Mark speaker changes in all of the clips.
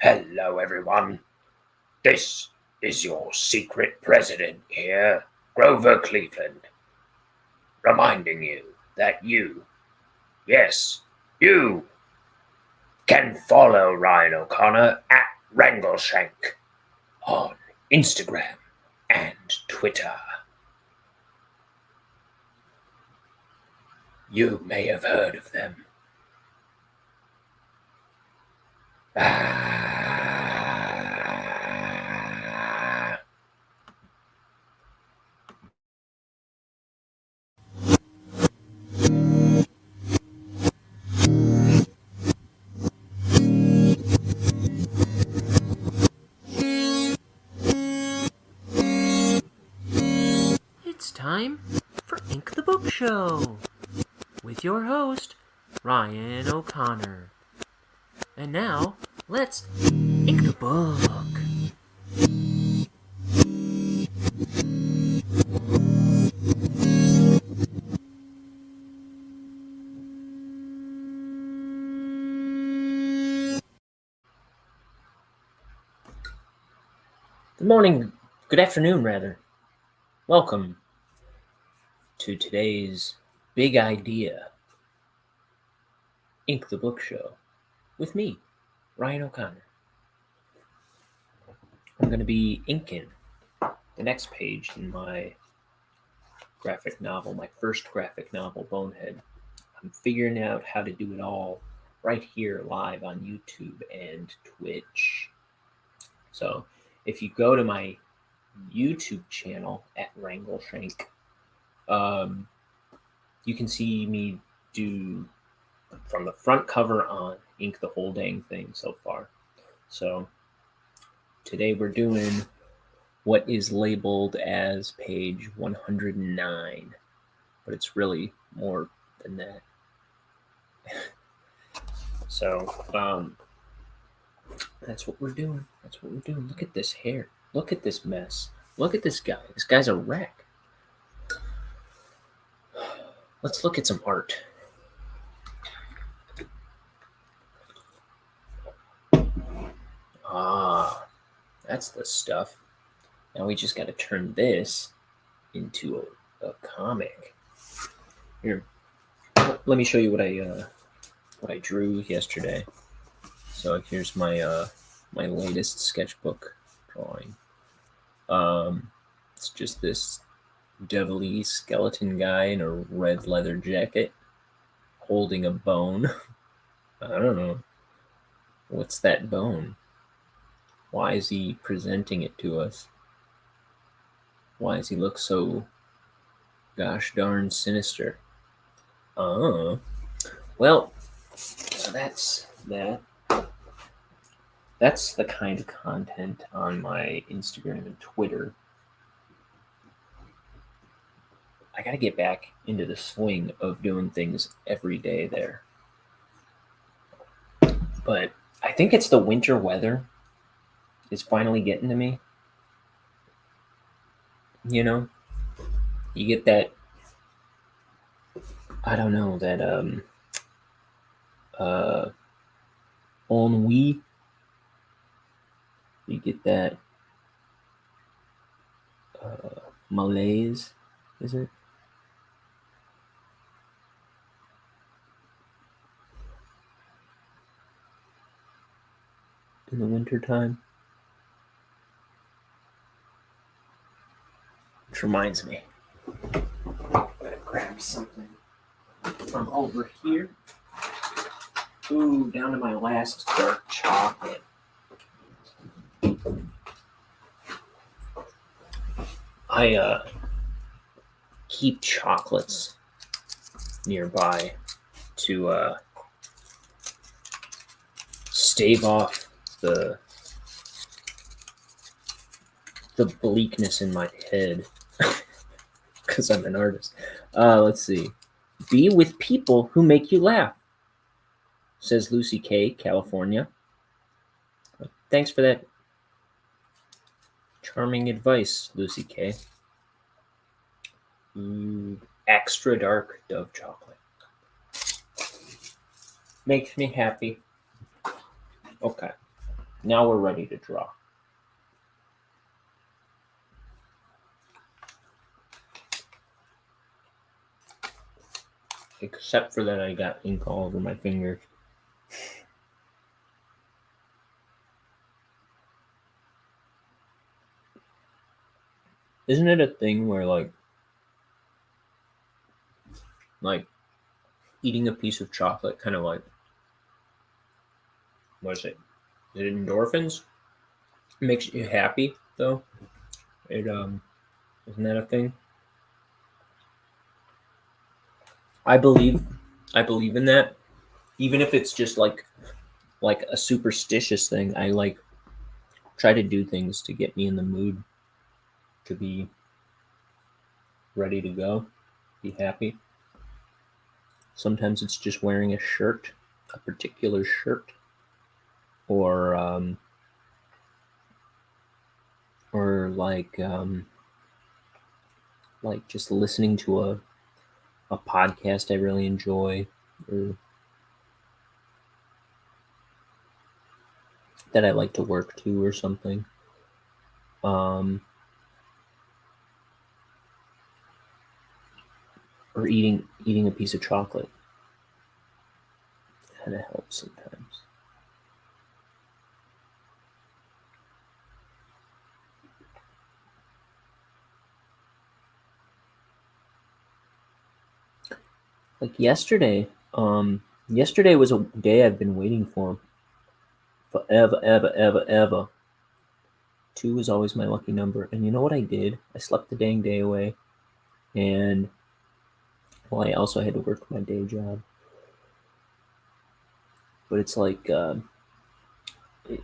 Speaker 1: Hello, everyone. This is your secret president here, Grover Cleveland, reminding you that yes, you, can follow Ryan O'Connor at Wrangleshank on Instagram and Twitter. You may have heard of them.
Speaker 2: It's time for Ink the Book Show with your host, Ryan O'Connor. And now, let's ink the book.
Speaker 1: Good morning, good afternoon, rather. Welcome to today's big idea, Ink the Book Show, with me, Ryan O'Connor. I'm going to be inking the next page in my graphic novel, my first graphic novel, Bonehead. I'm figuring out how to do it all right here live on YouTube and Twitch. So if you go to my YouTube channel at Wrangleshank, you can see me do from the front cover on, ink the whole dang thing so far. So today we're doing what is labeled as page 109, but it's really more than that. So that's what we're doing. Look at this hair. Look at this mess. Look at this guy. This guy's a wreck. Let's look at some art. Ah, that's the stuff. Now we just got to turn this into a comic. Here, let me show you what I drew yesterday. So here's my my latest sketchbook drawing. It's just this devilly skeleton guy in a red leather jacket holding a bone. I don't know. What's that bone? Why is he presenting it to us? Why does he look so gosh darn sinister? Oh. Well, so that's that. That's the kind of content on my Instagram and Twitter. I gotta get back into the swing of doing things every day there. But I think it's the winter weather is finally getting to me. You know? You get that, I don't know, that ennui. You get that malaise, is it? In the wintertime. Which reminds me, I'm gonna grab something from over here. Ooh, down to my last dark chocolate. I keep chocolates nearby to stave off the bleakness in my head because I'm an artist. Let's see. Be with people who make you laugh, says Lucy K., California. Thanks for that charming advice, Lucy K. Extra dark Dove chocolate. Makes me happy. Okay. Now we're ready to draw. Except for that I got ink all over my fingers. Isn't it a thing where like eating a piece of chocolate kind of like, what is it? Is it endorphins? It makes you happy though. It isn't that a thing? I believe in that. Even if it's just like a superstitious thing, I like try to do things to get me in the mood to be ready to go, be happy. Sometimes it's just wearing a shirt, a particular shirt, or like just listening to a podcast I really enjoy, or that I like to work to, or something. Or eating a piece of chocolate kind of helps sometimes. Like yesterday, yesterday was a day I've been waiting for forever, ever. 2 was always my lucky number. And you know what I did? I slept the dang day away. And, well, I also had to work my day job. But it's like, yeah,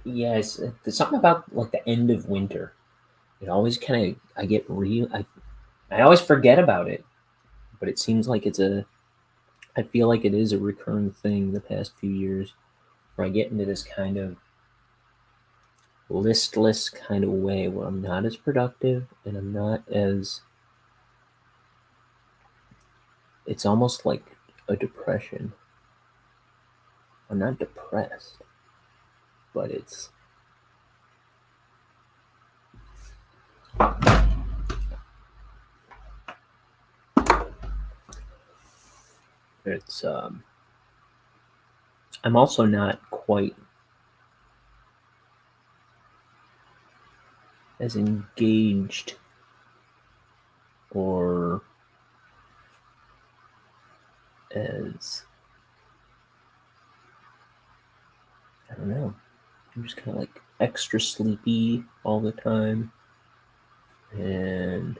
Speaker 1: there's something about like the end of winter. It always kind of, I always forget about it. But it seems like I feel like it is a recurring thing the past few years, where I get into this kind of listless kind of way where I'm not as productive and I'm not as, it's almost like a depression. I'm not depressed, but it's I'm also not quite as engaged or as, I don't know, I'm just kind of like extra sleepy all the time, and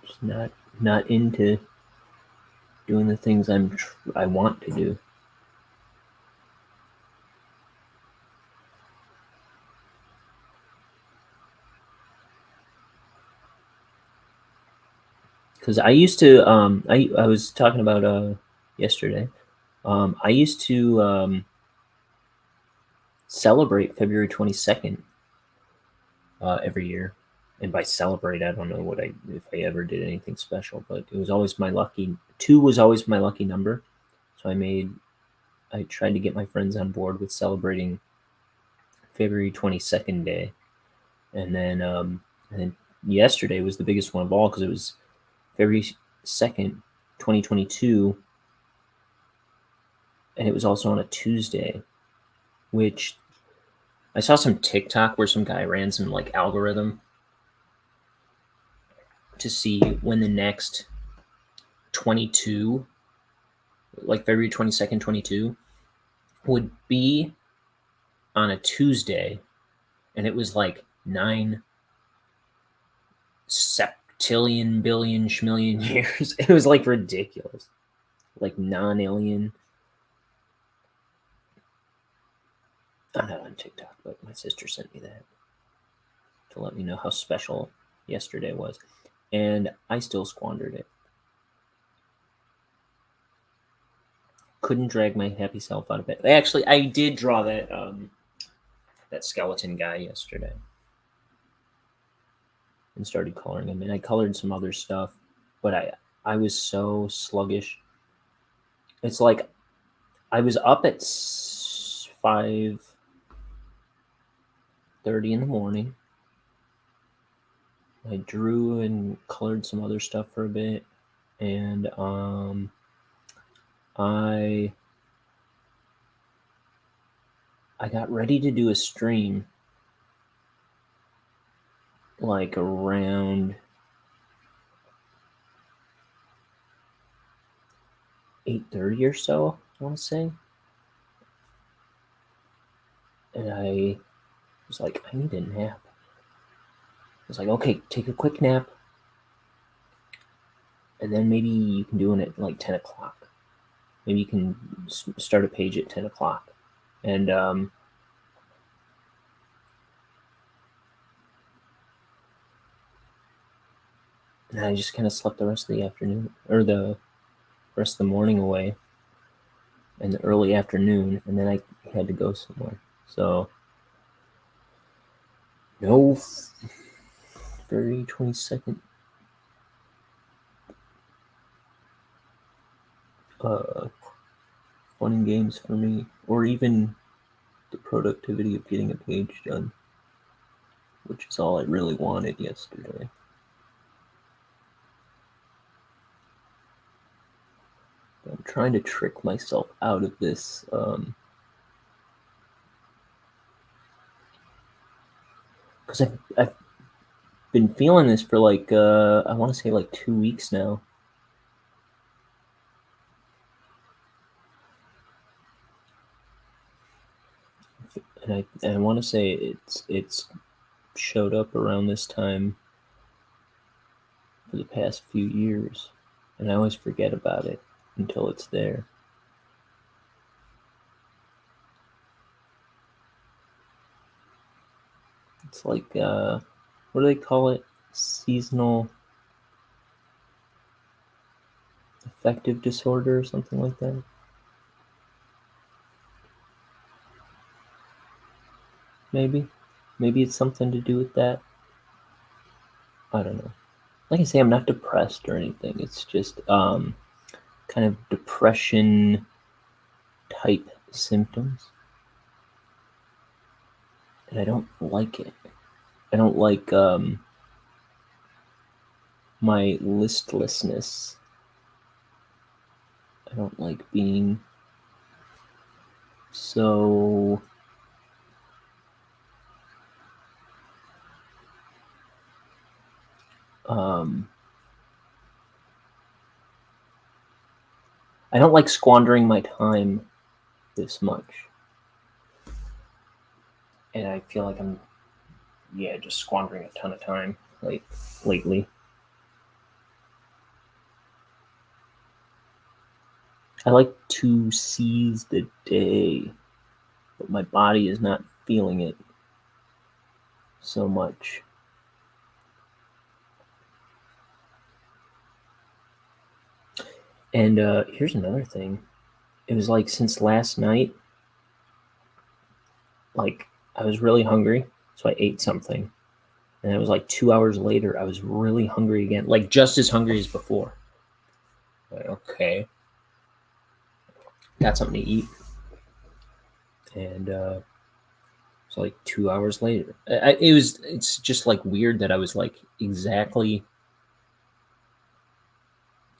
Speaker 1: just not into doing the things I want to do. Because I used to, I was talking about yesterday. I used to celebrate February 22nd every year. And by celebrate, I don't know if I ever did anything special, but it was always my lucky. 2 was always my lucky number, so I tried to get my friends on board with celebrating February 22nd day, and then yesterday was the biggest one of all because it was February 2nd, 2022, and it was also on a Tuesday, which I saw some TikTok where some guy ran some like algorithm to see when the next 22, like February 22nd, 22, would be on a Tuesday, and it was like 9 septillion billion schmillion years. It was like ridiculous, like non-alien. I'm not on TikTok, but my sister sent me that to let me know how special yesterday was, and I still squandered it. Couldn't drag my happy self out of bed. Actually, I did draw that skeleton guy yesterday and started coloring him, and I colored some other stuff, but I was so sluggish. It's like I was up at 5:30 in the morning. I drew and colored some other stuff for a bit, and I got ready to do a stream like around 8:30 or so, I want to say. And I was like, I need a nap. I was like, okay, take a quick nap, and then maybe you can do it at like 10 o'clock. Maybe you can start a page at 10 o'clock. And I just kind of slept the rest of the afternoon, or the rest of the morning away, and the early afternoon, and then I had to go somewhere. So, no February 22nd. Fun and games for me, or even the productivity of getting a page done, which is all I really wanted yesterday. I'm trying to trick myself out of this because I've been feeling this for like I want to say like 2 weeks now. And I want to say it's showed up around this time for the past few years, and I always forget about it until it's there. It's like what do they call it? Seasonal affective disorder or something like that. Maybe it's something to do with that. I don't know. Like I say, I'm not depressed or anything. It's just kind of depression type symptoms, and I don't like it. I don't like my listlessness. I don't like being so I don't like squandering my time this much. And I feel like I'm just squandering a ton of time lately. I like to seize the day, but my body is not feeling it so much. And here's another thing. It was like since last night, like I was really hungry, so I ate something. And it was like 2 hours later, I was really hungry again, like just as hungry as before. Like, okay, got something to eat. And it's like 2 hours later. It's just like weird that I was like exactly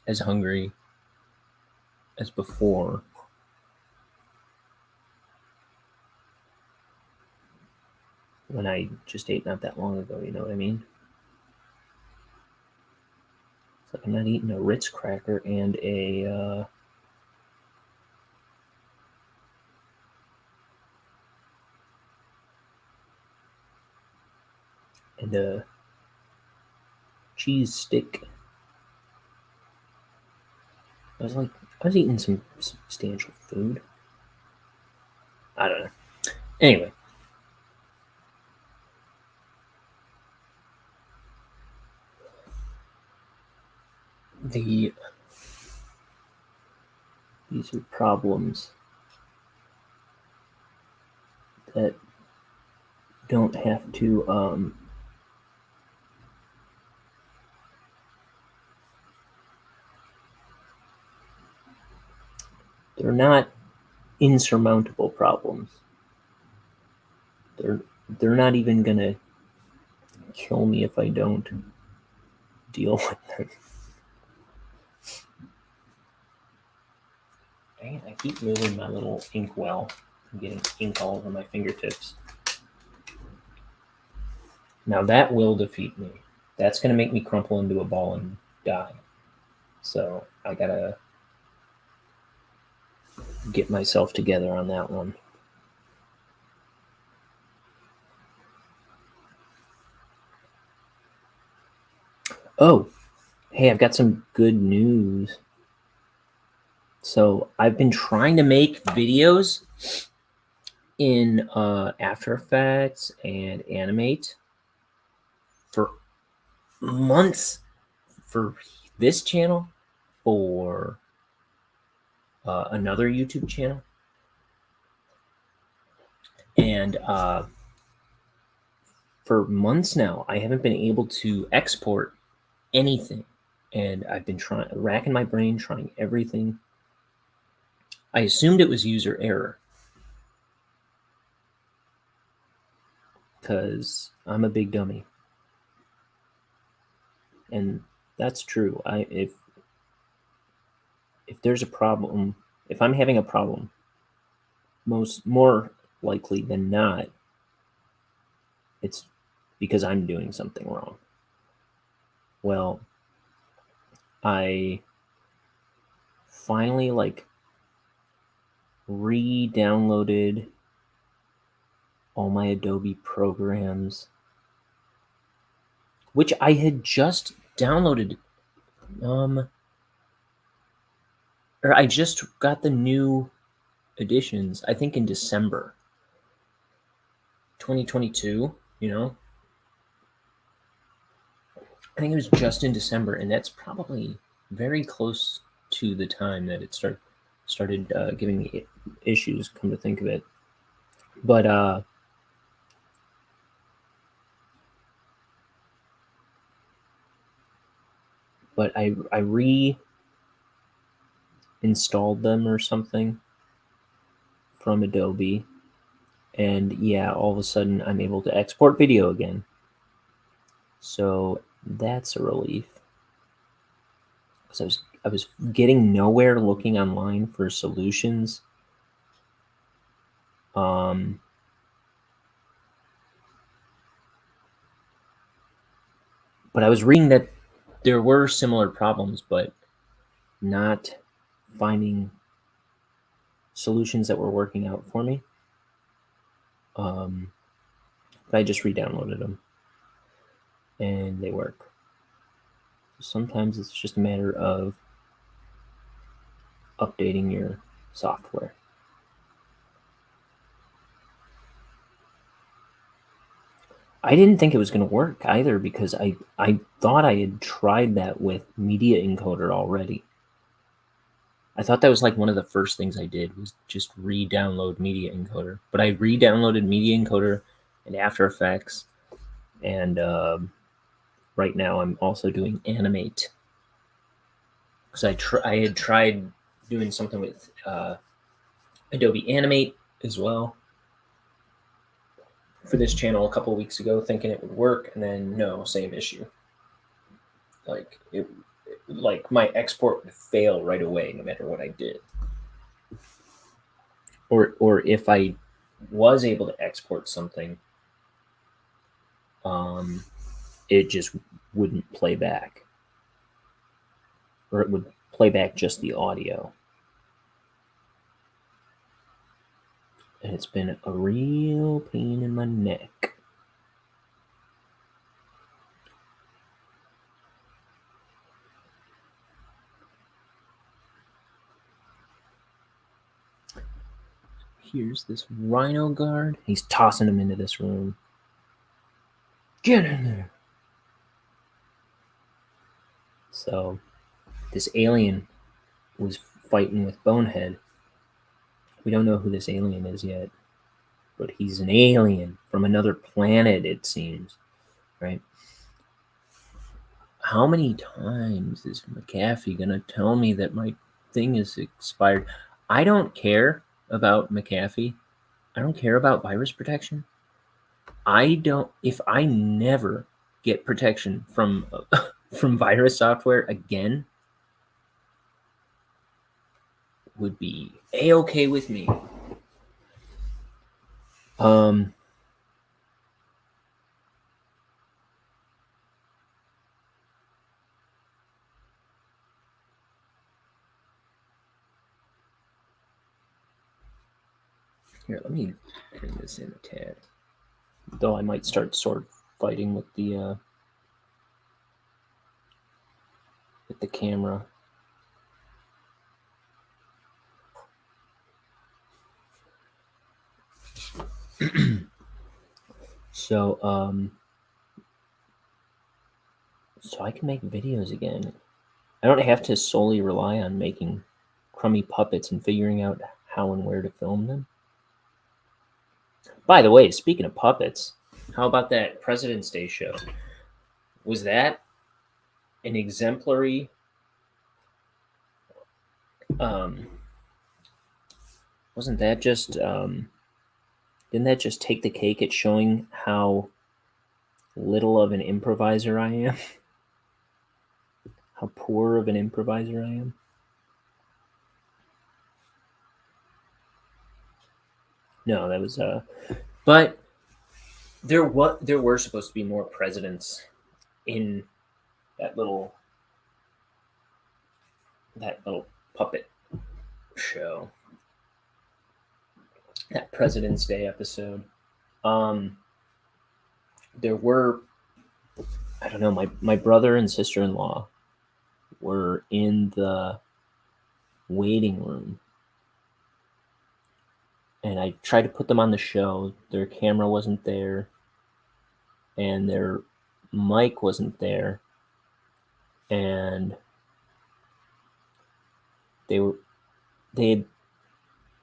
Speaker 1: as hungry as before. When I just ate not that long ago, you know what I mean? It's like I'm not eating a Ritz cracker and a cheese stick. I was eating some substantial food. I don't know. Anyway, these are problems that don't have to they're not insurmountable problems. They're not even gonna kill me if I don't deal with them. Dang it, I keep moving my little ink well. I'm getting ink all over my fingertips. Now that will defeat me. That's going to make me crumple into a ball and die. So I gotta get myself together on that one. Oh, hey, I've got some good news. So I've been trying to make videos in After Effects and Animate for months, for this channel, for another YouTube channel, and for months now I haven't been able to export anything, and I've been racking my brain, trying everything. I assumed it was user error because I'm a big dummy, and that's true. If there's a problem, if I'm having a problem, more likely than not, it's because I'm doing something wrong. Well, I finally re-downloaded all my Adobe programs, which I had just downloaded. Or I just got the new editions, I think in December 2022, you know? I think it was just in December, and that's probably very close to the time that it started giving me issues, come to think of it. But I reinstalled them or something from Adobe, and yeah, all of a sudden I'm able to export video again. So that's a relief, because I was getting nowhere looking online for solutions. But I was reading that there were similar problems, but not finding solutions that were working out for me. But I just re-downloaded them, and they work. Sometimes it's just a matter of updating your software. I didn't think it was going to work either, because I thought I had tried that with Media Encoder already. I thought that was like one of the first things I did, was just re-download Media Encoder. But I re-downloaded Media Encoder and After Effects, and right now I'm also doing Animate, because I had tried doing something with Adobe Animate as well for this channel a couple weeks ago, thinking it would work, and then no, same issue. Like my export would fail right away no matter what I did. Or if I was able to export something, it just wouldn't play back, or it would play back just the audio. And it's been a real pain in my neck. Here's this rhino guard. He's tossing him into this room. Get in there. So this alien was fighting with Bonehead. We don't know who this alien is yet, but he's an alien from another planet, it seems, right? How many times is McAfee gonna tell me that my thing is expired? I don't care about McAfee. I don't care about virus protection. If I never get protection from from virus software again, would be a-okay with me. Here, let me bring this in a tad. Though I might start sword fighting with the camera. So I can make videos again. I don't have to solely rely on making crummy puppets and figuring out how and where to film them. By the way, speaking of puppets, how about that President's Day show? Was that an exemplary wasn't that just didn't that just take the cake at showing how little of an improviser I am? How poor of an improviser I am? No, that was but there were supposed to be more presidents in that little puppet show. That President's Day episode. There were, I don't know, my brother and sister-in-law were in the waiting room, and I tried to put them on the show. Their camera wasn't there, and their mic wasn't there, and they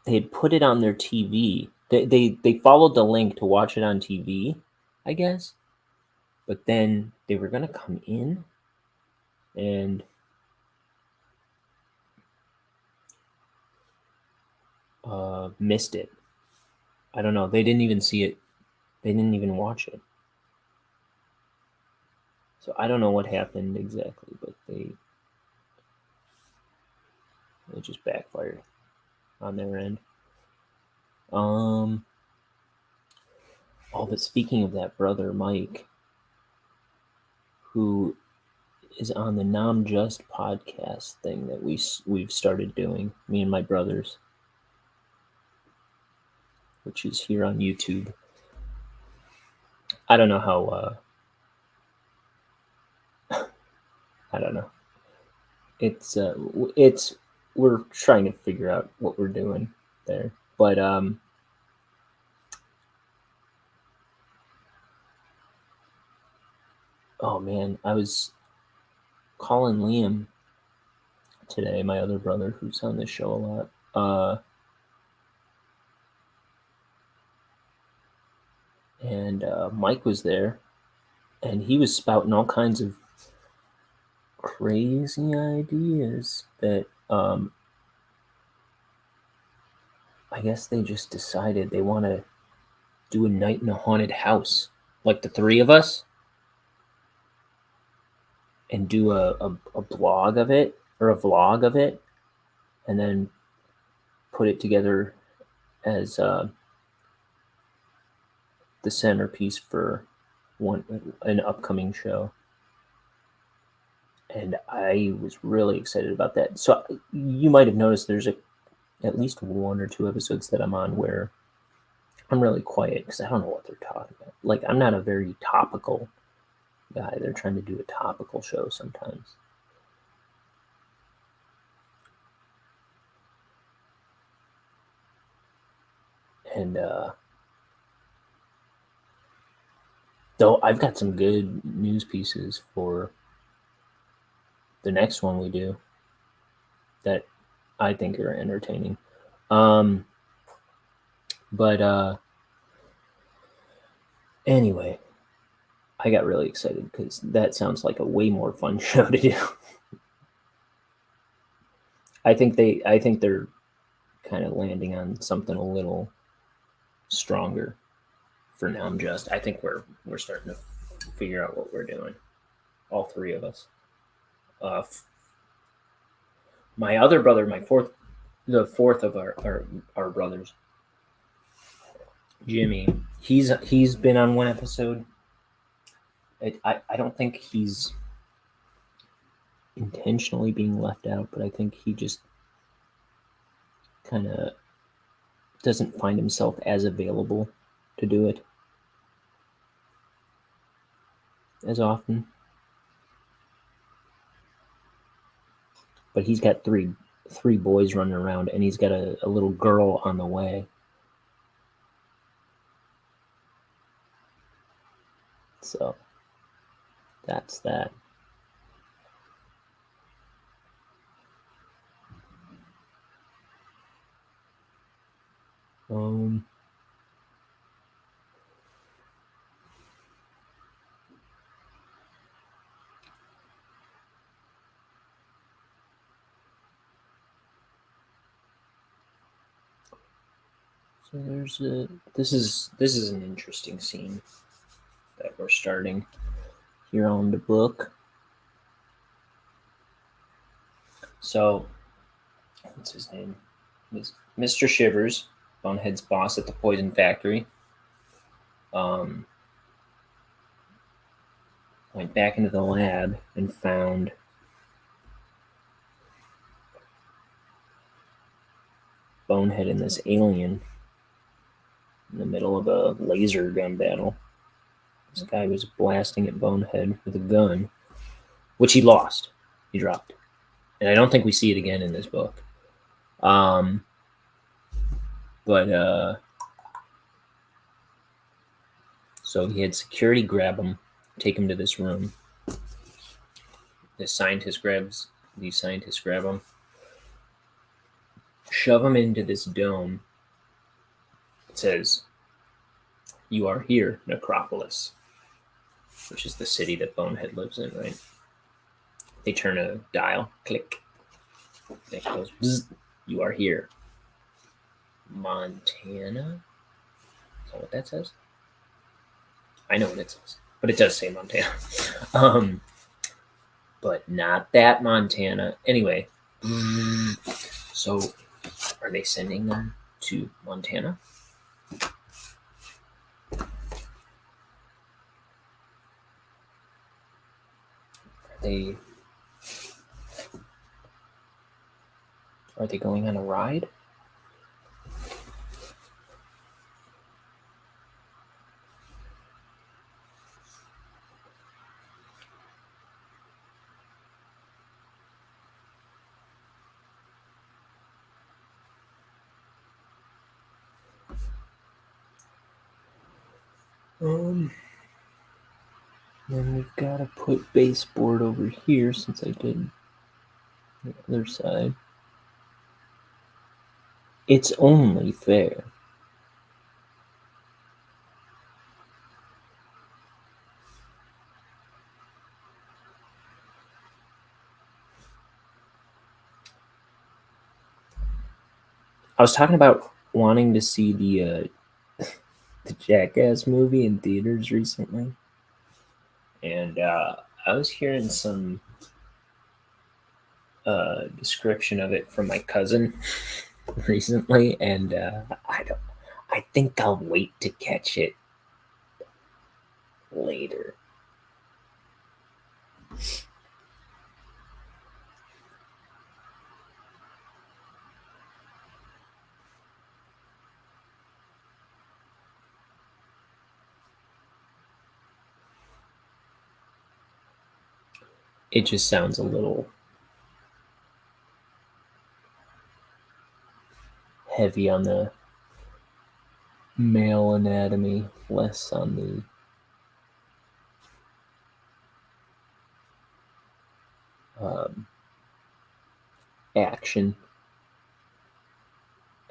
Speaker 1: had put it on their TV. They followed the link to watch it on TV, I guess. But then they were gonna come in and missed it. I don't know. They didn't even see it. They didn't even watch it. So I don't know what happened exactly, but it just backfired on their end. Oh, but speaking of that brother, Mike, who is on the Nam Just podcast thing that we've started doing, me and my brothers, which is here on YouTube. I don't know how. I don't know. It's we're trying to figure out what we're doing there, but oh man, I was calling Liam today, my other brother who's on this show a lot, and Mike was there, and he was spouting all kinds of crazy ideas that I guess they just decided they want to do a night in a haunted house, like the three of us, and do a blog of it or a vlog of it, and then put it together as the centerpiece for an upcoming show. And I was really excited about that. So you might have noticed there's at least one or two episodes that I'm on where I'm really quiet because I don't know what they're talking about. Like, I'm not a very topical guy. They're trying to do a topical show sometimes. And though I've got some good news pieces for the next one we do that I think are entertaining. But anyway, I got really excited because that sounds like a way more fun show to do. I think they're kind of landing on something a little stronger. For now, I think we're starting to figure out what we're doing. All three of us. My other brother, the fourth of our brothers, Jimmy. He's been on one episode. I don't think he's intentionally being left out, but I think he just kind of doesn't find himself as available to do it as often. But he's got three boys running around, and he's got a little girl on the way. So that's that. So this is an interesting scene that we're starting here on the book. So, what's his name? Mr. Shivers, Bonehead's boss at the poison factory, went back into the lab and found Bonehead and this alien in the middle of a laser gun battle. This guy was blasting at Bonehead with a gun, which he lost. He dropped. And I don't think we see it again in this book. So he had security grab him, take him to this room. These scientists grab him, shove him into this dome. It says, "You are here, Necropolis," which is the city that Bonehead lives in, right? They turn a dial, click. It goes, bzz, "You are here, Montana." Is that what that says? I know what it says, but it does say Montana. But not that Montana. Anyway, so are they sending them to Montana? Are they going on a ride? Then we've got to put baseboard over here since I did the other side. It's only fair. I was talking about wanting to see the Jackass movie in theaters recently, and I was hearing some description of it from my cousin recently, and I think I'll wait to catch it later. It just sounds a little heavy on the male anatomy, less on the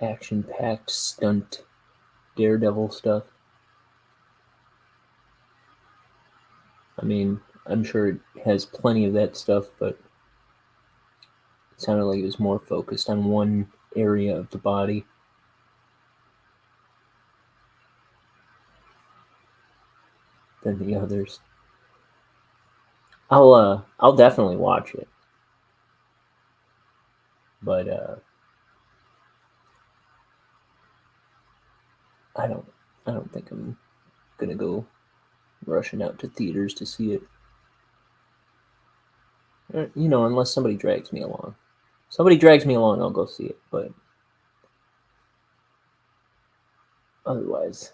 Speaker 1: action-packed stunt daredevil stuff. I mean, I'm sure it has plenty of that stuff, but it sounded like it was more focused on one area of the body than the others. I'll definitely watch it, but I don't think I'm gonna go rushing out to theaters to see it. Unless somebody drags me along. Somebody drags me along, I'll go see it. But otherwise,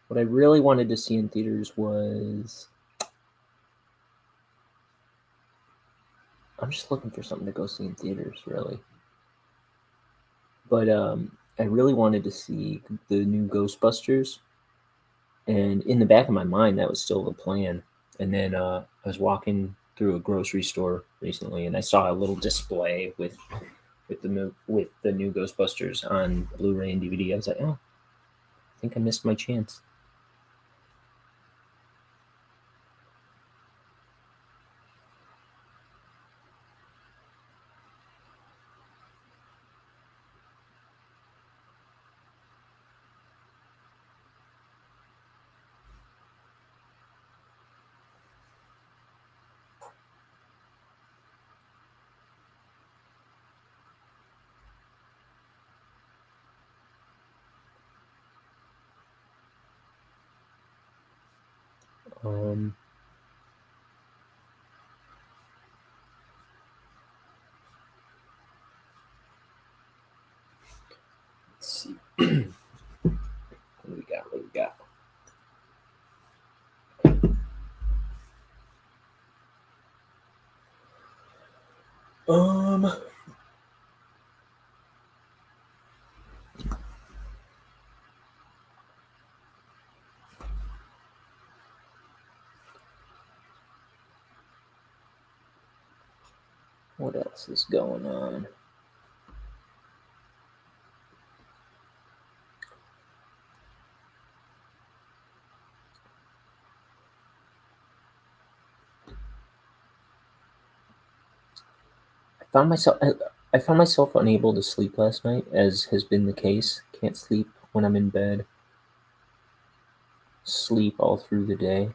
Speaker 1: what I really wanted to see in theaters was, I'm just looking for something to go see in theaters, really. But I really wanted to see the new Ghostbusters, and in the back of my mind, that was still the plan. And then I was walking through a grocery store recently, and I saw a little display with the new Ghostbusters on Blu-ray and DVD. I was like, oh, I think I missed my chance. Um, let's see. What do we got? What do we got? What else is going on? I found myself unable to sleep last night, as has been the case. Can't sleep when I'm in bed. Sleep all through the day.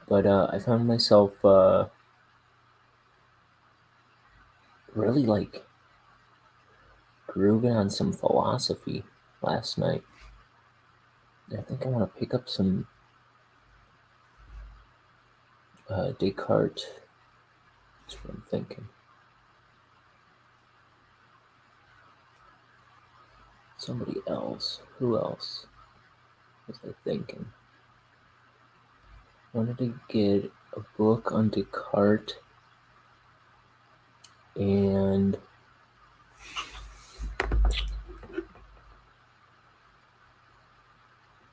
Speaker 1: But I found myself really like grooving on some philosophy last night. I think I want to pick up some Descartes. That's what I'm thinking. Somebody else. Who else was I thinking? I wanted to get a book on Descartes and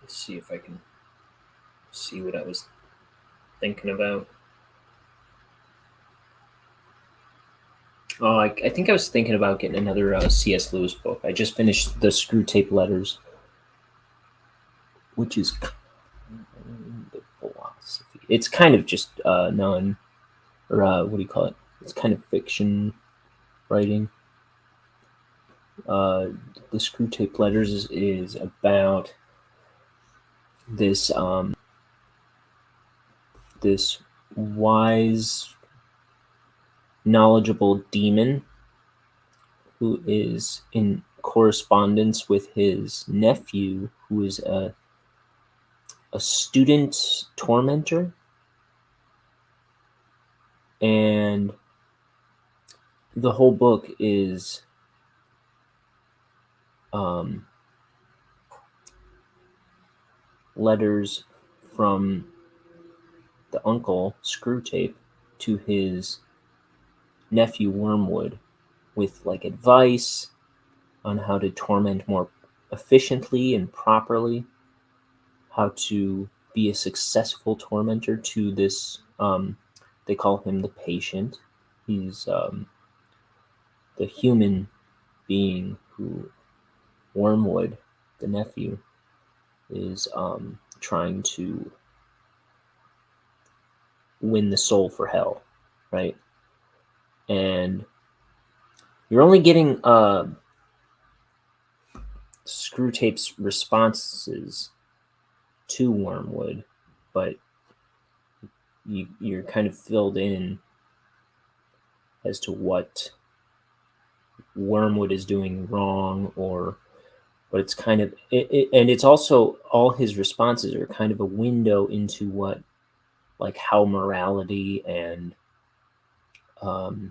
Speaker 1: let's see if I can see what I was thinking about. Oh, I think I was thinking about getting another C.S. Lewis book. I just finished the Screwtape Letters, which is the philosophy. It's kind of just what do you call it? It's kind of fiction writing. The Screwtape Letters is about this this wise, knowledgeable demon who is in correspondence with his nephew, who is a student tormentor, and the whole book is letters from the uncle Screwtape to his nephew Wormwood, with like advice on how to torment more efficiently and properly, how to be a successful tormentor to this. They call him the patient. He's the human being who Wormwood, the nephew, is trying to win the soul for hell, right? And you're only getting Screwtape's responses to Wormwood, but you're kind of filled in as to what Wormwood is doing wrong, but it's kind of and it's also all his responses are kind of a window into what, like, how morality and um,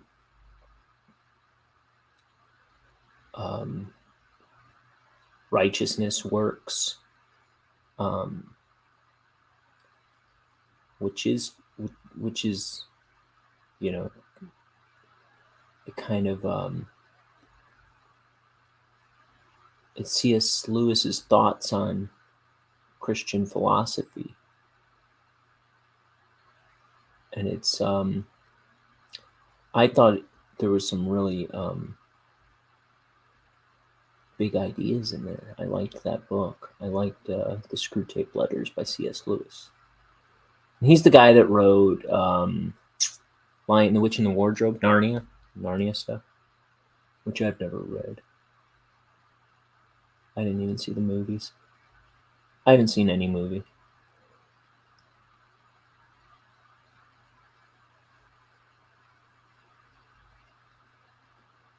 Speaker 1: righteousness works, um, which is you know, it kind of it's C.S. Lewis's thoughts on Christian philosophy, and it's I thought there was some really big ideas in there. I liked that book. I liked the Screwtape Letters by C.S. Lewis. And he's the guy that wrote Lion, the Witch in the Wardrobe, Narnia stuff, which I've never read. I didn't even see the movies. I haven't seen any movie.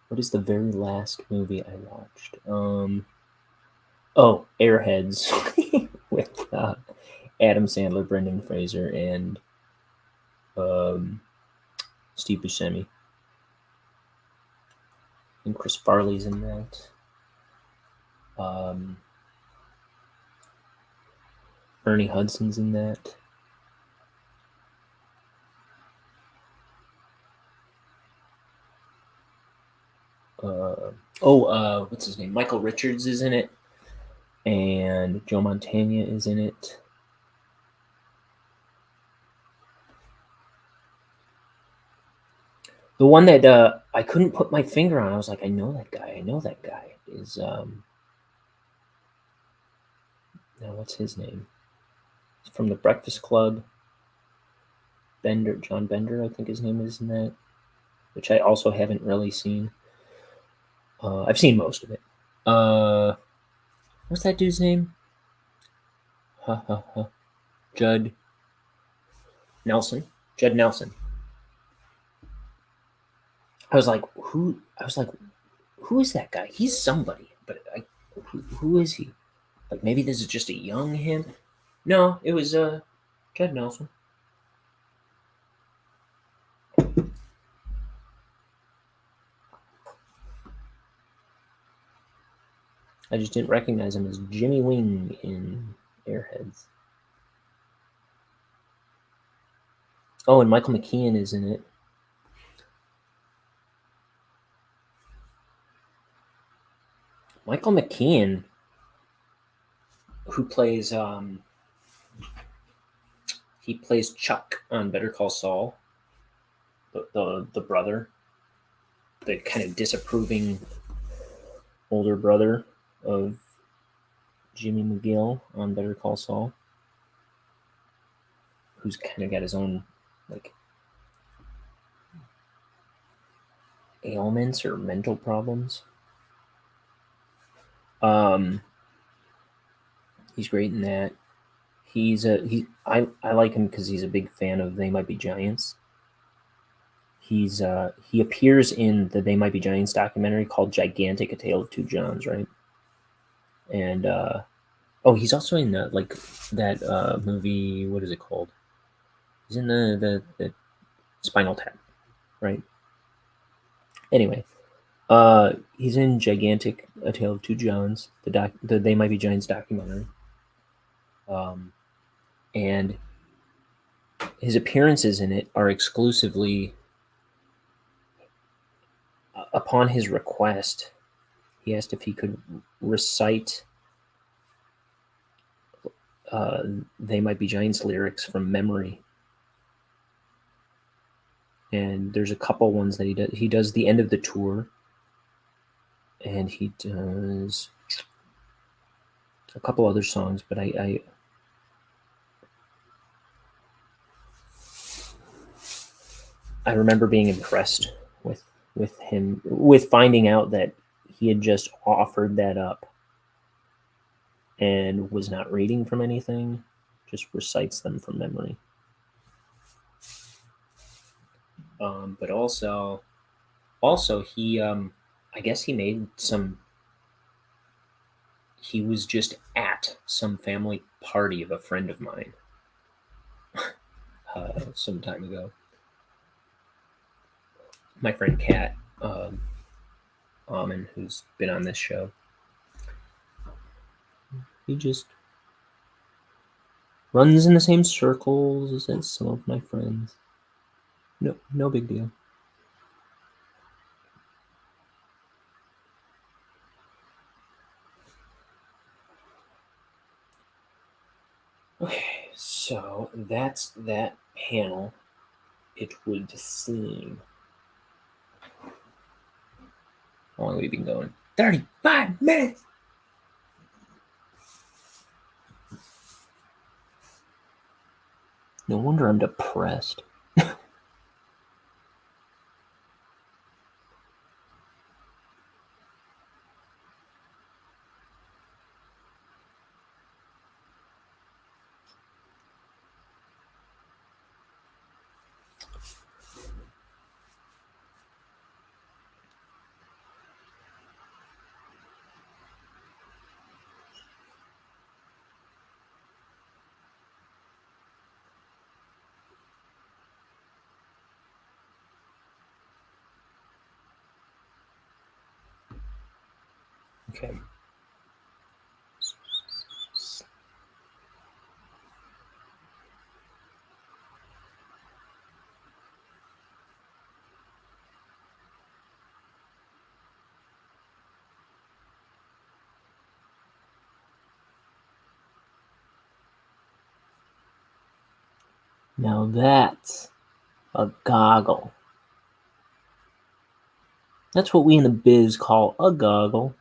Speaker 1: What is the very last movie I watched? Airheads with Adam Sandler, Brendan Fraser, and Steve Buscemi. And Chris Farley's in that. Ernie Hudson's in that. What's his name? Michael Richards is in it, and Joe Montana is in it. The one that I couldn't put my finger on, I was like, I know that guy, is now what's his name? He's from The Breakfast Club. John Bender, I think his name is in that, which I also haven't really seen. I've seen most of it. What's that dude's name? Judd Nelson. Judd Nelson. I was like, who is that guy? He's somebody, but who is he? Like, maybe this is just a young him. No, it was Judd Nelson. I just didn't recognize him as Jimmy Wing in Airheads. Oh, and Michael McKean is in it. Michael McKean, who plays he plays Chuck on Better Call Saul, the brother, the kind of disapproving older brother of Jimmy McGill on Better Call Saul, who's kind of got his own, like, ailments or mental problems. He's great in that. I like him because he's a big fan of They Might Be Giants. He appears in the They Might Be Giants documentary called Gigantic: A Tale of Two Johns, right? And he's also in that movie. What is it called? He's in the Spinal Tap, right? Anyway, he's in Gigantic: A Tale of Two Johns, the They Might Be Giants documentary. And his appearances in it are exclusively upon his request. He asked if he could recite They Might Be Giants lyrics from memory. and there's a couple ones that he does. He does the end of the tour, and he does a couple other songs, but I remember being impressed with him, with finding out that he had just offered that up and was not reading from anything, just recites them from memory. But also he, I guess he made some. He was just at some family party of a friend of mine some time ago. My friend Kat Amon, who's been on this show, he just runs in the same circles as some of my friends. No big deal. Okay, so that's that panel. It would seem. How long have we been going? 35 minutes! No wonder I'm depressed. Okay. Now that's a goggle. That's what we in the biz call a goggle.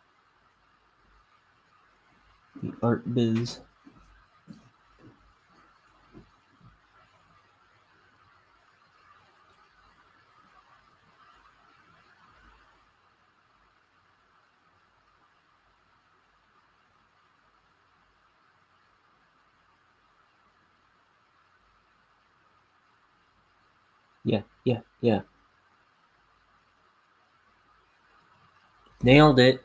Speaker 1: The art biz. Yeah. Nailed it.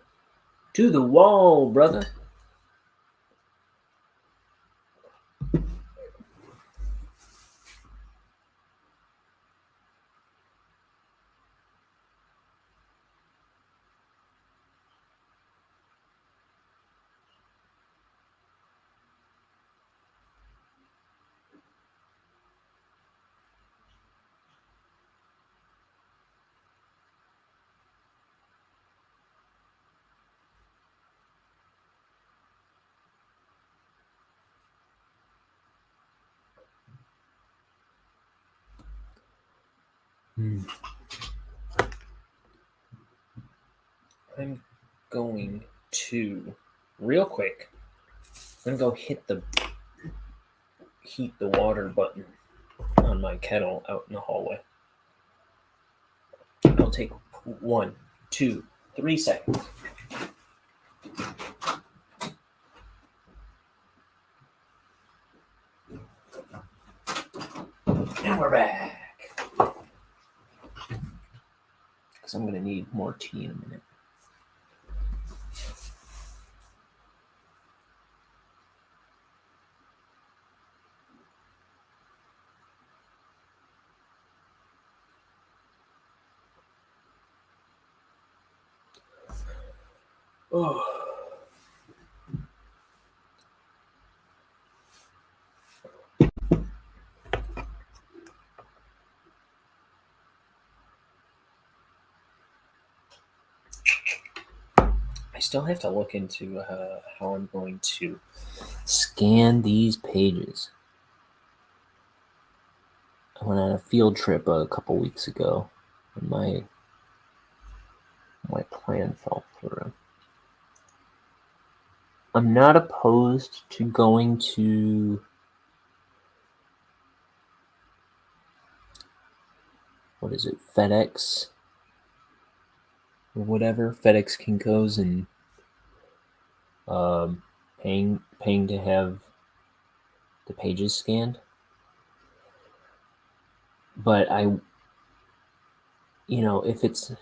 Speaker 1: To the wall, brother. I'm going to, real quick, I'm going to go heat the water button on my kettle out in the hallway. I'll take 1, 2, 3 seconds. And we're back. Because I'm going to need more tea in a minute. Oh. I still have to look into how I'm going to scan these pages. I went on a field trip a couple weeks ago, and my plan fell through. I'm not opposed to going to FedEx or whatever, FedEx Kinko's, and paying to have the pages scanned. But if it's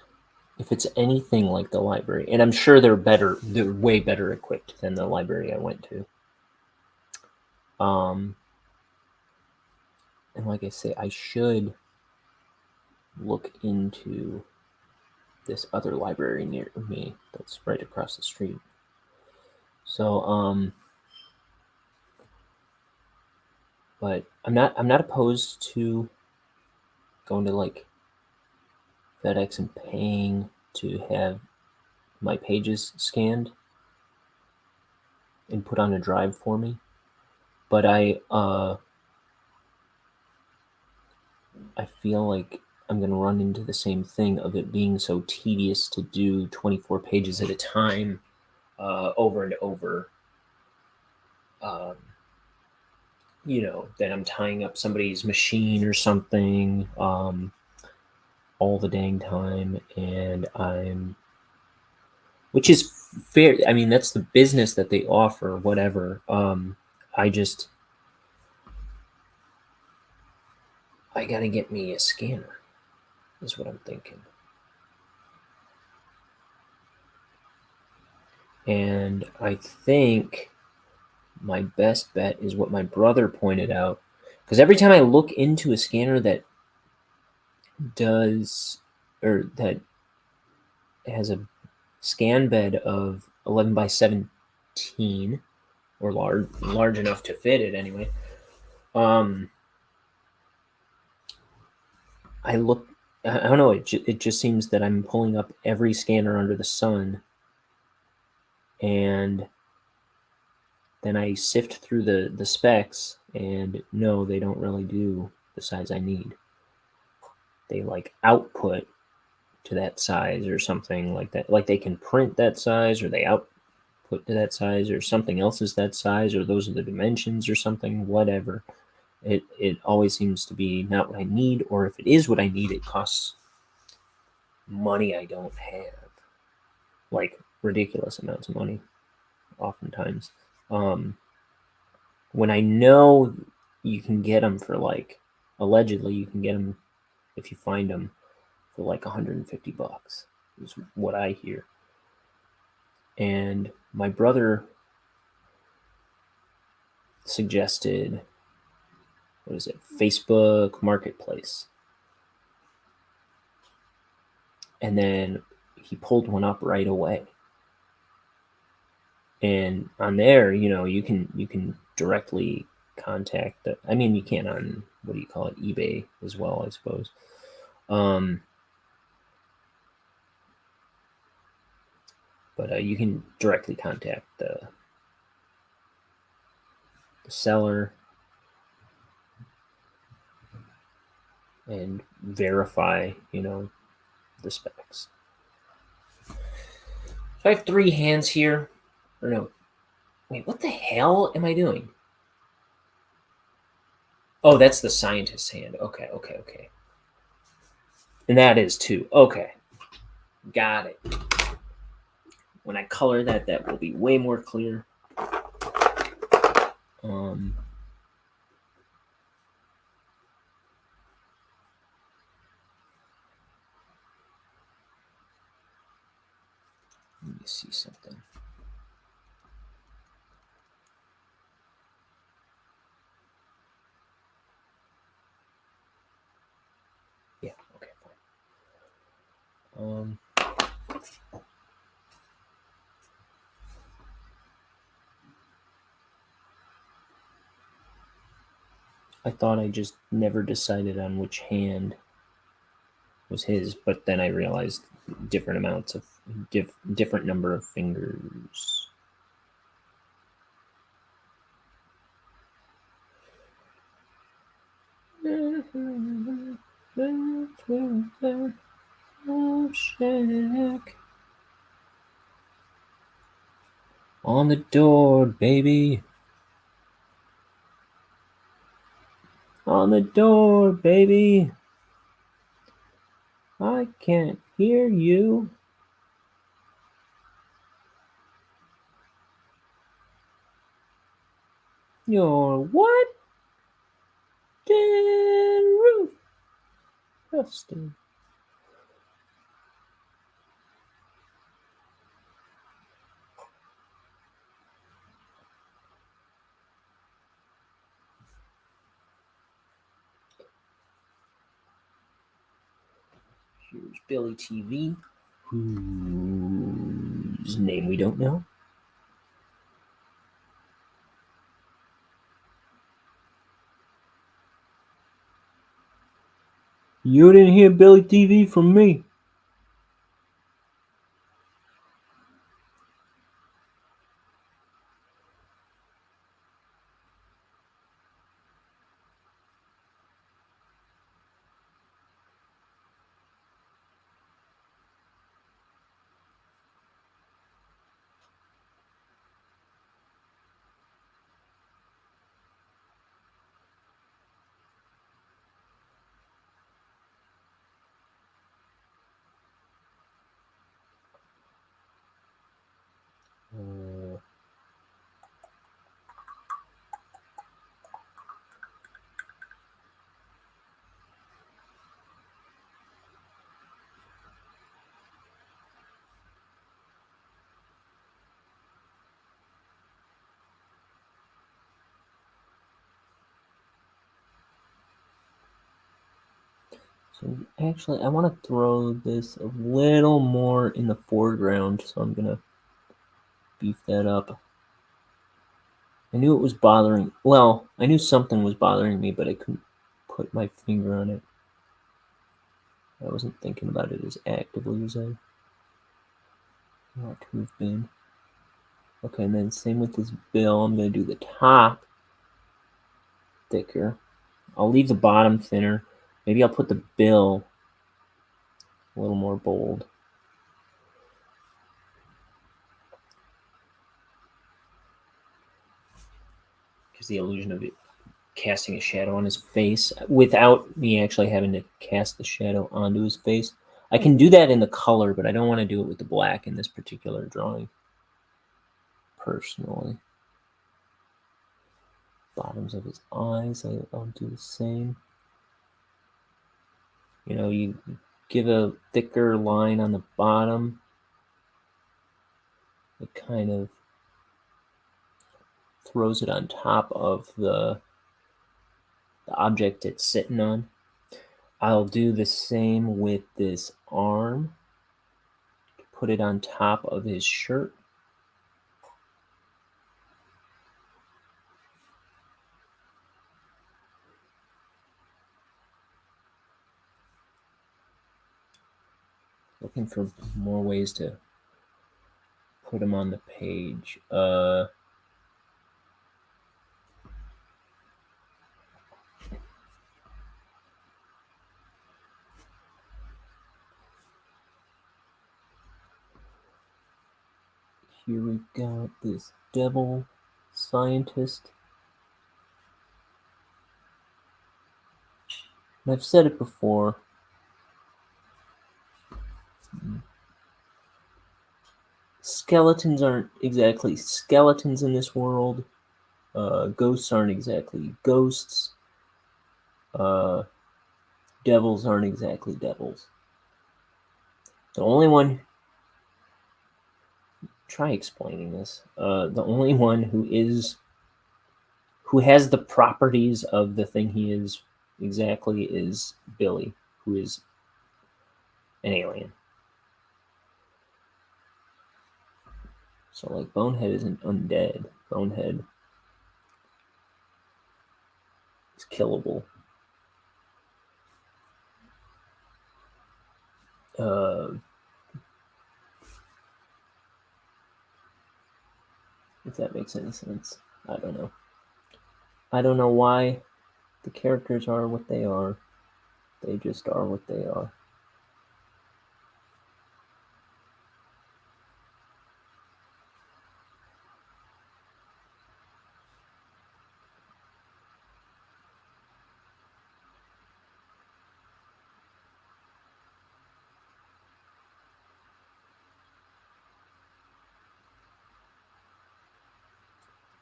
Speaker 1: anything like the library, and I'm sure they're way better equipped than the library I went to. And like I say, I should look into this other library near me that's right across the street. So, but I'm not opposed to going to like FedEx and paying to have my pages scanned and put on a drive for me. But I feel like I'm going to run into the same thing of it being so tedious to do 24 pages at a time over and over. That I'm tying up somebody's machine or something all the dang time, and which is fair. I mean, that's the business that they offer, whatever. I gotta get me a scanner, is what I'm thinking. And I think my best bet is what my brother pointed out, because every time I look into a scanner that has a scan bed of 11 by 17, or large enough to fit it anyway, I don't know, it just seems that I'm pulling up every scanner under the sun, and then I sift through the specs, and no, they don't really do the size I need. They like output to that size or something like that. Like they can print that size, or they output to that size, or something else is that size, or those are the dimensions or something, whatever. It always seems to be not what I need, or if it is what I need, it costs money I don't have. Like ridiculous amounts of money, oftentimes. When I know you can get them for allegedly you can get them, if you find them, for like $150 is what I hear. And my brother suggested, Facebook Marketplace. And then he pulled one up right away. And on there, you can directly contact you can on, eBay as well, I suppose. But you can directly contact the seller and verify, the specs. So I have 3 hands here. Or no. Wait, what the hell am I doing? Oh, that's the scientist's hand. Okay. And that is 2. Okay. Got it. When I color that will be way more clear. Let me see something. Yeah, okay, fine. I thought I just never decided on which hand was his, but then I realized different amounts of different number of fingers. Shack. On the door, baby. On the door, baby. I can't hear you. You're what? Tin roof. Rusty. Here's Billy TV, whose name we don't know. You didn't hear Billy TV from me. So actually, I want to throw this a little more in the foreground, so I'm gonna beef that up. I knew it was bothering. Well, I knew something was bothering me, but I couldn't put my finger on it. I wasn't thinking about it as actively as I ought to have been. Okay, and then same with this bill. I'm going to do the top thicker. I'll leave the bottom thinner. Maybe I'll put the bill a little more bold. Gives the illusion of it casting a shadow on his face without me actually having to cast the shadow onto his face. I can do that in the color, but I don't want to do it with the black in this particular drawing, personally. Bottoms of his eyes, I'll do the same. You know, you give a thicker line on the bottom, it kind of throws it on top of the object it's sitting on. I'll do the same with this arm. Put it on top of his shirt. Looking for more ways to put him on the page. Here we've got this devil scientist. And I've said it before. Skeletons aren't exactly skeletons in this world. Ghosts aren't exactly ghosts. Devils aren't exactly devils. The only one... Try explaining this. The only one who has the properties of the thing he is exactly is Billy, who is an alien. So, like, Bonehead isn't undead. Bonehead is killable. If that makes any sense. I don't know. I don't know why The characters are what they are. They just are what they are.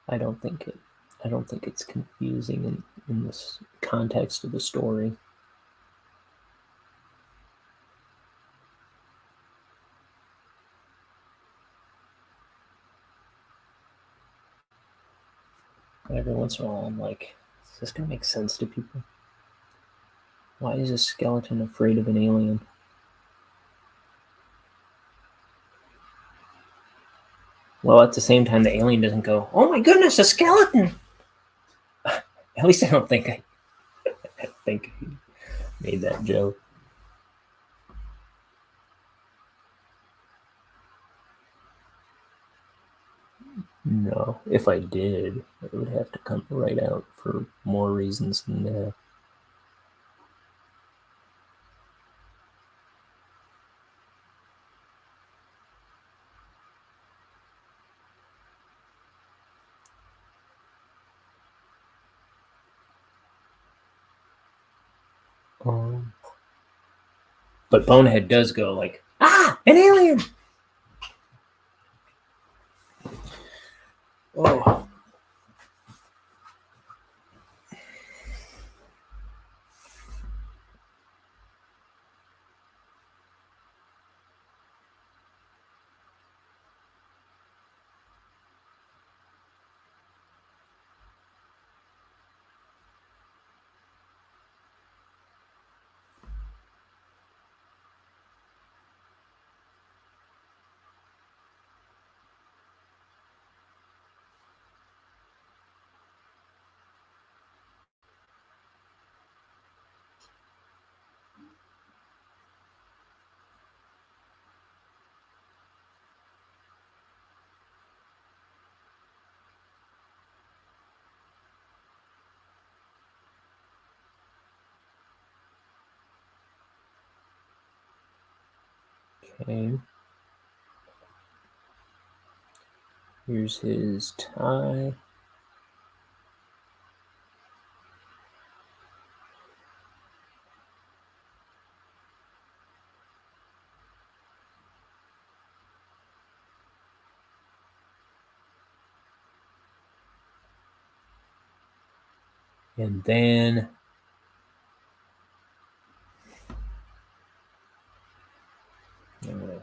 Speaker 1: I don't think it's confusing in this context of the story. But every once in a while, I'm like, is this gonna make sense to people? Why is a skeleton afraid of an alien? Well, at the same time, the alien doesn't go, "Oh my goodness, a skeleton!" At least I don't think I made that joke. No, if I did, it would have to come right out for more reasons than that. But Bonehead does go like, "Ah, an alien!" Oh. Okay. Here's his tie. And then the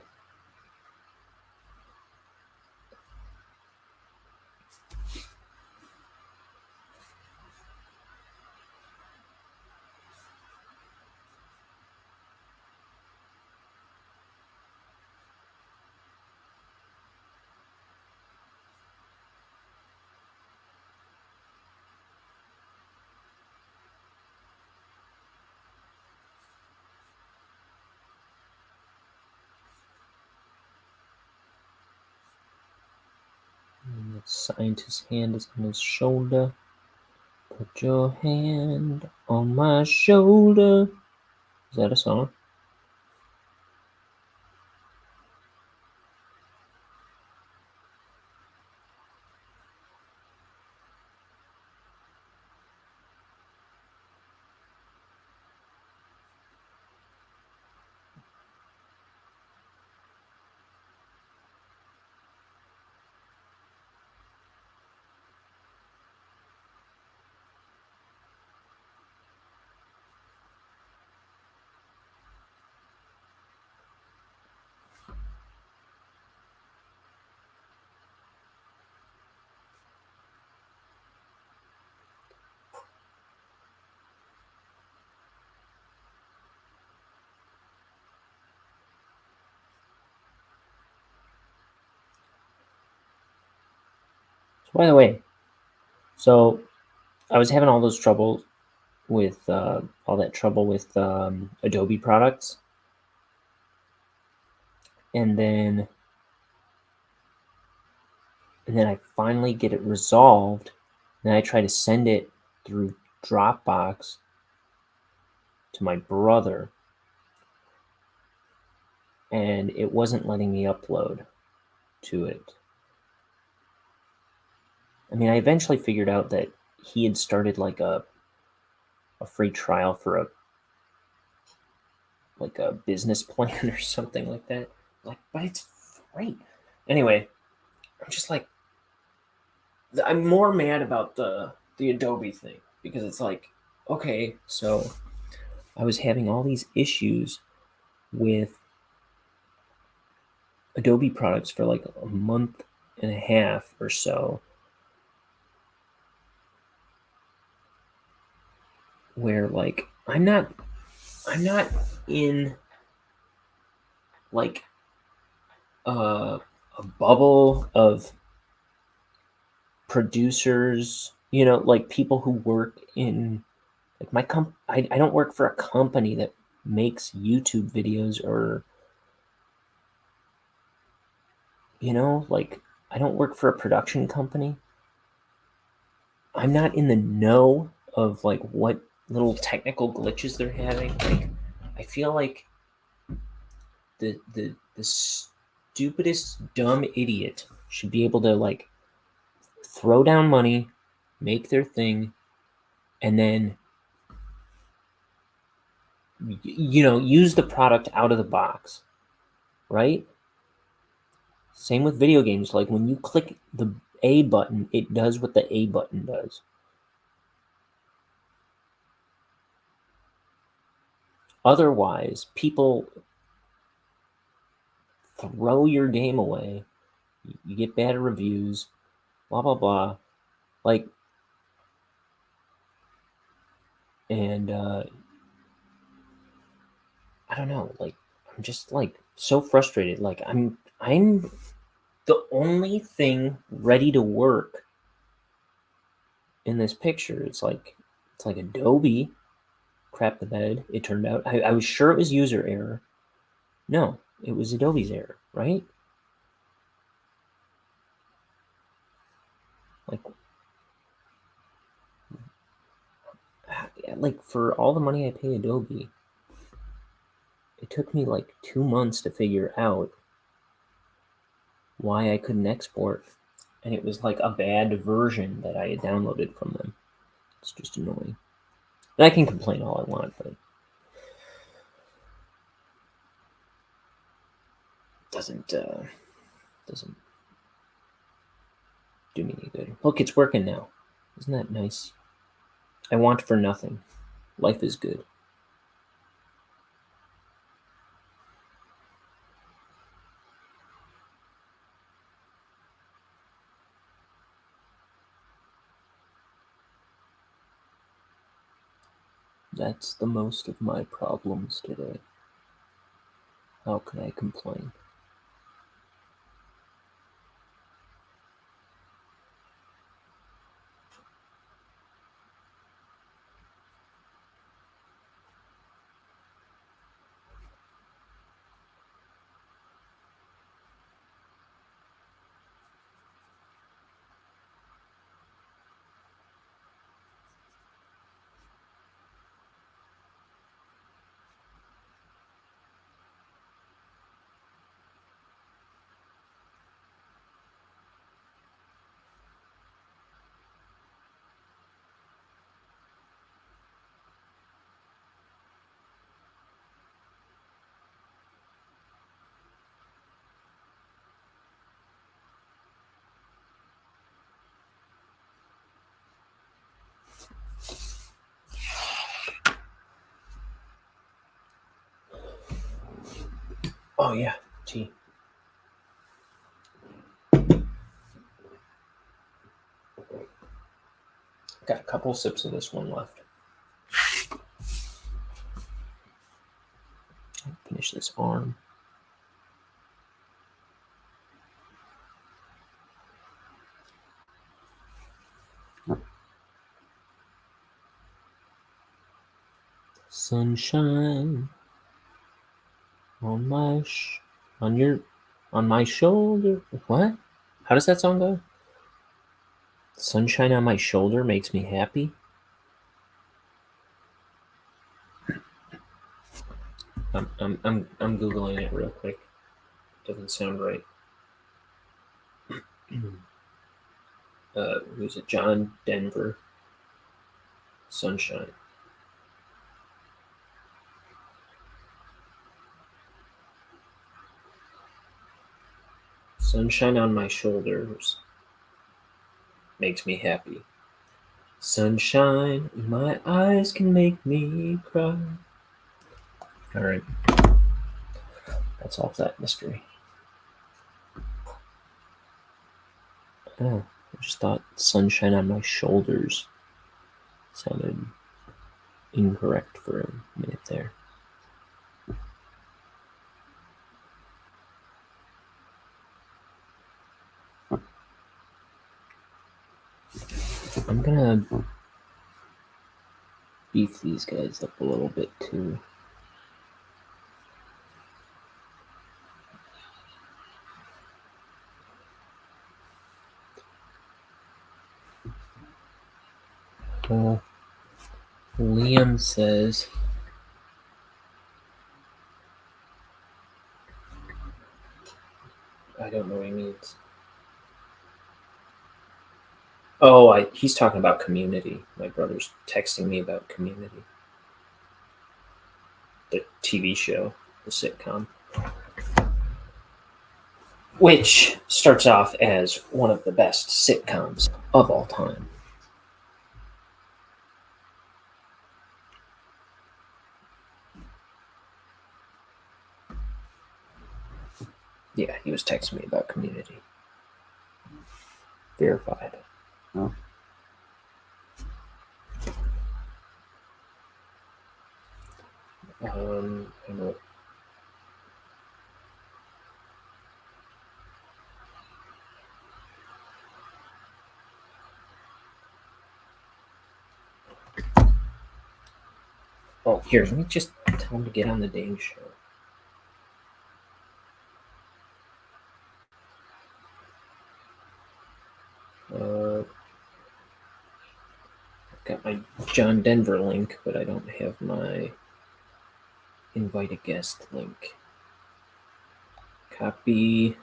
Speaker 1: scientist's hand is on his shoulder. Put your hand on my shoulder. Is that a song? So, by the way, so I was having all those troubles with Adobe products, and then I finally get it resolved. And I try to send it through Dropbox to my brother, and it wasn't letting me upload to it. I mean, I eventually figured out that he had started like a free trial for a business plan or something like that. Like, but it's free. Anyway, I'm just like, I'm more mad about the Adobe thing, because it's like, okay, so I was having all these issues with Adobe products for like a month and a half or so, where like I'm not in like a bubble of producers, like people who work in like my I don't work for a company that makes YouTube videos, or like I don't work for a production company. I'm not in the know of like what little technical glitches they're having. Like, I feel like the stupidest dumb idiot should be able to like throw down money, make their thing, and then use the product out of the box, right? Same with video games. Like, when you click the A button, it does what the A button does. Otherwise, people throw your game away. You get bad reviews, blah, blah, blah. Like, and I don't know. Like, I'm just like so frustrated. Like, I'm the only thing ready to work in this picture. It's like Adobe crap the bed. It turned out I was sure it was user error. No, it was Adobe's error, right? Like for all the money I pay Adobe, it took me like 2 months to figure out why I couldn't export, and it was like a bad version that I had downloaded from them. It's just annoying. And I can complain all I want, but it doesn't do me any good. Look, it's working now. Isn't that nice? I want for nothing. Life is good. That's the most of my problems today. How can I complain? Oh yeah, tea. Got a couple sips of this one left. Finish this arm. Sunshine on my shoulder. What? How does that song go? Sunshine on my shoulder makes me happy. I'm googling it real quick. Doesn't sound right. Who's it? John Denver. Sunshine. Sunshine on my shoulders makes me happy. Sunshine in my eyes can make me cry. All right. That's off that mystery. Oh, I just thought sunshine on my shoulders sounded incorrect for a minute there. I'm gonna beef these guys up a little bit too. Liam says, I don't know what he means. Oh, he's talking about Community. My brother's texting me about Community. The TV show, the sitcom. Which starts off as one of the best sitcoms of all time. Yeah, he was texting me about Community. Verified.
Speaker 3: Oh.
Speaker 1: I know. Oh, here, let me just tell him to get on the dang show. I've got my John Denver link, but I don't have my invite a guest link. Copy.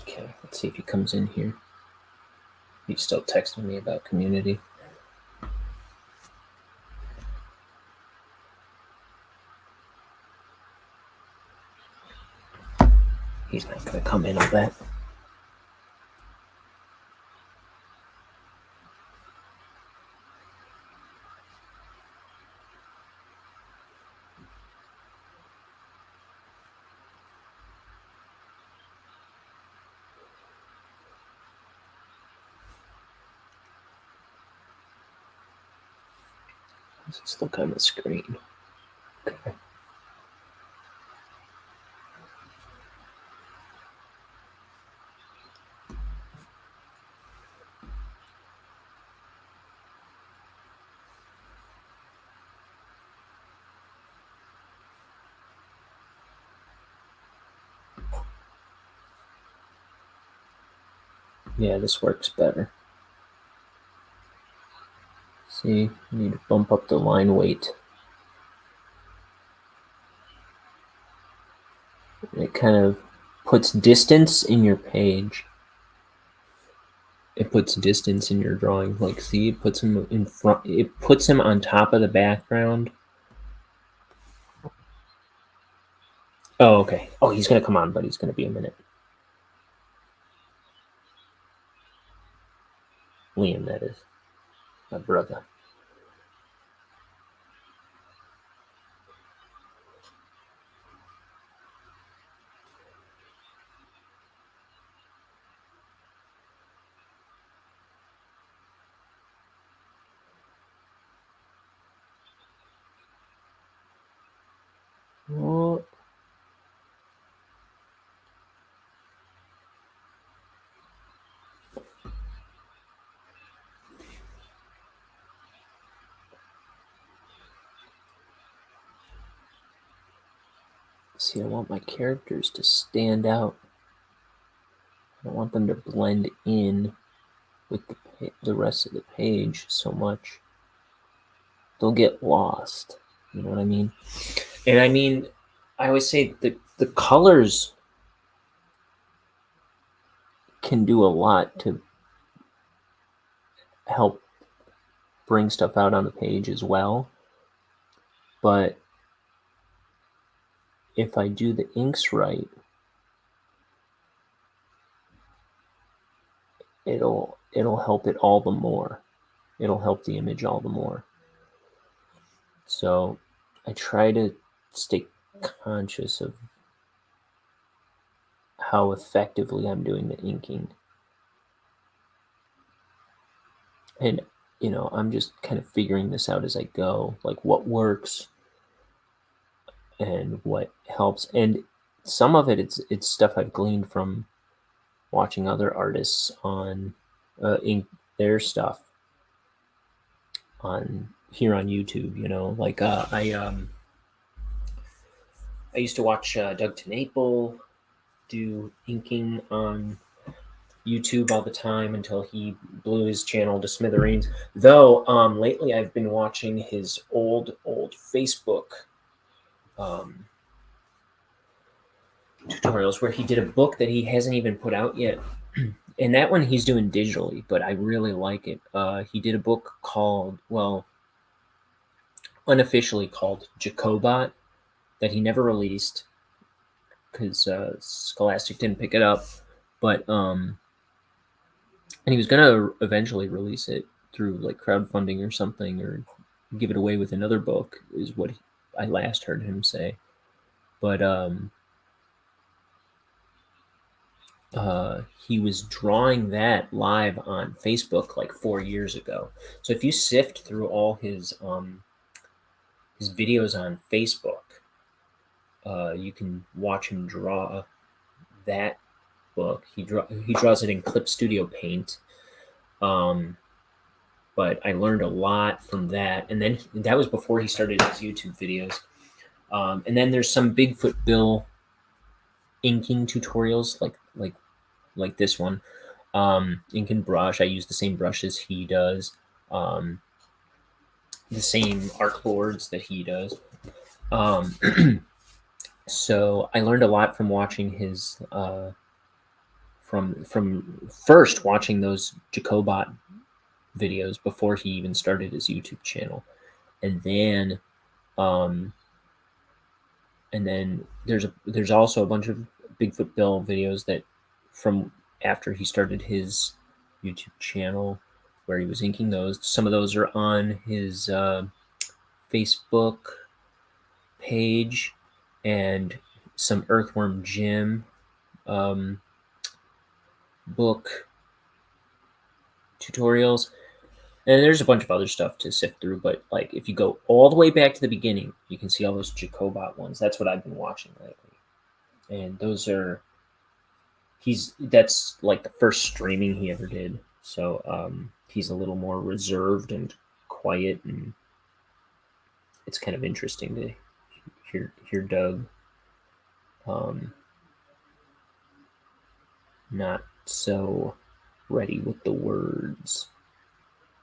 Speaker 1: Okay, let's see if he comes in here. He's still texting me about Community. He's not going to come in on that. Let's look on the screen. Okay. Yeah, this works better. See, you need to bump up the line weight. It kind of puts distance in your page. It puts distance in your drawing. Like, see, it puts him in front. It puts him on top of the background. Oh, okay. Oh, he's going to come on, but he's going to be a minute. Liam, that is. My brother. What? See, I want my characters to stand out. I don't want them to blend in with the rest of the page so much, they'll get lost. You know what I mean? And I mean, I always say the colors can do a lot to help bring stuff out on the page as well. But if I do the inks right, it'll help it all the more. It'll help the image all the more. So I try to stay conscious of how effectively I'm doing the inking. And, you know, I'm just kind of figuring this out as I go, like what works and what helps. And some of it's stuff I've gleaned from watching other artists on ink their stuff on here on YouTube. You know, like I used to watch Doug TenNapel do inking on YouTube all the time until he blew his channel to smithereens. Though lately I've been watching his old Facebook tutorials where he did a book that he hasn't even put out yet. And that one he's doing digitally, but I really like it. He did a book called, well, unofficially called Jacobot, that he never released because Scholastic didn't pick it up. But and he was gonna eventually release it through like crowdfunding or something, or give it away with another book, is what I last heard him say. But he was drawing that live on Facebook like 4 years ago. So if you sift through all his videos on Facebook, you can watch him draw that book. He draws it in Clip Studio Paint. But I learned a lot from that, and then that was before he started his YouTube videos. And then there's some Bigfoot Bill inking tutorials, like this one. Ink and brush. I use the same brushes he does. The same art boards that he does. So I learned a lot from watching his from first watching those Jacobot videos before he even started his YouTube channel, and then there's also a bunch of Bigfoot Bill videos that from after he started his YouTube channel where he was inking those. Some of those are on his Facebook page, and some Earthworm Jim book tutorials. And there's a bunch of other stuff to sift through, but like if you go all the way back to the beginning, you can see all those Jacobot ones. That's what I've been watching lately. And those are that's like the first streaming he ever did. So he's a little more reserved and quiet, and it's kind of interesting to hear Doug not so ready with the words.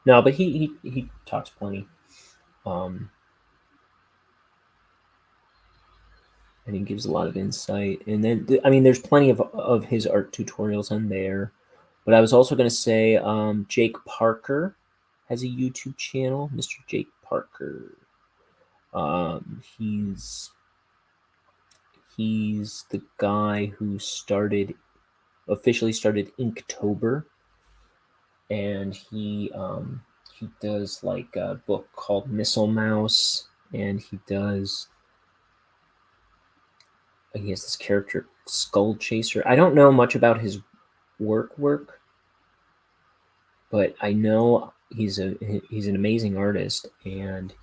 Speaker 1: No, but he talks plenty. And he gives a lot of insight. And then, I mean, there's plenty of his art tutorials on there. But I was also going to say Jake Parker has a YouTube channel, Mr. Jake Parker. He's the guy who officially started Inktober. And he does like a book called Missile Mouse, and he has this character Skull Chaser. I don't know much about his work, but I know he's an amazing artist, and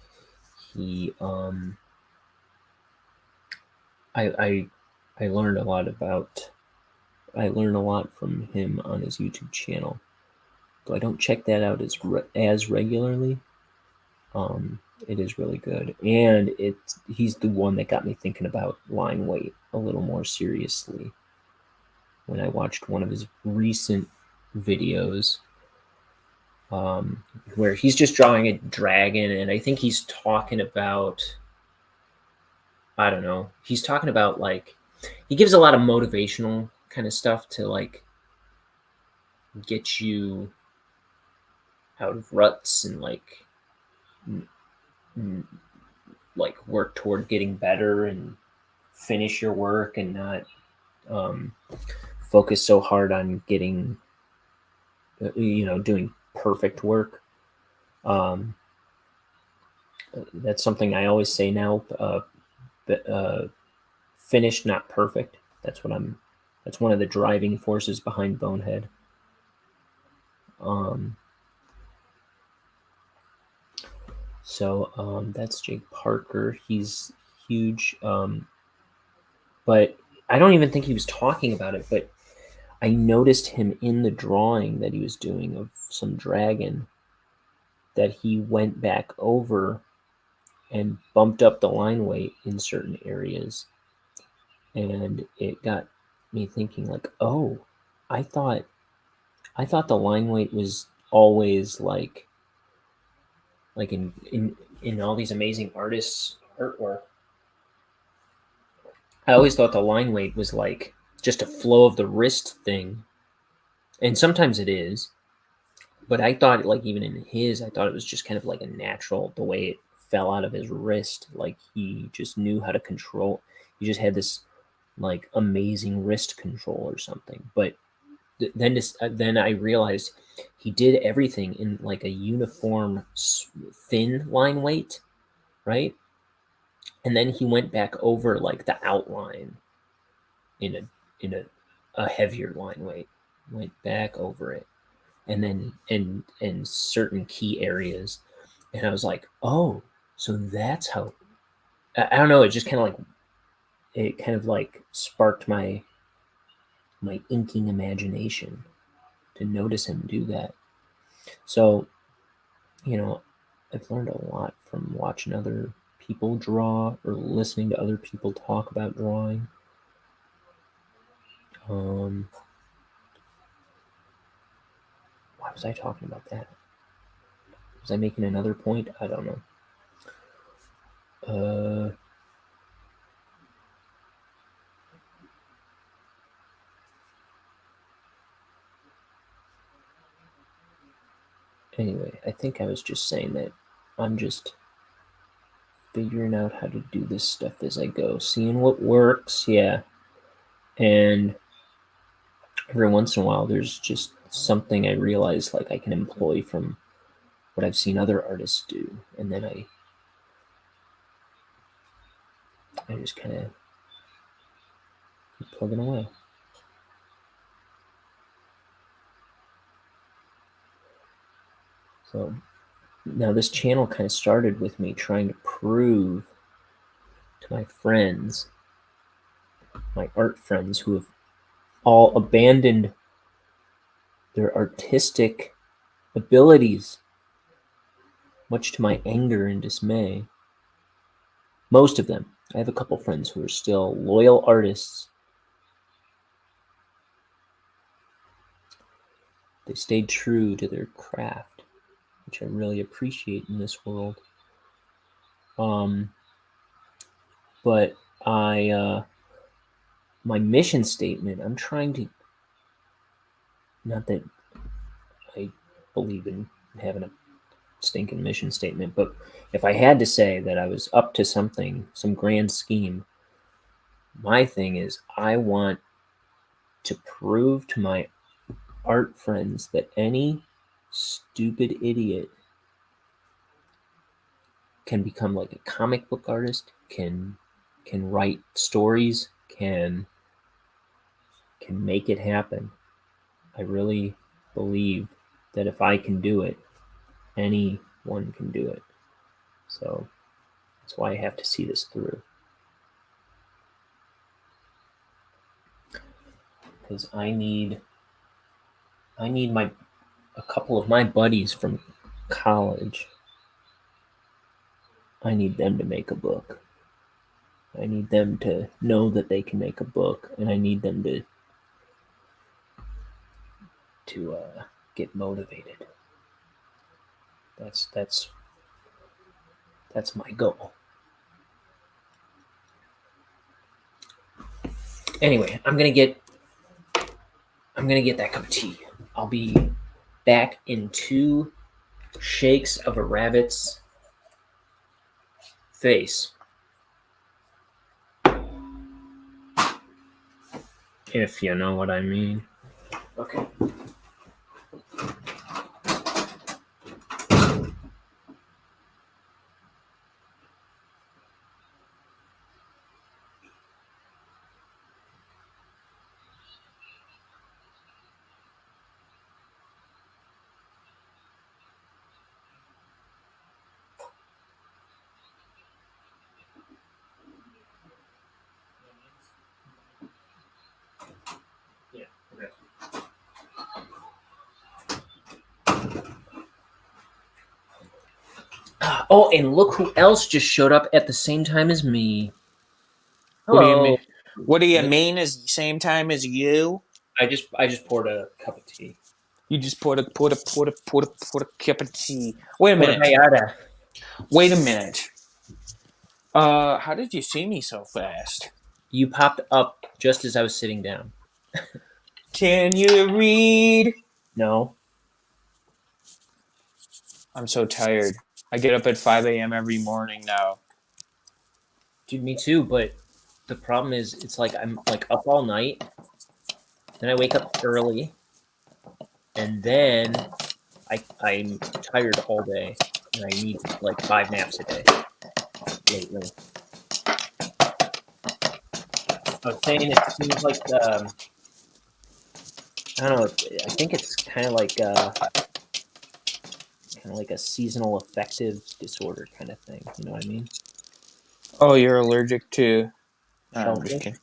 Speaker 1: he I learned a lot from him on his YouTube channel. So I don't check that out as regularly. It is really good, and he's the one that got me thinking about line weight a little more seriously when I watched one of his recent videos where he's just drawing a dragon, and I think he's talking about, I don't know, he's talking about like, he gives a lot of motivational kind of stuff to like get you out of ruts and like like work toward getting better and finish your work and not um, focus so hard on getting doing perfect work. um, that's something I always say now. Finished, not perfect. That's one of the driving forces behind Bonehead. um, that's Jake Parker. He's huge. But I don't even think he was talking about it, but I noticed him in the drawing that he was doing of some dragon, that he went back over and bumped up the line weight in certain areas. And it got me thinking like, oh, I thought the line weight was always like in all these amazing artists' artwork. I always thought the line weight was like just a flow of the wrist thing. And sometimes it is, but I thought like even in his, I thought it was just kind of like a natural, the way it fell out of his wrist. Like he just knew how to control. He just had this like amazing wrist control or something. But then I realized he did everything in like a uniform thin line weight, right? And then he went back over like the outline in a heavier line weight, went back over it, and then in certain key areas. And I was like, oh, so that's how. I don't know. It just kind of like sparked my inking imagination to notice him do that. So, I've learned a lot from watching other people draw or listening to other people talk about drawing. Why was I talking about that? Was I making another point? I don't know. Anyway, I think I was just saying that I'm just figuring out how to do this stuff as I go, seeing what works, yeah. And every once in a while, there's just something I realize like I can employ from what I've seen other artists do, and then I just kind of keep plugging away. So now this channel kind of started with me trying to prove to my friends, my art friends, who have all abandoned their artistic abilities, much to my anger and dismay. Most of them. I have a couple friends who are still loyal artists. They stayed true to their craft, which I really appreciate in this world. But my mission statement, I'm trying to, not that I believe in having a stinking mission statement, but if I had to say that I was up to something, some grand scheme, my thing is I want to prove to my art friends that any stupid idiot can become like a comic book artist, can write stories, can make it happen. I really believe that if I can do it, anyone can do it. So that's why I have to see this through. Because I need a couple of my buddies from college. I need them to make a book. I need them to know that they can make a book, and I need them to get motivated. That's my goal. Anyway, I'm gonna get that cup of tea. I'll be back in 2 shakes of a rabbit's face. If you know what I mean. Okay. Oh, and look who else just showed up at the same time as me.
Speaker 3: What do you mean?
Speaker 1: Hello.
Speaker 3: What do you mean is the same time as you?
Speaker 1: I just poured a cup of tea.
Speaker 3: You just poured a cup of tea. Wait a
Speaker 1: What
Speaker 3: minute.
Speaker 1: about
Speaker 3: Wait a minute. How did you see me so fast?
Speaker 1: You popped up just as I was sitting down.
Speaker 3: Can you read?
Speaker 1: No.
Speaker 3: I'm so tired. I get up at 5 a.m. every morning now.
Speaker 1: Dude, me too, but the problem is it's like I'm like up all night, then I wake up early, and then I'm tired all day, and I need like 5 naps a day lately. I was saying it seems like I don't know. I think it's kind of like a seasonal affective disorder kind of thing. You know what I mean?
Speaker 3: Oh, you're allergic to... I'm just
Speaker 1: Shellfish.
Speaker 3: kidding.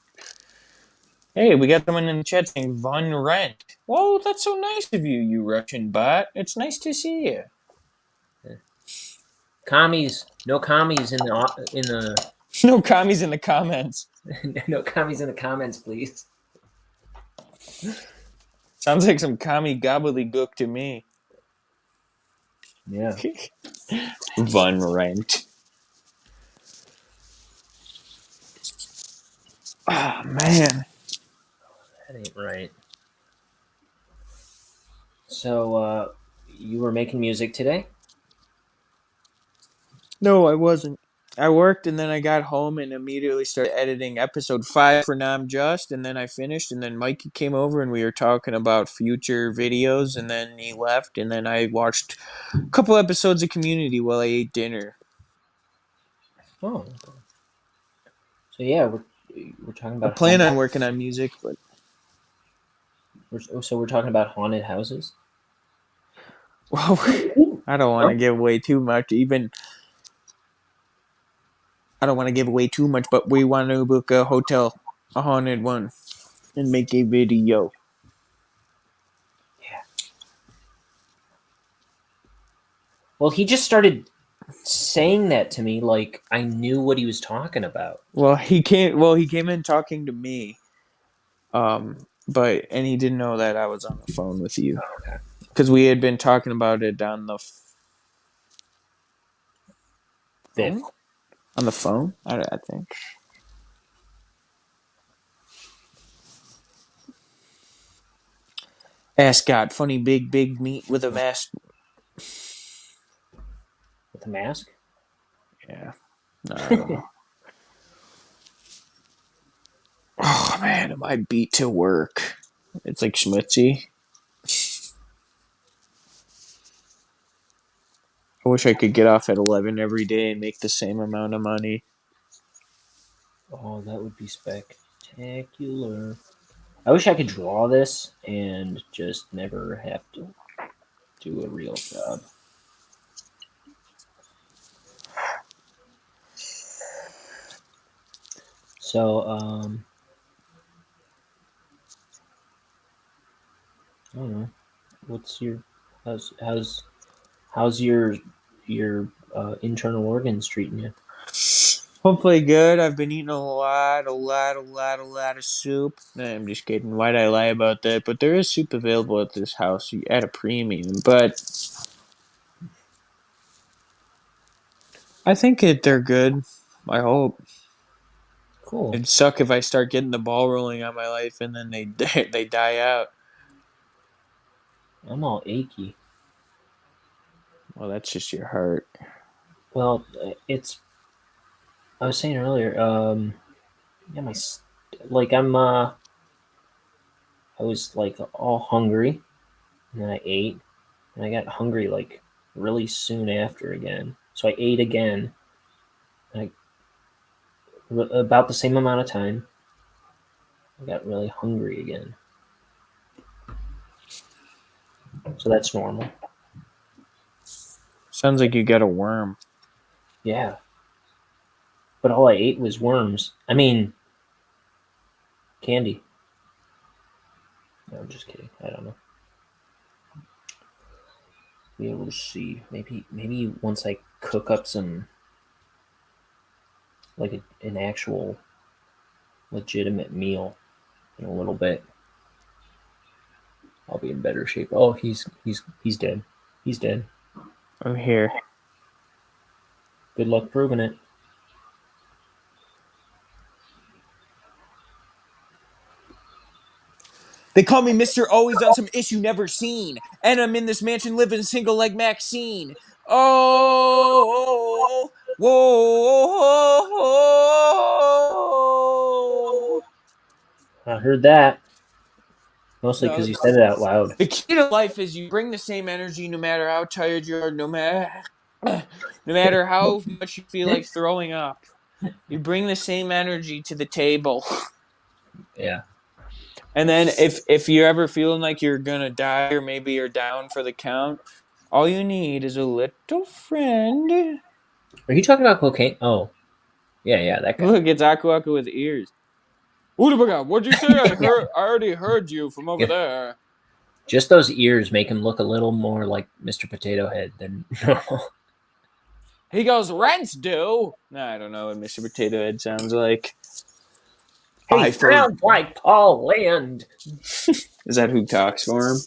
Speaker 3: Hey, we got someone in the chat saying Von Rent. Whoa, that's so nice of you, you Russian bot. It's nice to see you.
Speaker 1: Commies, no commies in the
Speaker 3: No commies in the comments.
Speaker 1: no commies in the comments, please.
Speaker 3: Sounds like some commie gobbledygook to me.
Speaker 1: Yeah.
Speaker 3: Von Rent. Oh, man.
Speaker 1: That ain't right. So, you were making music today?
Speaker 3: No, I wasn't. I worked and then I got home and immediately started editing episode 5 for Nam Just, and then I finished, and then Mikey came over and we were talking about future videos, and then he left, and then I watched a couple episodes of Community while I ate dinner.
Speaker 1: Oh. Okay. So yeah, we're talking
Speaker 3: I
Speaker 1: about
Speaker 3: plan on working on music, but
Speaker 1: we're talking about haunted houses.
Speaker 3: well, I don't want to give away too much. I don't want to give away too much, but we want to book a hotel, a haunted one, and make a video.
Speaker 1: Yeah. Well, he just started saying that to me like I knew what he was talking about.
Speaker 3: Well, he came in talking to me, but he didn't know that I was on the phone with you.
Speaker 1: Okay.
Speaker 3: Because we had been talking about it on the phone? On the phone, I think. Ascot, funny big meat with a mask.
Speaker 1: With a mask?
Speaker 3: Yeah. No, I don't know. Oh, man, am I beat to work. It's like schmutzy. I wish I could get off at 11 every day and make the same amount of money.
Speaker 1: Oh, that would be spectacular. I wish I could draw this and just never have to do a real job. So, I don't know. What's your how's your internal organs treating you?
Speaker 3: Hopefully good. I've been eating a lot of soup. Nah, I'm just kidding. Why'd I lie about that? But there is soup available at this house at a premium. But I think they're good. I hope.
Speaker 1: Cool.
Speaker 3: It'd suck if I start getting the ball rolling on my life and then they die out.
Speaker 1: I'm all achy.
Speaker 3: Well, that's just your heart.
Speaker 1: Well, it's. I was saying earlier. Yeah, I was like all hungry, and then I ate, and I got hungry like really soon after again. So I ate again, about the same amount of time. I got really hungry again. So that's normal.
Speaker 3: Sounds like you got a worm.
Speaker 1: Yeah. But all I ate was worms. I mean, candy. No, I'm just kidding. I don't know. Be able to see. Maybe once I cook up some, like an actual legitimate meal in a little bit, I'll be in better shape. Oh, he's dead. He's dead.
Speaker 3: I'm here.
Speaker 1: Good luck proving it.
Speaker 3: They call me Mr. Always on some issue never seen. And I'm in this mansion living single like Maxine. Oh, whoa.
Speaker 1: I heard that. Mostly because
Speaker 3: No.
Speaker 1: you said it out loud.
Speaker 3: The key to life is you bring the same energy no matter how tired you are, no matter how much you feel like throwing up. You bring the same energy to the table.
Speaker 1: Yeah.
Speaker 3: And then if you're ever feeling like you're gonna die or maybe you're down for the count, all you need is a little friend.
Speaker 1: Are you talking about cocaine? Oh, yeah, that guy.
Speaker 3: Look, it's Aku Aku with ears. What'd you say? I already heard you from over
Speaker 1: Yeah.
Speaker 3: there.
Speaker 1: Just those ears make him look a little more like Mr. Potato Head than normal.
Speaker 3: He goes, rent's due. Nah, I don't know what Mr. Potato Head sounds like.
Speaker 1: He sounds like Paul Land.
Speaker 3: Is that who talks for him?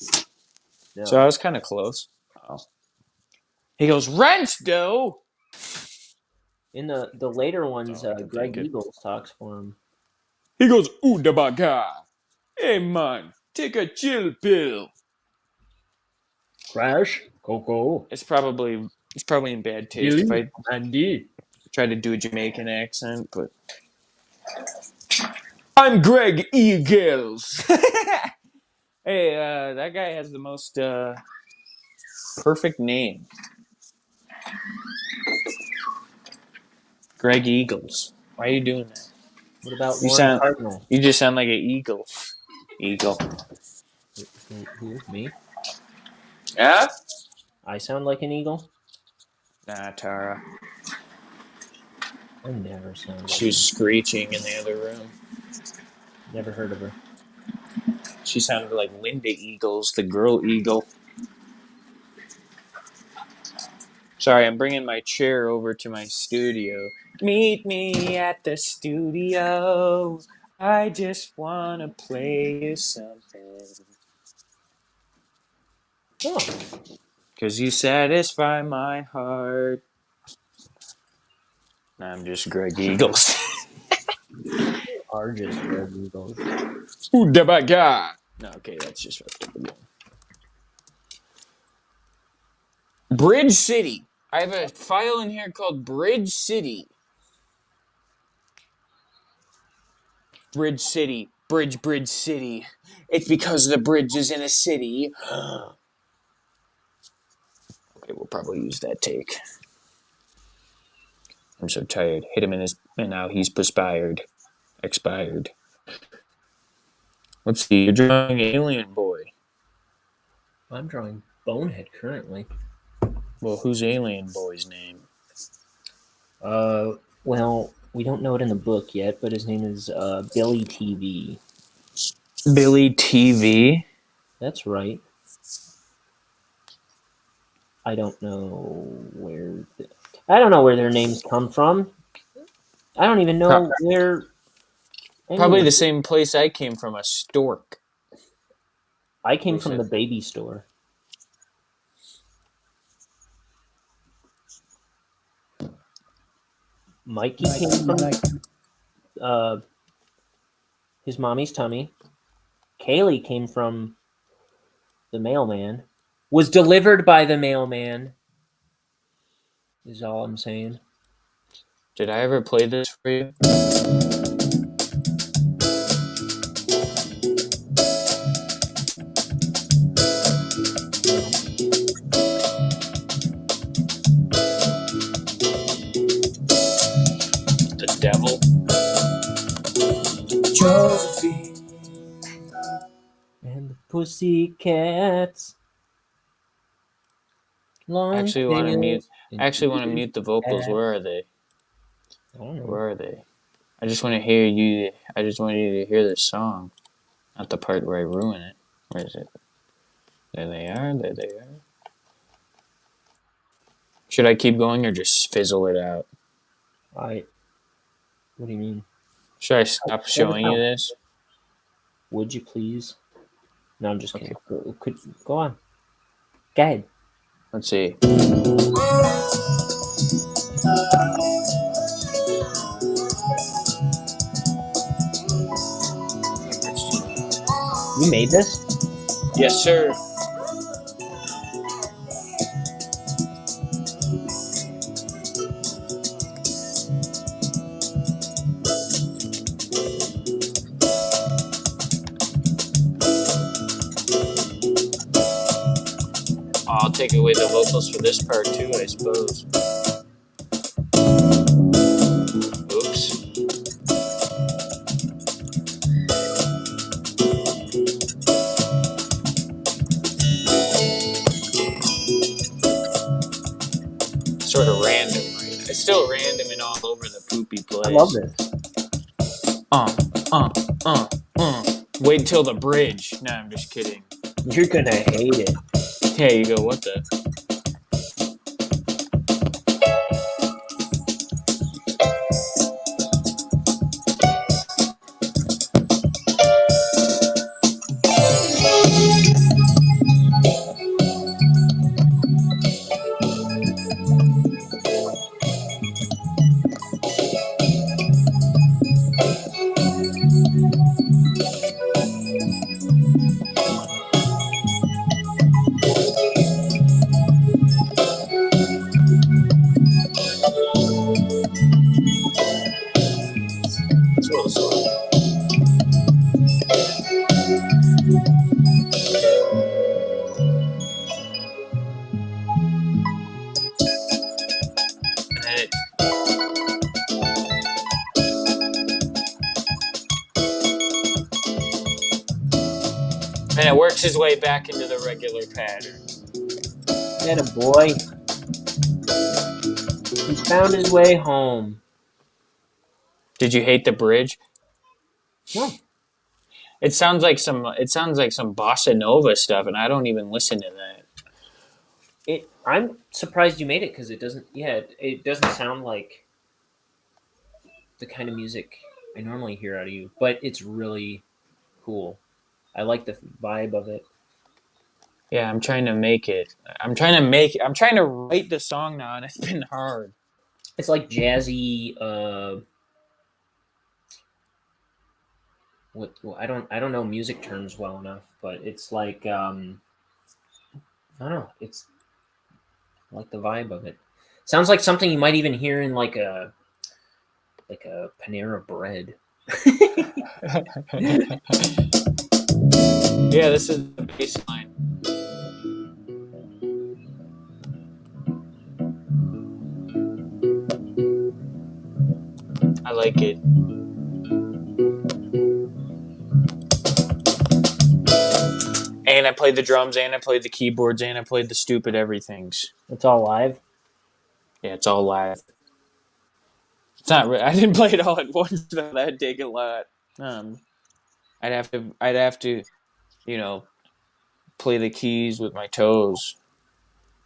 Speaker 1: No.
Speaker 3: So I was kind of close. Oh. He goes, rent's due.
Speaker 1: In the later ones,
Speaker 3: Oh, I can
Speaker 1: Greg
Speaker 3: take it.
Speaker 1: Eagles talks for him.
Speaker 3: He goes, ooh da baga. Hey man, take a chill pill.
Speaker 1: Crash, Coco.
Speaker 3: It's probably in bad taste if I
Speaker 1: Andy.
Speaker 3: try to do a Jamaican accent, but I'm Greg Eagles. Hey, that guy has the most perfect name. Greg Eagles. Why are you doing that?
Speaker 1: What about
Speaker 3: You
Speaker 1: Warren Cardinal?
Speaker 3: You just sound like an eagle. Eagle.
Speaker 1: Who? Me?
Speaker 3: Yeah?
Speaker 1: I sound like an eagle?
Speaker 3: Nah, Tara.
Speaker 1: I never sound like
Speaker 3: She was screeching in the other room.
Speaker 1: Never heard of her.
Speaker 3: She sounded like Linda Eagles, the girl eagle. Sorry, I'm bringing my chair over to my studio. Meet me at the studio. I just want to play you something.
Speaker 1: Oh.
Speaker 3: Because you satisfy my heart. I'm just Greg Eagles.
Speaker 1: Are just Greg Eagles.
Speaker 3: Ooh, da baga. No, okay, that's just fucked up again. Bridge City. I have a file in here called Bridge City. Bridge City. Bridge City. It's because the bridge is in a city. Okay, we'll probably use that take. I'm so tired. Hit him in his... And now he's expired. Let's see. You're drawing Alien Boy.
Speaker 1: I'm drawing Bonehead currently.
Speaker 3: Well, who's Alien Boy's name?
Speaker 1: Well, we don't know it in the book yet, but his name is Billy TV.
Speaker 3: Billy TV?
Speaker 1: That's right. I don't know where their names come from. I don't even know where.
Speaker 3: Probably the same place I came from, a stork.
Speaker 1: I came from the baby store.
Speaker 2: Mikey came from his mommy's tummy. Kaylee came from the mailman. Was delivered by the mailman. Is all I'm saying.
Speaker 3: Did I ever play this for you? The devil.
Speaker 1: Josephine.
Speaker 2: And the Pussycats.
Speaker 3: Actually want to mute the vocals. Where are they?
Speaker 2: I don't know.
Speaker 3: Where are they? I just want to hear you. I just want you to hear this song, not the part where I ruin it. Where is it? There they are. There they are. Should I keep going or just fizzle it out?
Speaker 2: What do you mean?
Speaker 3: Should I stop showing you this?
Speaker 2: Would you please? No, I'm just kidding. Go on. Go ahead.
Speaker 3: Let's see.
Speaker 2: You made this?
Speaker 3: Yes, sir. I'll take away the vocals for this part too, I suppose. Oops. Sort of random, right? It's still random and all over the poopy place.
Speaker 2: I love this.
Speaker 3: Wait until the bridge. No, I'm just kidding.
Speaker 2: You're gonna hate it.
Speaker 3: Yeah, you go, what the? And it works his way back into the regular pattern.
Speaker 2: Get a boy. He's found his way home.
Speaker 3: Did you hate the bridge?
Speaker 2: No.
Speaker 3: It sounds like some bossa nova stuff, and I don't even listen to that.
Speaker 2: I'm surprised you made it because it doesn't. Yeah, it doesn't sound like the kind of music I normally hear out of you, but it's really cool. I like the vibe of it.
Speaker 3: Yeah, I'm trying to make it. I'm trying to write the song now, and it's been hard.
Speaker 2: It's like jazzy. I don't know music terms well enough, but it's like I don't know. It's like the vibe of it. Sounds like something you might even hear in like a Panera Bread.
Speaker 3: Yeah, this is the bass line. I like it. And I played the drums, and I played the keyboards, and I played the stupid everythings.
Speaker 2: It's all live?
Speaker 3: Yeah, it's all live. It's not. I didn't play it all at once, though. That'd take a lot. I'd have to, play the keys with my toes,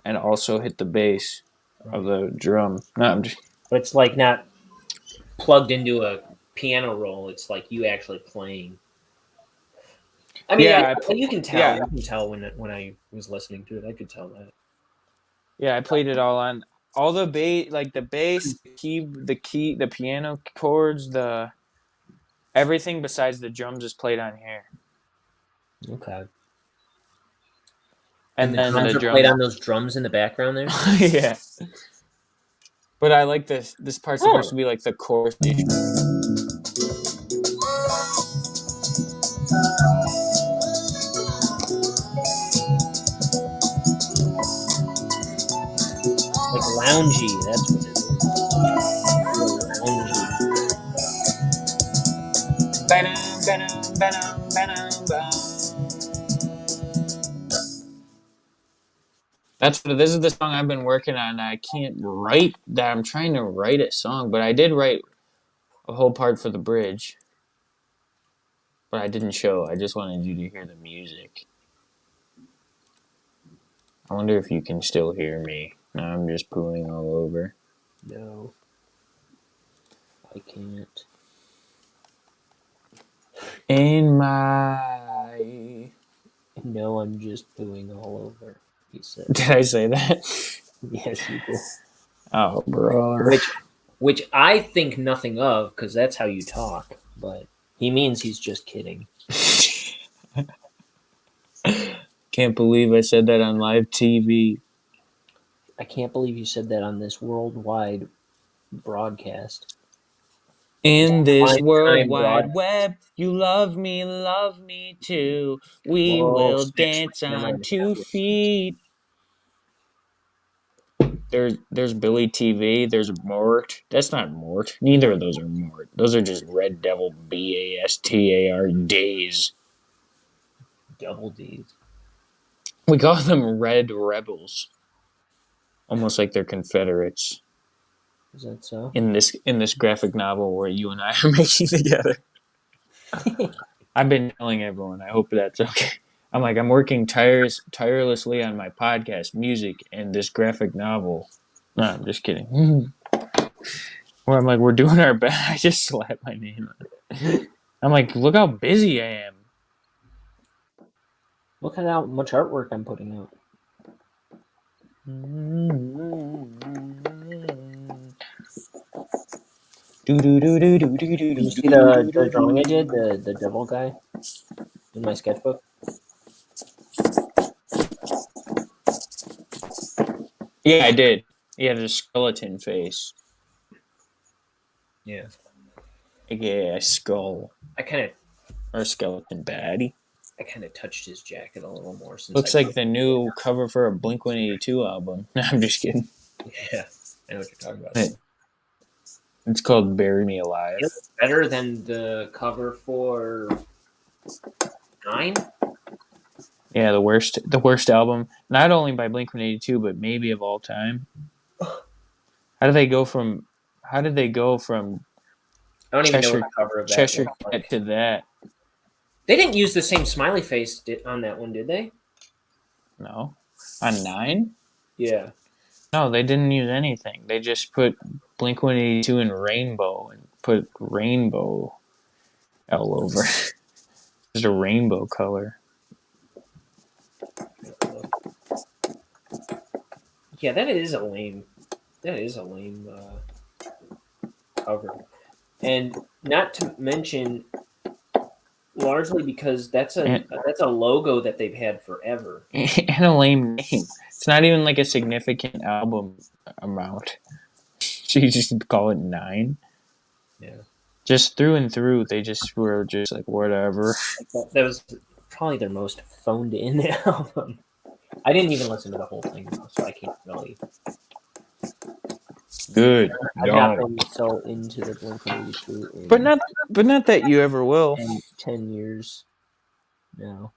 Speaker 3: and also hit the bass of the drum. No, I'm just.
Speaker 2: But it's like not plugged into a piano roll. It's like you actually playing. I mean,
Speaker 3: Yeah,
Speaker 2: you can tell.
Speaker 3: yeah.
Speaker 2: You can tell when I was listening to it. I could tell that.
Speaker 3: Yeah, I played it all on. all the bass, like the bass, the piano chords, everything besides the drums is played on here.
Speaker 1: Okay.
Speaker 3: And
Speaker 1: the
Speaker 3: then
Speaker 1: drums
Speaker 3: the
Speaker 1: are played
Speaker 3: drums.
Speaker 1: on those drums in the background there?
Speaker 3: Yeah. But I like this. This part's supposed to be like the chorus.
Speaker 1: Like loungy, that's what it is. Loungy.
Speaker 3: This is the song I've been working on. I can't write that. I'm trying to write a song, but I did write a whole part for the bridge. But I didn't show. I just wanted you to hear the music. I wonder if you can still hear me. Now I'm just pooing all over.
Speaker 1: No. I can't.
Speaker 3: In my...
Speaker 1: No, I'm just pooing all over, he said.
Speaker 3: Did I say that?
Speaker 1: Yes, you did.
Speaker 3: Oh, brother.
Speaker 1: Which I think nothing of, because that's how you talk. But he means he's just kidding.
Speaker 3: Can't believe I said that on live TV.
Speaker 1: I can't believe you said that on this worldwide broadcast.
Speaker 3: In this
Speaker 1: Time
Speaker 3: wide web, you love me too. We will dance on 2 feet. There's Billy TV. There's Mort. That's not Mort. Neither of those are Mort. Those are just Red Devil BASTAR days.
Speaker 1: Double D's.
Speaker 3: We call them Red Rebels. Almost like they're Confederates.
Speaker 1: Is that so?
Speaker 3: In this graphic novel where you and I are making together. I've been telling everyone. I hope that's okay. I'm working tirelessly on my podcast, music, and this graphic novel. No, I'm just kidding. Where I'm like, we're doing our best. I just slapped my name on it. I'm like, look how busy I am.
Speaker 1: Look at how much artwork I'm putting out. Did you see the drawing I did, the devil guy in my sketchbook?
Speaker 3: Yeah, I did. He had a skeleton face.
Speaker 1: Yeah.
Speaker 3: AKA a skull. Or a skeleton baddie.
Speaker 1: I kind of touched his jacket a little more.
Speaker 3: Looks like the new cover for a Blink-182 album. No, I'm just kidding.
Speaker 1: Yeah, I know what you're talking about.
Speaker 3: It's called Bury Me Alive.
Speaker 1: It's better than the cover for 9?
Speaker 3: Yeah, the worst album, not only by Blink-182, but maybe of all time. How did they go from
Speaker 1: I don't even know what the cover of that
Speaker 3: Cheshire
Speaker 1: was
Speaker 3: Cat
Speaker 1: like.
Speaker 3: to that?
Speaker 1: They didn't use the same smiley face on that one, did they?
Speaker 3: No. On 9?
Speaker 1: Yeah.
Speaker 3: No, they didn't use anything. They just put Blink-182 in rainbow and put rainbow all over. Just a rainbow color.
Speaker 1: Yeah, that is a lame cover. And not to mention, largely because that's a logo that they've had forever.
Speaker 3: And a lame name. It's not even like a significant album amount. So you just call it 9?
Speaker 1: Yeah.
Speaker 3: Just through and through, they just were just like, whatever.
Speaker 1: That was probably their most phoned in album. I didn't even listen to the whole thing, though, so I can't really.
Speaker 3: Good.
Speaker 1: I've not been so into the Blink-182
Speaker 3: But not that you ever will.
Speaker 1: 10 years. No.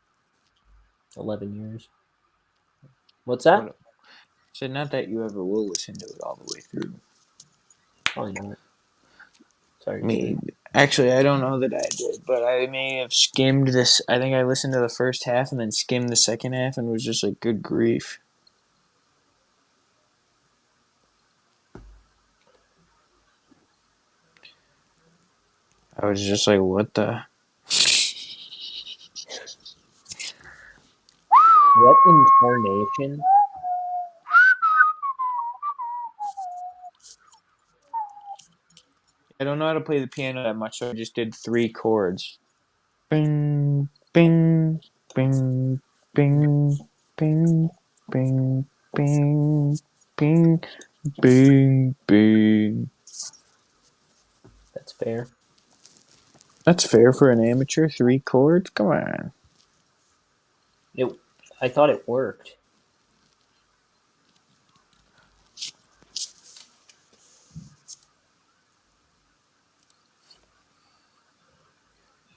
Speaker 1: 11 years. What's that?
Speaker 3: So not that you ever will listen to it all the way through.
Speaker 1: Probably not. Sorry.
Speaker 3: Me. Actually, I don't know that I did, but I may have skimmed this. I think I listened to the first half and then skimmed the second half and was just like, good grief. I was just like, what the?
Speaker 1: What incarnation?
Speaker 3: I don't know how to play the piano that much, so I just did 3 chords. Bing, bing, bing, bing, bing, bing, bing, bing, bing, bing.
Speaker 1: That's fair.
Speaker 3: That's fair for an amateur. 3 chords? Come on.
Speaker 1: I thought it worked.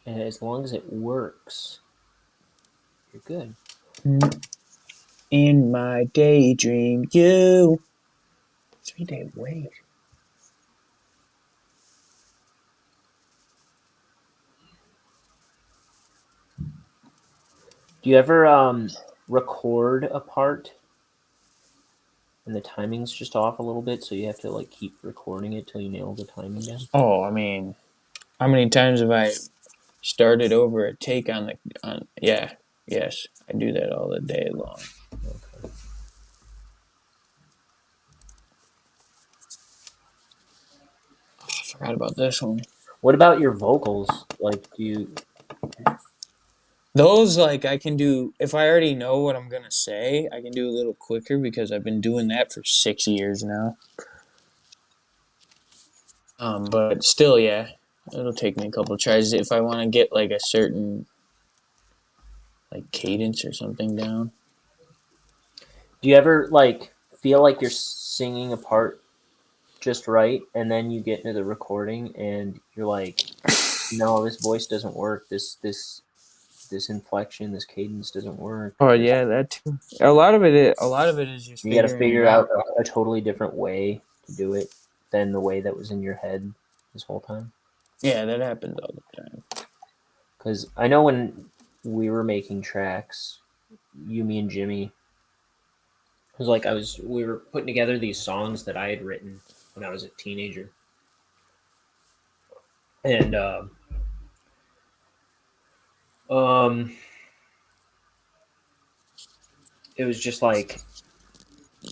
Speaker 1: And as long as it works, you're good.
Speaker 3: In my daydream, you. 3-day wait.
Speaker 1: Do you ever record a part and the timing's just off a little bit, so you have to like keep recording it till you nail the timing down?
Speaker 3: Oh, I mean, how many times have I started over a take on the yeah, yes, I do that all the day long.
Speaker 1: Okay.
Speaker 3: Oh, I forgot about this one.
Speaker 1: What about your vocals? Like, do you?
Speaker 3: Those, like, I can do, if I already know what I'm gonna say, I can do a little quicker because I've been doing that for 6 years now. But still, yeah, it'll take me a couple tries if I want to get like a certain like cadence or something down.
Speaker 1: Do you ever like feel like you're singing a part just right, and then you get into the recording and you're like, no, this voice doesn't work. This inflection, this cadence doesn't work.
Speaker 3: Oh yeah, that too. A lot of it is just
Speaker 1: You got to
Speaker 3: figuring it
Speaker 1: figure
Speaker 3: out.
Speaker 1: out a totally different way to do it than the way that was in your head this whole time.
Speaker 3: Yeah, that happens all the time.
Speaker 1: Because I know when we were making tracks, you, me, and Jimmy, it was like we were putting together these songs that I had written when I was a teenager, and it was just like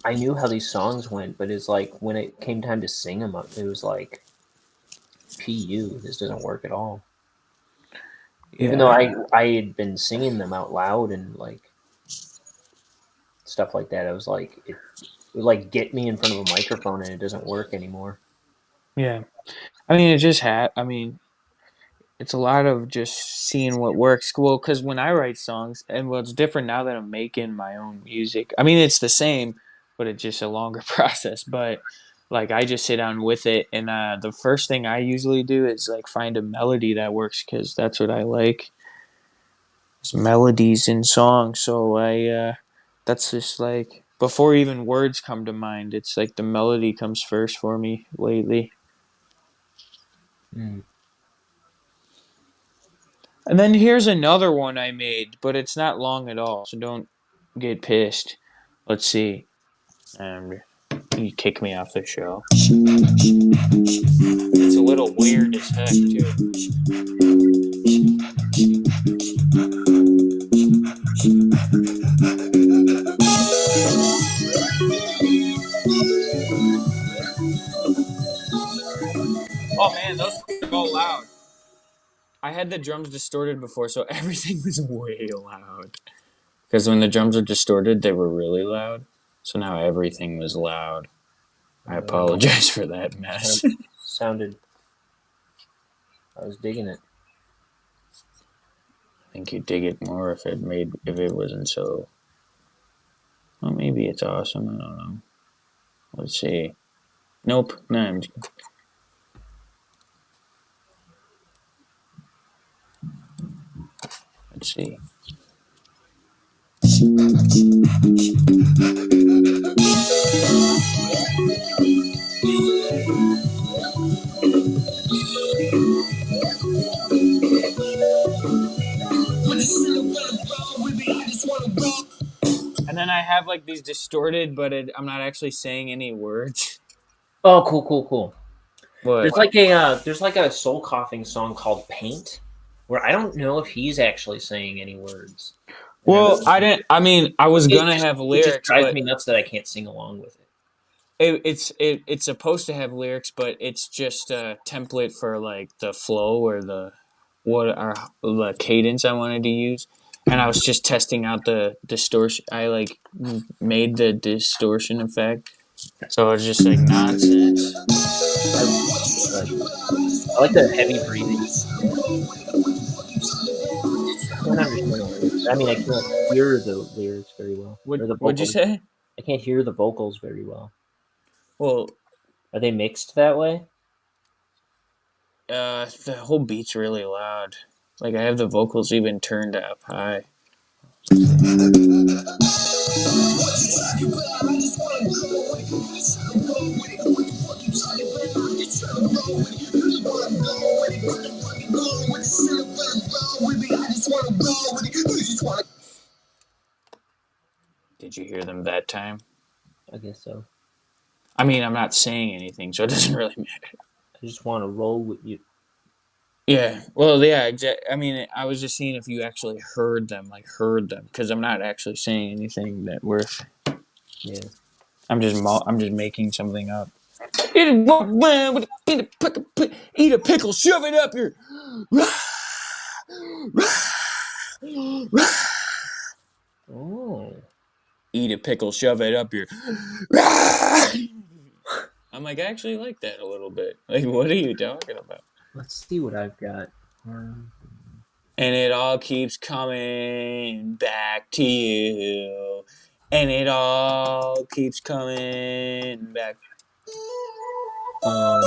Speaker 1: I knew how these songs went, but it's like when it came time to sing them, it was like, "Pu, this doesn't work at all."
Speaker 3: Yeah.
Speaker 1: Even though I had been singing them out loud and like stuff like that, I was like, it would like get me in front of a microphone and it doesn't work anymore.
Speaker 3: Yeah. I mean, it just I mean, it's a lot of just seeing what works. Well, because when I write songs, and well, it's different now that I'm making my own music. I mean, it's the same, but it's just a longer process. But like, I just sit down with it, and the first thing I usually do is like find a melody that works because that's what I like. It's melodies in songs. So that's just like before even words come to mind. It's like the melody comes first for me lately.
Speaker 1: Mm.
Speaker 3: And then here's another one I made, but it's not long at all, so don't get pissed. Let's see. You kick me off the show. It's a little weird as heck, too. Oh man, those are all loud. I had the drums distorted before, so everything was way loud. Because when the drums are distorted, they were really loud. So now everything was loud. I apologize for that mess.
Speaker 1: Sounded. I was digging it.
Speaker 3: I think you'd dig it more if it wasn't so. Well, maybe it's awesome. I don't know. Let's see. Nope. No, I'm just... Let's see. And then I have like these distorted, but I'm not actually saying any words.
Speaker 1: Oh, cool.
Speaker 3: What?
Speaker 1: There's like a soul coughing song called "Paint," where I don't know if he's actually saying any words.
Speaker 3: Well, I didn't. I mean, I was gonna have
Speaker 1: It just
Speaker 3: lyrics,
Speaker 1: drives
Speaker 3: but
Speaker 1: me nuts that I can't sing along with it.
Speaker 3: it's supposed to have lyrics, but it's just a template for like the flow or the cadence I wanted to use. And I was just testing out the distortion. I like made the distortion effect, so it was just like nonsense.
Speaker 1: I like the heavy breathing. I can't understand the lyrics. I mean, I can't hear the lyrics very well, or the
Speaker 3: What'd you
Speaker 1: vocals.
Speaker 3: say?
Speaker 1: I can't hear the vocals very well.
Speaker 3: Well,
Speaker 1: Are they mixed that way?
Speaker 3: the whole beat's really loud. Like I have the vocals even turned up high. Did you hear them that time?
Speaker 1: I guess so.
Speaker 3: I mean, I'm not saying anything, so it doesn't really matter.
Speaker 1: I just want to roll with you.
Speaker 3: Yeah, well, yeah, I mean, I was just seeing if you actually heard them, because I'm not actually saying anything that worth.
Speaker 1: Yeah.
Speaker 3: I'm just making something up. Eat a pickle, shove it up your.
Speaker 1: Oh.
Speaker 3: Eat a pickle, shove it up your. I'm like, I actually like that a little bit. Like, what are you talking about?
Speaker 1: Let's see what I've got.
Speaker 3: And it all keeps coming back to you. And it all keeps coming back. Oh,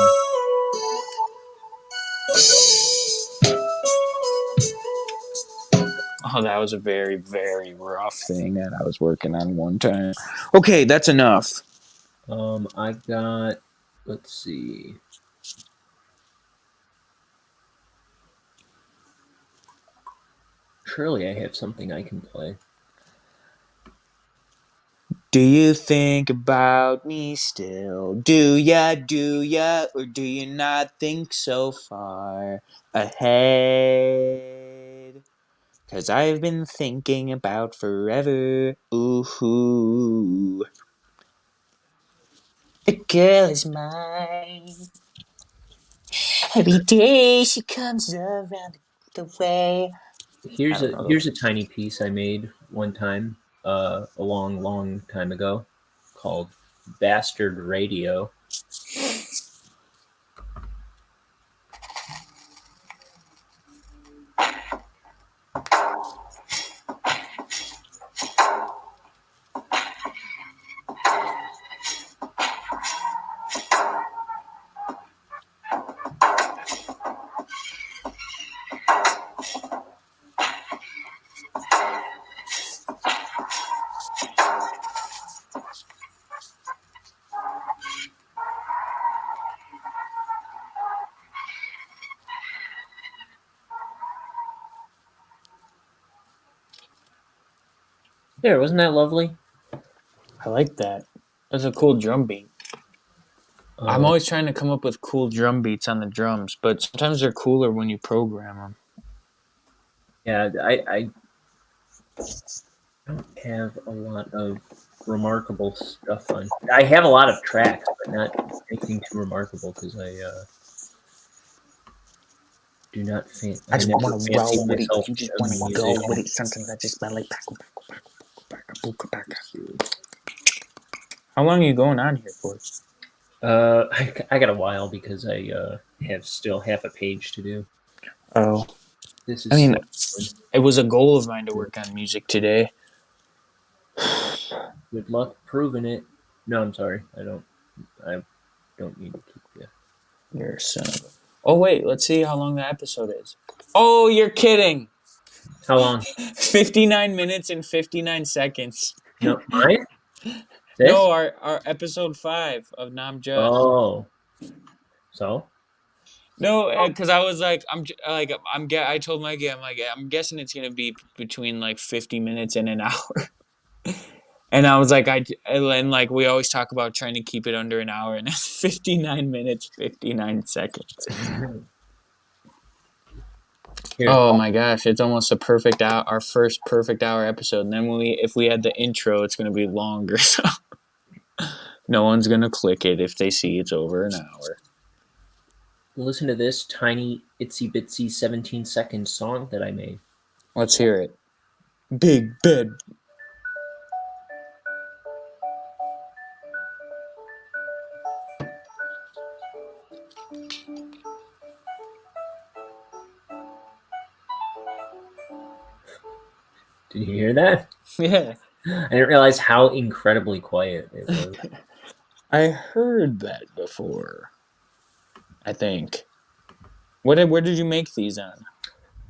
Speaker 3: that was a very, very rough thing that I was working on one time. Okay, that's enough.
Speaker 1: I got. Let's see. Surely I have something I can play.
Speaker 3: Do you think about me still? Do ya, or do you not think so far ahead? 'Cause I've been thinking about forever. Ooh. The girl is mine. Every day she comes around the way.
Speaker 1: Here's a tiny piece I made one time, a long time ago, called Bastard Radio. There, wasn't that lovely?
Speaker 3: I like that. That's a cool drum beat. I'm always trying to come up with cool drum beats on the drums, but sometimes they're cooler when you program them.
Speaker 1: Yeah, I don't have a lot of remarkable stuff on. I have a lot of tracks, but not anything too remarkable because I do not fancy.
Speaker 3: I just want to roll with it. You just want to go with it. Sometimes I just smell like How long are you going on here for?
Speaker 1: I got a while because I have still half a page to do.
Speaker 3: Oh.
Speaker 1: This is.
Speaker 3: I mean, it was a goal of mine to work on music today.
Speaker 1: Good luck proving it. No, I'm sorry. I don't need to keep you.
Speaker 3: You're a son of a... Oh, wait. Let's see how long the episode is. Oh, you're kidding.
Speaker 1: How long?
Speaker 3: 59 minutes and 59 seconds.
Speaker 1: No, mine?
Speaker 3: No, our episode 5 of Nam Just.
Speaker 1: Oh. So?
Speaker 3: No, because I was like, I told Mikey, I'm guessing it's gonna be between like 50 minutes and an hour. And I was like, we always talk about trying to keep it under an hour, and it's 59 minutes, 59 seconds. Here. Oh my gosh, it's almost a perfect hour, our first perfect hour episode. And then if we had the intro, it's gonna be longer. So No one's gonna click it if they see it's over an hour.
Speaker 1: Listen to this tiny, itsy bitsy 17-second song that I made.
Speaker 3: Let's hear it. Big bed.
Speaker 1: Did you hear that?
Speaker 3: Yeah.
Speaker 1: I didn't realize how incredibly quiet it was.
Speaker 3: I heard that before. I think. Where did you make these on?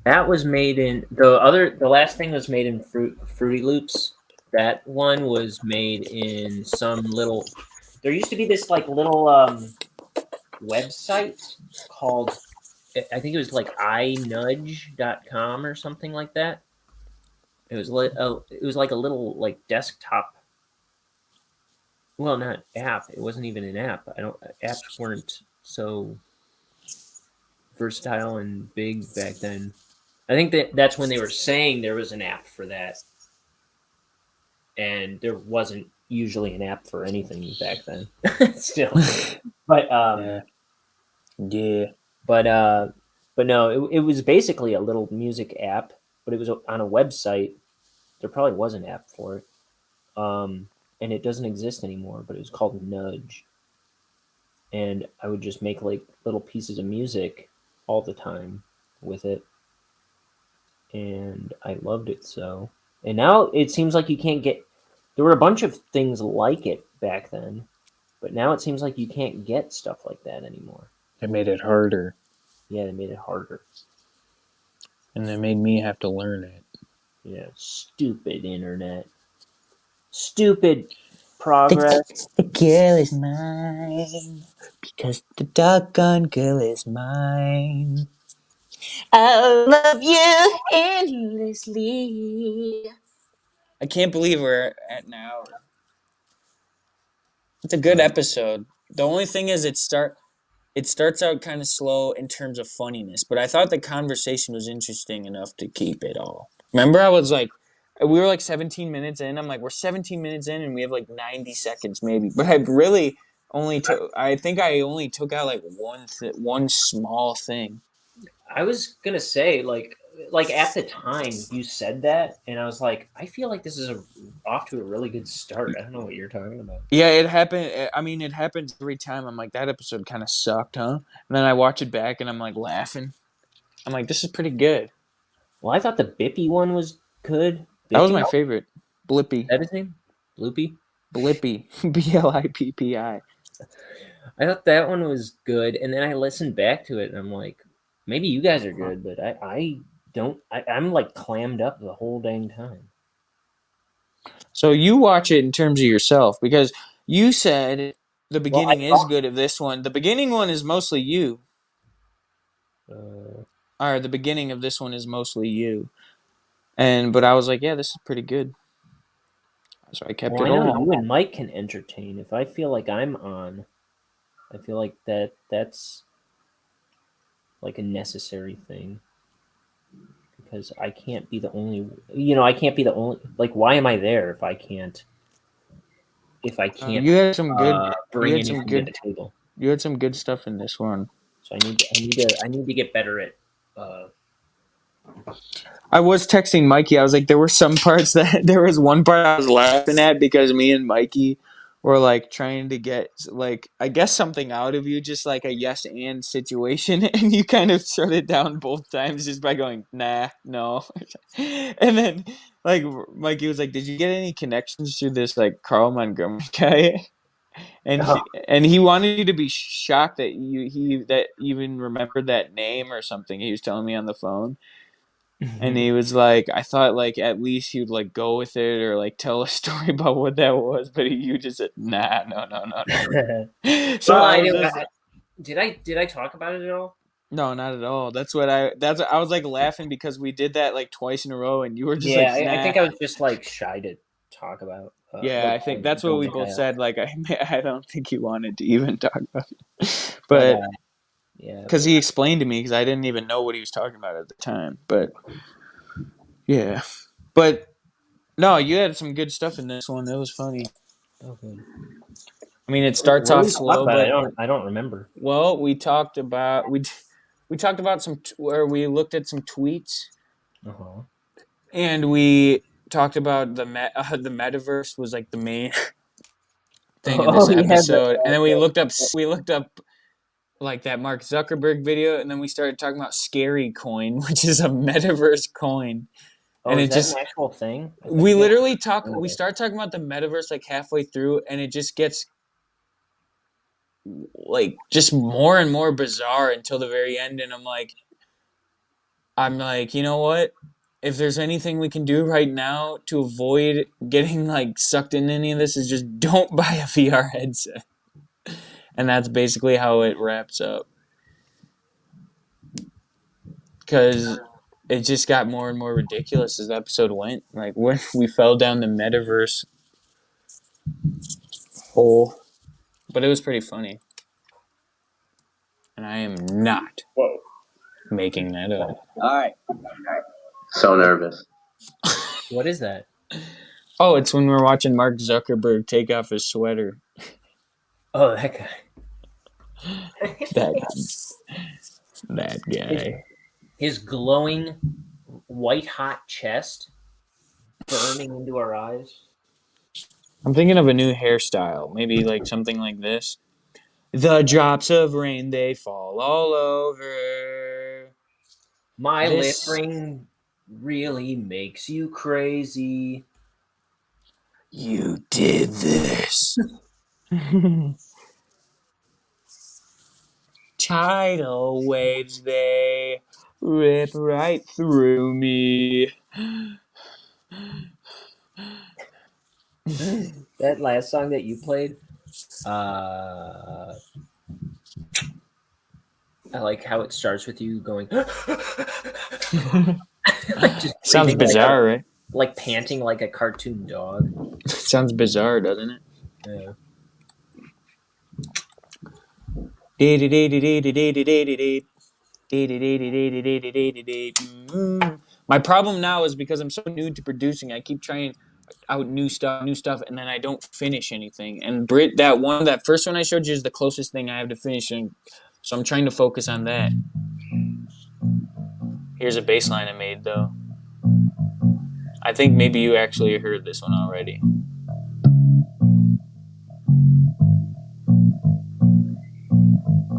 Speaker 1: That was made in the last thing was made in Fruity Loops. That one was made in some little. There used to be this like little website called, I think it was like inudge.com or something like that. It was like a little like desktop. Well, not app. It wasn't even an app. Apps weren't so versatile and big back then. I think that's when they were saying there was an app for that, and there wasn't usually an app for anything back then. Still, but
Speaker 3: yeah.
Speaker 1: But no, it was basically a little music app, but it was on a website. There probably was an app for it, and it doesn't exist anymore. But it was called Nudge, and I would just make like little pieces of music all the time with it, and I loved it so. And now it seems like you can't get. There were a bunch of things like it back then, but now it seems like you can't get stuff like that anymore.
Speaker 3: They made it harder.
Speaker 1: Yeah, they made it harder.
Speaker 3: And they made me have to learn it.
Speaker 1: Yeah, stupid internet. Stupid progress.
Speaker 3: The girl is mine because the doggone girl is mine. I love you endlessly. I can't believe we're at an hour. It's a good episode. The only thing is it starts out kind of slow in terms of funniness, but I thought the conversation was interesting enough to keep it all. Remember, I was like, we were like 17 minutes in. I'm like, we're 17 minutes in and we have like 90 seconds maybe. But I really I think I only took out like one small thing.
Speaker 1: I was gonna say like at the time you said that, and I was like, I feel like this is off to a really good start. I don't know what you're talking about.
Speaker 3: Yeah, it happened. I mean, it happens every time. I'm like, that episode kind of sucked, huh? And then I watch it back and I'm like laughing. I'm like, this is pretty good.
Speaker 1: Well, I thought the Bippy one was good.
Speaker 3: That was my favorite. Blippy.
Speaker 1: Is that his name? Bloopy?
Speaker 3: Blippy. Blippi.
Speaker 1: I thought that one was good, and then I listened back to it, and I'm like, maybe you guys are good, but I don't. I'm like clammed up the whole dang time.
Speaker 3: So you watch it in terms of yourself, because you said the beginning is good of this one. The beginning one is mostly you. Or the beginning of this one is mostly you. But I was like, yeah, this is pretty good. So I kept it
Speaker 1: I know
Speaker 3: all.
Speaker 1: you and Mike can entertain. If I feel like I'm on, I feel like that's like a necessary thing. Because I can't be the only, I can't be the only, like, why am I there if I can't
Speaker 3: You had some good
Speaker 1: bring anything to the table?
Speaker 3: You had some good stuff in this one.
Speaker 1: So I need to get better at
Speaker 3: I was texting Mikey. I was like, there were some parts there was one part I was laughing at because me and Mikey were like trying to get like, I guess something out of you, just like a yes and situation. And you kind of shut it down both times just by going, nah, no. And then like Mikey was like, did you get any connections to this like Carl Montgomery guy? And he wanted you to be shocked that he even remembered that name or something. He was telling me on the phone. And he was like, I thought like at least he would like go with it or like tell a story about what that was, but you just said, nah, no. So
Speaker 1: well, did I talk about it at all?
Speaker 3: No, not at all. I was like laughing because we did that like twice in a row, and you were just
Speaker 1: like,
Speaker 3: nah.
Speaker 1: I think I was just like shy to talk about.
Speaker 3: I think that's what we both said. Like I don't think you wanted to even talk about it, but yeah, because he explained to me because I didn't even know what he was talking about at the time. But yeah, but no, you had some good stuff in this one. That was funny.
Speaker 1: Okay.
Speaker 3: I mean, it starts
Speaker 1: What
Speaker 3: off
Speaker 1: did we talk
Speaker 3: slow,
Speaker 1: about?
Speaker 3: but
Speaker 1: I don't remember.
Speaker 3: well, we talked about some where we looked at some tweets,
Speaker 1: Uh-huh.
Speaker 3: and we talked about the metaverse was like the main thing in this
Speaker 1: Oh, yeah,
Speaker 3: episode, and then we looked up like that Mark Zuckerberg video, and then we started talking about Scary Coin, which is a metaverse coin.
Speaker 1: Oh,
Speaker 3: And
Speaker 1: is
Speaker 3: it
Speaker 1: that
Speaker 3: just
Speaker 1: an actual thing? I thought
Speaker 3: we
Speaker 1: you guys
Speaker 3: literally
Speaker 1: were-
Speaker 3: we start talking about the metaverse like halfway through, and it just gets like just more and more bizarre until the very end, and I'm like, you know what? If there's anything we can do right now to avoid getting like sucked into any of this, is just don't buy a VR headset. And that's basically how it wraps up. Because it just got more and more ridiculous as the episode went. Like when we fell down the metaverse hole. But it was pretty funny. And I am not making that up.
Speaker 4: All right. So nervous.
Speaker 1: What is that?
Speaker 3: Oh, it's when we're watching Mark Zuckerberg take off his sweater.
Speaker 1: Oh, that guy.
Speaker 3: That guy.
Speaker 1: His glowing, white-hot chest burning into our eyes.
Speaker 3: I'm thinking of a new hairstyle. Maybe like something like this. The drops of rain, they fall all over.
Speaker 1: My
Speaker 3: This-
Speaker 1: lip ring really makes you crazy.
Speaker 3: You did this. Tidal waves, they rip right through me.
Speaker 1: That last song that you played, I like how it starts with you going. Like just
Speaker 3: Sounds
Speaker 1: breathing
Speaker 3: bizarre, right?
Speaker 1: like panting like a cartoon dog.
Speaker 3: Sounds bizarre, doesn't it?
Speaker 1: Yeah.
Speaker 3: My problem now is because I'm so new to producing, I keep trying out new stuff, and then I don't finish anything. And that first one I showed you is the closest thing I have to finishing, so I'm trying to focus on that. Here's a bass line I made, though. I think maybe you actually heard this one already.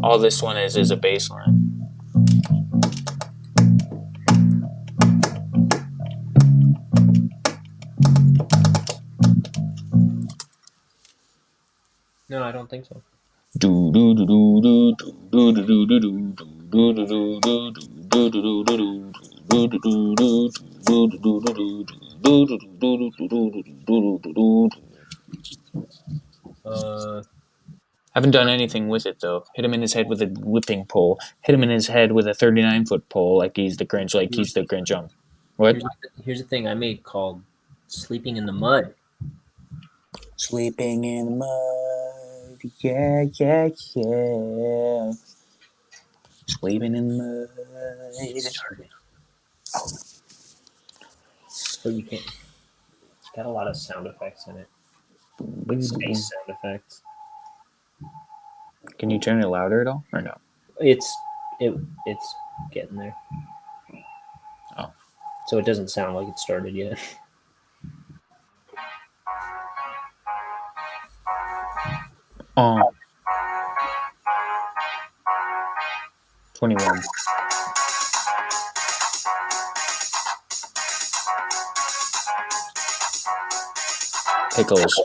Speaker 3: All this one is a bass line.
Speaker 1: No, I don't think so.
Speaker 3: Haven't done anything with it though. Hit him in his head with a whipping pole. Hit him in his head with a 39-foot pole, like he's the Grinch. What?
Speaker 1: Here's the thing I made called "Sleeping in the Mud."
Speaker 3: Sleeping in the mud, yeah, yeah, yeah. Sleeping in the mud.
Speaker 1: So you can't. It's got a lot of sound effects in it, like space sound effects.
Speaker 3: Can you turn it louder at all, or no?
Speaker 1: It's getting there.
Speaker 3: Oh.
Speaker 1: So it doesn't sound like it started yet.
Speaker 3: Oh. 21. Pickles.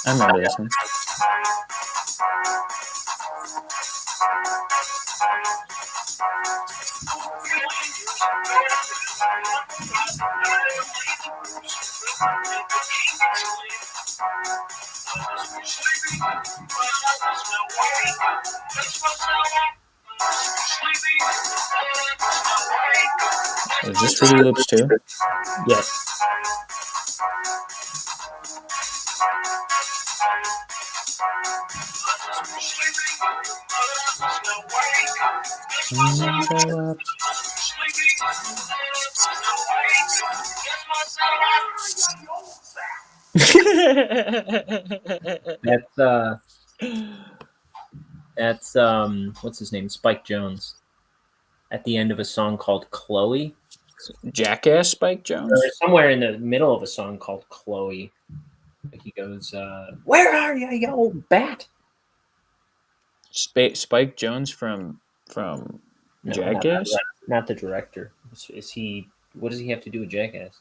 Speaker 3: I remember this one. Is this Fruity Loops too?
Speaker 1: Yes. That's what's his name? Spike Jonze. At the end of a song called Chloe.
Speaker 3: Jackass Spike Jonze?
Speaker 1: Or somewhere in the middle of a song called Chloe. He goes, "Where are you, you old bat?"
Speaker 3: Spike Jonze from
Speaker 1: No,
Speaker 3: Jackass?
Speaker 1: not the director. Is he? What does he have to do with Jackass?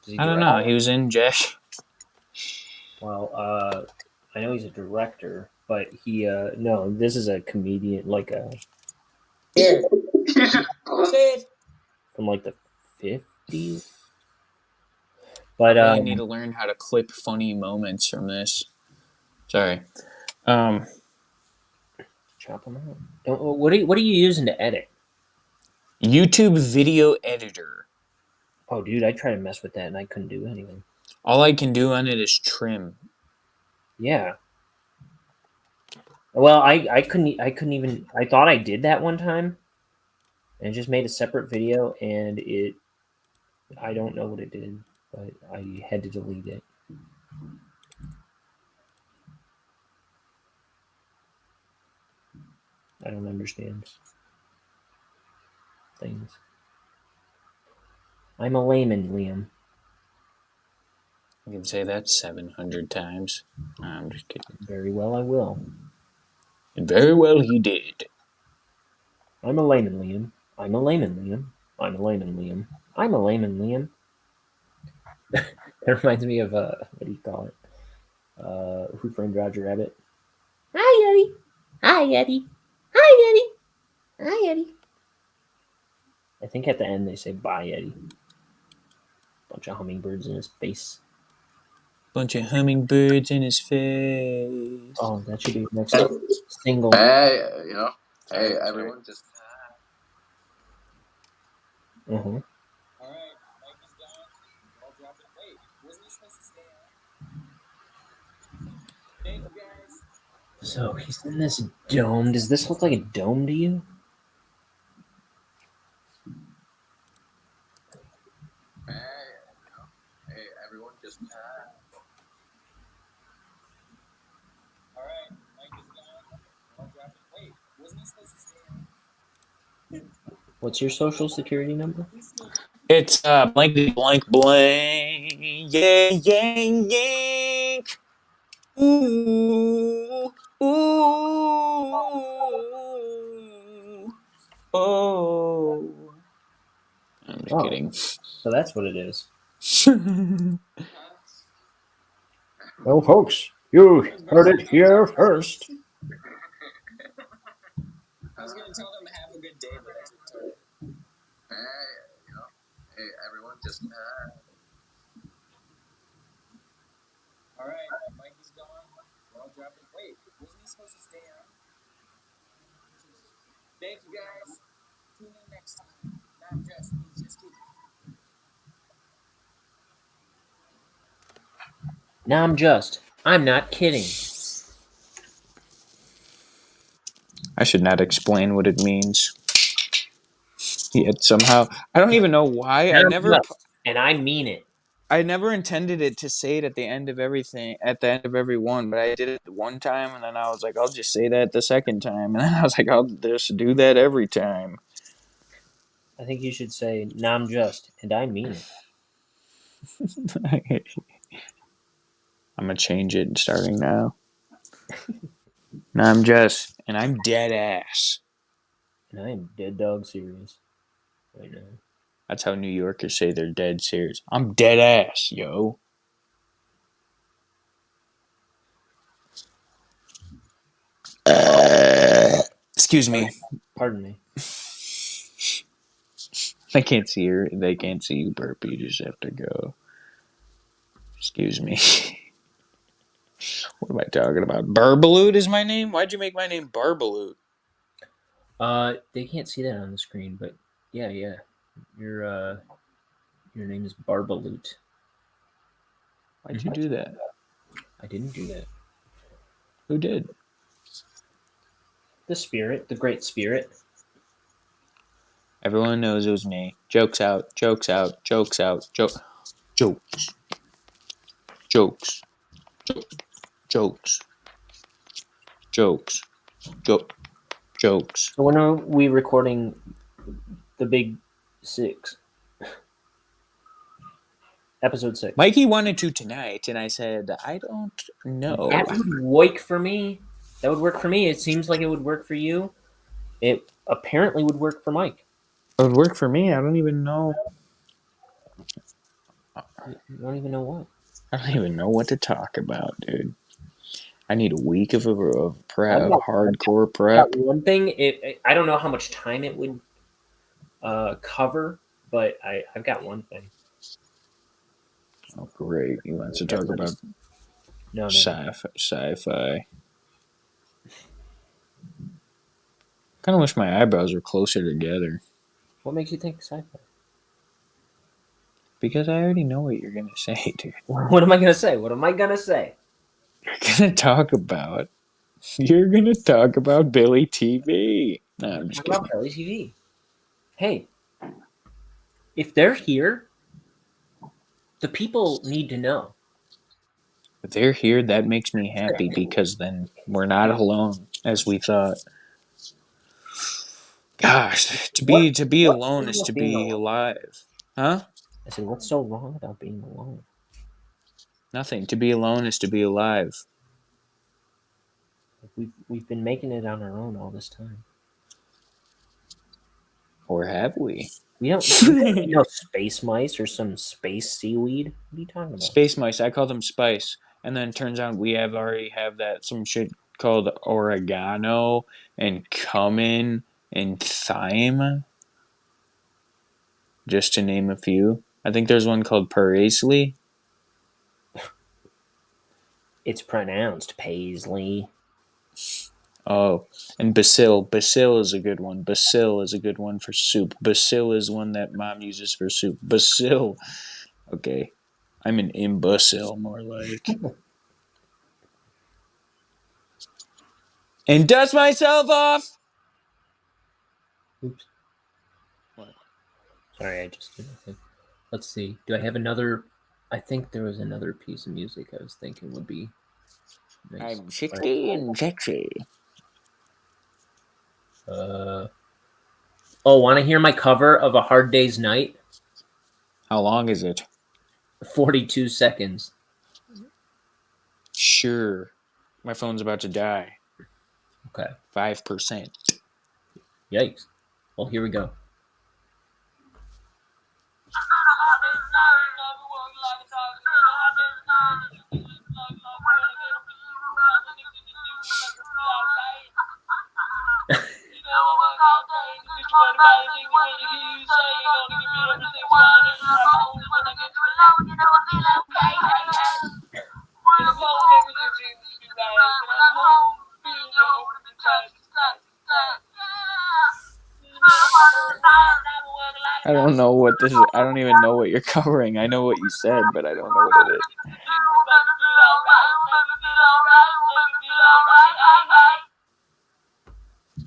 Speaker 1: Does he
Speaker 3: I don't
Speaker 1: direct?
Speaker 3: know. He was in Jack.
Speaker 1: Well, I know he's a director, but he no, this is a comedian, like a
Speaker 3: Here. Say it.
Speaker 1: from like the 50s. But
Speaker 3: I really need to learn how to clip funny moments from this. Sorry.
Speaker 1: chop them out. What are you using to edit?
Speaker 3: YouTube video editor.
Speaker 1: Oh, dude, I tried to mess with that and I couldn't do anything.
Speaker 3: All I can do on it is trim.
Speaker 1: Yeah. Well, I couldn't even. I thought I did that one time, and just made a separate video, and I don't know what it did, but I had to delete it. I don't understand things. I'm a layman, Liam.
Speaker 3: You can say that 700 times. I'm just kidding.
Speaker 1: Very well, I will.
Speaker 3: And very well he did.
Speaker 1: I'm a layman, Liam. I'm a layman, Liam. I'm a layman, Liam. I'm a layman, Liam. That reminds me of what do you call it? Who Framed Roger Rabbit? Hi, Eddie. Hi, Eddie. Hi, Eddie. Hi, Eddie. I think at the end they say bye, Eddie. Bunch of hummingbirds in his face.
Speaker 3: Bunch of hummingbirds in his face.
Speaker 1: Oh, that should be next single.
Speaker 4: Hey, hey, everyone, just.
Speaker 1: Uh-huh. So he's in this dome. Does this look like a dome to you?
Speaker 4: Hey, everyone, just.
Speaker 1: What's your social security number?
Speaker 3: It's blank blank blank. Yeah, yank yank. Ooh, ooh, oh. I'm just kidding.
Speaker 1: So that's what it is. Well, folks, you heard it here first.
Speaker 3: I was gonna tell them to have a good day, but I just told them.
Speaker 4: Hey, everyone, just.
Speaker 3: All right, Mike is gone. We're all dropping. Wait, wasn't he supposed to stay on? Thank you, guys. Tune in next time. Not just, he's just kidding.
Speaker 1: No, I'm not kidding.
Speaker 3: I should not explain what it means. Yet somehow, I don't even know why.
Speaker 1: And I mean it.
Speaker 3: I never intended it to say it at the end of everything, at the end of every one, but I did it one time, and then I was like, I'll just say that the second time, and then I was like, I'll just do that every time.
Speaker 1: I think you should say, "No, I'm just," and I mean it.
Speaker 3: I'm gonna change it starting now. No, I'm just, and I'm dead ass.
Speaker 1: And I am dead dog serious right now.
Speaker 3: That's how New Yorkers say they're dead serious. I'm dead ass, yo. Excuse me.
Speaker 1: Pardon me.
Speaker 3: I can't see her. They can't see you burp. You just have to go. Excuse me. What am I talking about? Barbaloot is my name? Why'd you make my name Barbaloot?
Speaker 1: They can't see that on the screen, but yeah. Your name is Barbaloot.
Speaker 3: Why'd you do that?
Speaker 1: I didn't do that.
Speaker 3: Who did?
Speaker 1: The spirit, the great spirit.
Speaker 3: Everyone knows it was me. Jokes out, jokes out, jokes out, jokes. Jokes. Jokes. Jokes. Jokes. Jokes.
Speaker 1: So when are we recording the big 6? Episode 6.
Speaker 3: Mikey wanted to tonight, and I said, I don't know.
Speaker 1: That would work for me. That would work for me. It seems like it would work for you. It apparently would work for Mike.
Speaker 3: It would work for me. I don't even know.
Speaker 1: You don't even know what.
Speaker 3: I don't even know what to talk about, dude. I need a week of prep, hardcore prep.
Speaker 1: One thing, I don't know how much time it would cover, but I've got one thing.
Speaker 3: Oh, great. He wants to talk about sci-fi. Kind of wish my eyebrows were closer together.
Speaker 1: What makes you think sci-fi?
Speaker 3: Because I already know what you're going to say, dude.
Speaker 1: What am I going to say? What am I going to say?
Speaker 3: You're going to talk about Billy TV. No, I'm just kidding.
Speaker 1: About Billy TV. Hey, if they're here, the people need to know.
Speaker 3: If they're here, that makes me happy because then we're not alone as we thought. Gosh, to be alone is to be alive. Huh?
Speaker 1: I said, what's so wrong about being alone?
Speaker 3: Nothing. To be alone is to be alive.
Speaker 1: We've been making it on our own all this time.
Speaker 3: Or have we?
Speaker 1: We don't space mice or some space seaweed. What are you talking about?
Speaker 3: Space mice. I call them spice. And then it turns out we already have that some shit called oregano and cumin and thyme. Just to name a few. I think there's one called parsley.
Speaker 1: It's pronounced paisley.
Speaker 3: Oh, and basil. Basil is a good one. Basil is a good one for soup. Basil is one that mom uses for soup. Basil. Okay. I'm an imbecile, more like. And dust myself off!
Speaker 1: Oops. What? Sorry, I just did nothing. Let's see. Do I have another? I think there was another piece of music I was thinking would be nice.
Speaker 3: I'm 60 and sexy.
Speaker 1: Want to hear my cover of A Hard Day's Night?
Speaker 3: How long is it?
Speaker 1: 42 seconds.
Speaker 3: Sure. My phone's about to die.
Speaker 1: Okay.
Speaker 3: 5%.
Speaker 1: Yikes. Well, here we go.
Speaker 3: I don't know what this is. I don't even know what you're covering. I know what you said, but I don't know what it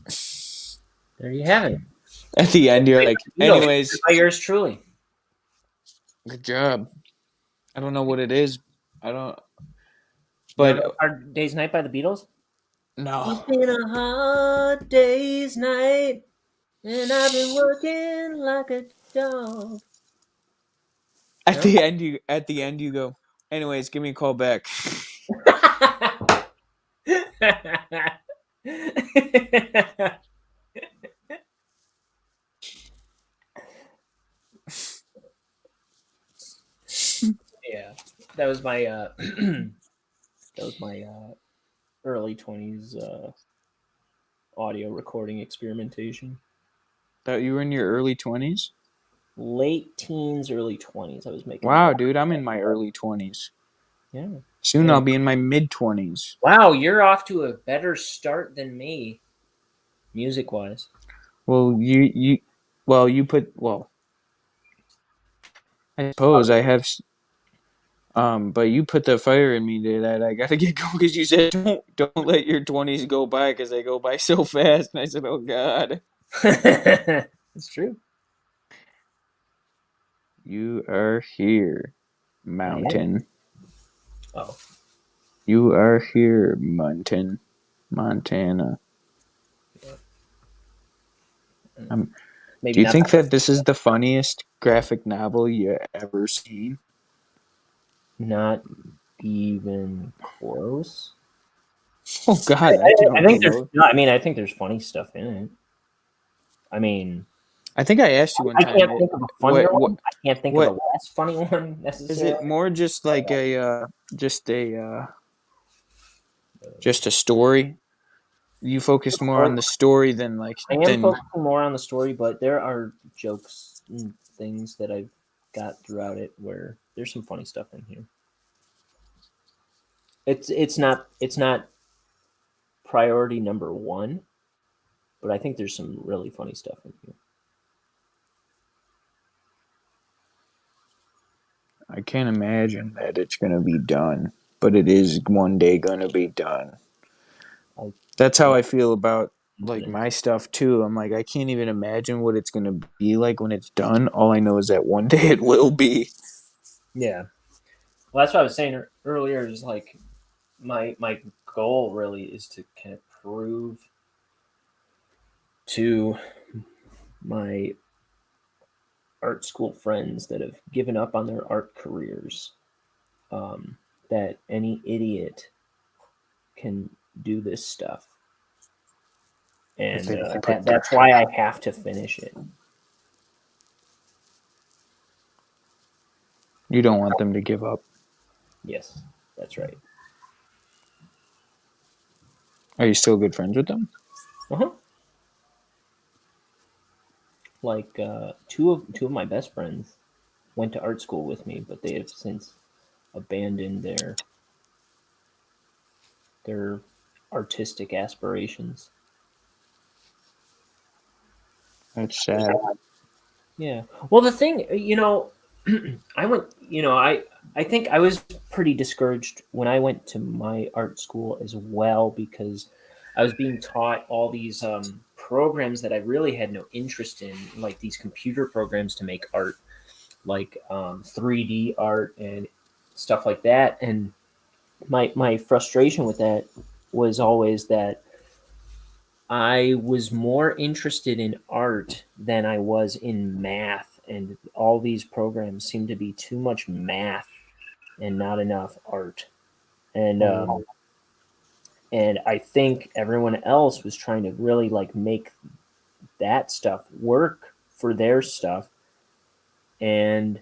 Speaker 3: is.
Speaker 1: There you have it.
Speaker 3: At the end, you're like, anyways.
Speaker 1: By yours truly.
Speaker 3: Good job. I don't know what it is. I don't.
Speaker 1: But Hard Day's Night by the Beatles?
Speaker 3: No.
Speaker 1: It's been a hard day's night, and I've been working like a dog.
Speaker 3: At the end you go, anyways, give me a call back.
Speaker 1: Yeah, that was my early 20s audio recording experimentation.
Speaker 3: Thought you were in your early 20s?
Speaker 1: Late teens, early 20s. I was making.
Speaker 3: Wow, dude, I'm in my early 20s.
Speaker 1: Yeah.
Speaker 3: Soon I'll be in my mid 20s.
Speaker 1: Wow, you're off to a better start than me, music-wise.
Speaker 3: Well, I suppose I have. But you put the fire in me that I gotta get going because you said don't let your 20s go by because they go by so fast. And I said, oh God.
Speaker 1: It's true.
Speaker 3: You are here, mountain.
Speaker 1: Oh,
Speaker 3: You are here, mountain, Montana.
Speaker 1: maybe
Speaker 3: Do you
Speaker 1: not.
Speaker 3: think that this is the funniest graphic novel you ever seen?
Speaker 1: Not even close.
Speaker 3: Oh God, that's
Speaker 1: I
Speaker 3: no
Speaker 1: think there's.
Speaker 3: good.
Speaker 1: No, I mean, I think there's funny stuff in it. I mean,
Speaker 3: I think I asked you one
Speaker 1: I
Speaker 3: time.
Speaker 1: can't think of a funnier
Speaker 3: What
Speaker 1: one. I can't think of a
Speaker 3: what
Speaker 1: less funny one
Speaker 3: is it?
Speaker 1: necessarily.
Speaker 3: More just like just a story. You focused more on the story than
Speaker 1: I am focusing more on the story, but there are jokes and things that I've got throughout it where there's some funny stuff in here. It's not priority number one, but I think there's some really funny stuff in here.
Speaker 3: I can't imagine that it's gonna be done, but it is one day gonna be done.
Speaker 1: I
Speaker 3: That's how
Speaker 1: yeah,
Speaker 3: I feel about like
Speaker 1: confident.
Speaker 3: my stuff too. I'm like I can't even imagine what it's gonna be like when it's done. All I know is that one day it will be.
Speaker 1: Yeah. Well, that's what I was saying earlier. Is like my goal really is to kind of prove to my art school friends that have given up on their art careers that any idiot can do this stuff,
Speaker 3: If
Speaker 1: and
Speaker 3: they put
Speaker 1: that's why I have to finish it.
Speaker 3: You don't want them to give up.
Speaker 1: Yes, that's right.
Speaker 3: Are you still good friends with them?
Speaker 1: Uh-huh. Like two of my best friends went to art school with me, but they have since abandoned their artistic aspirations.
Speaker 3: That's sad.
Speaker 1: Yeah. Well, the thing, I went, I think I was pretty discouraged when I went to my art school as well because I was being taught all these programs that I really had no interest in, like these computer programs to make art, like 3D art and stuff like that. And my frustration with that was always that I was more interested in art than I was in math, and all these programs seemed to be too much math and not enough art. And and I think everyone else was trying to really like make that stuff work for their stuff, and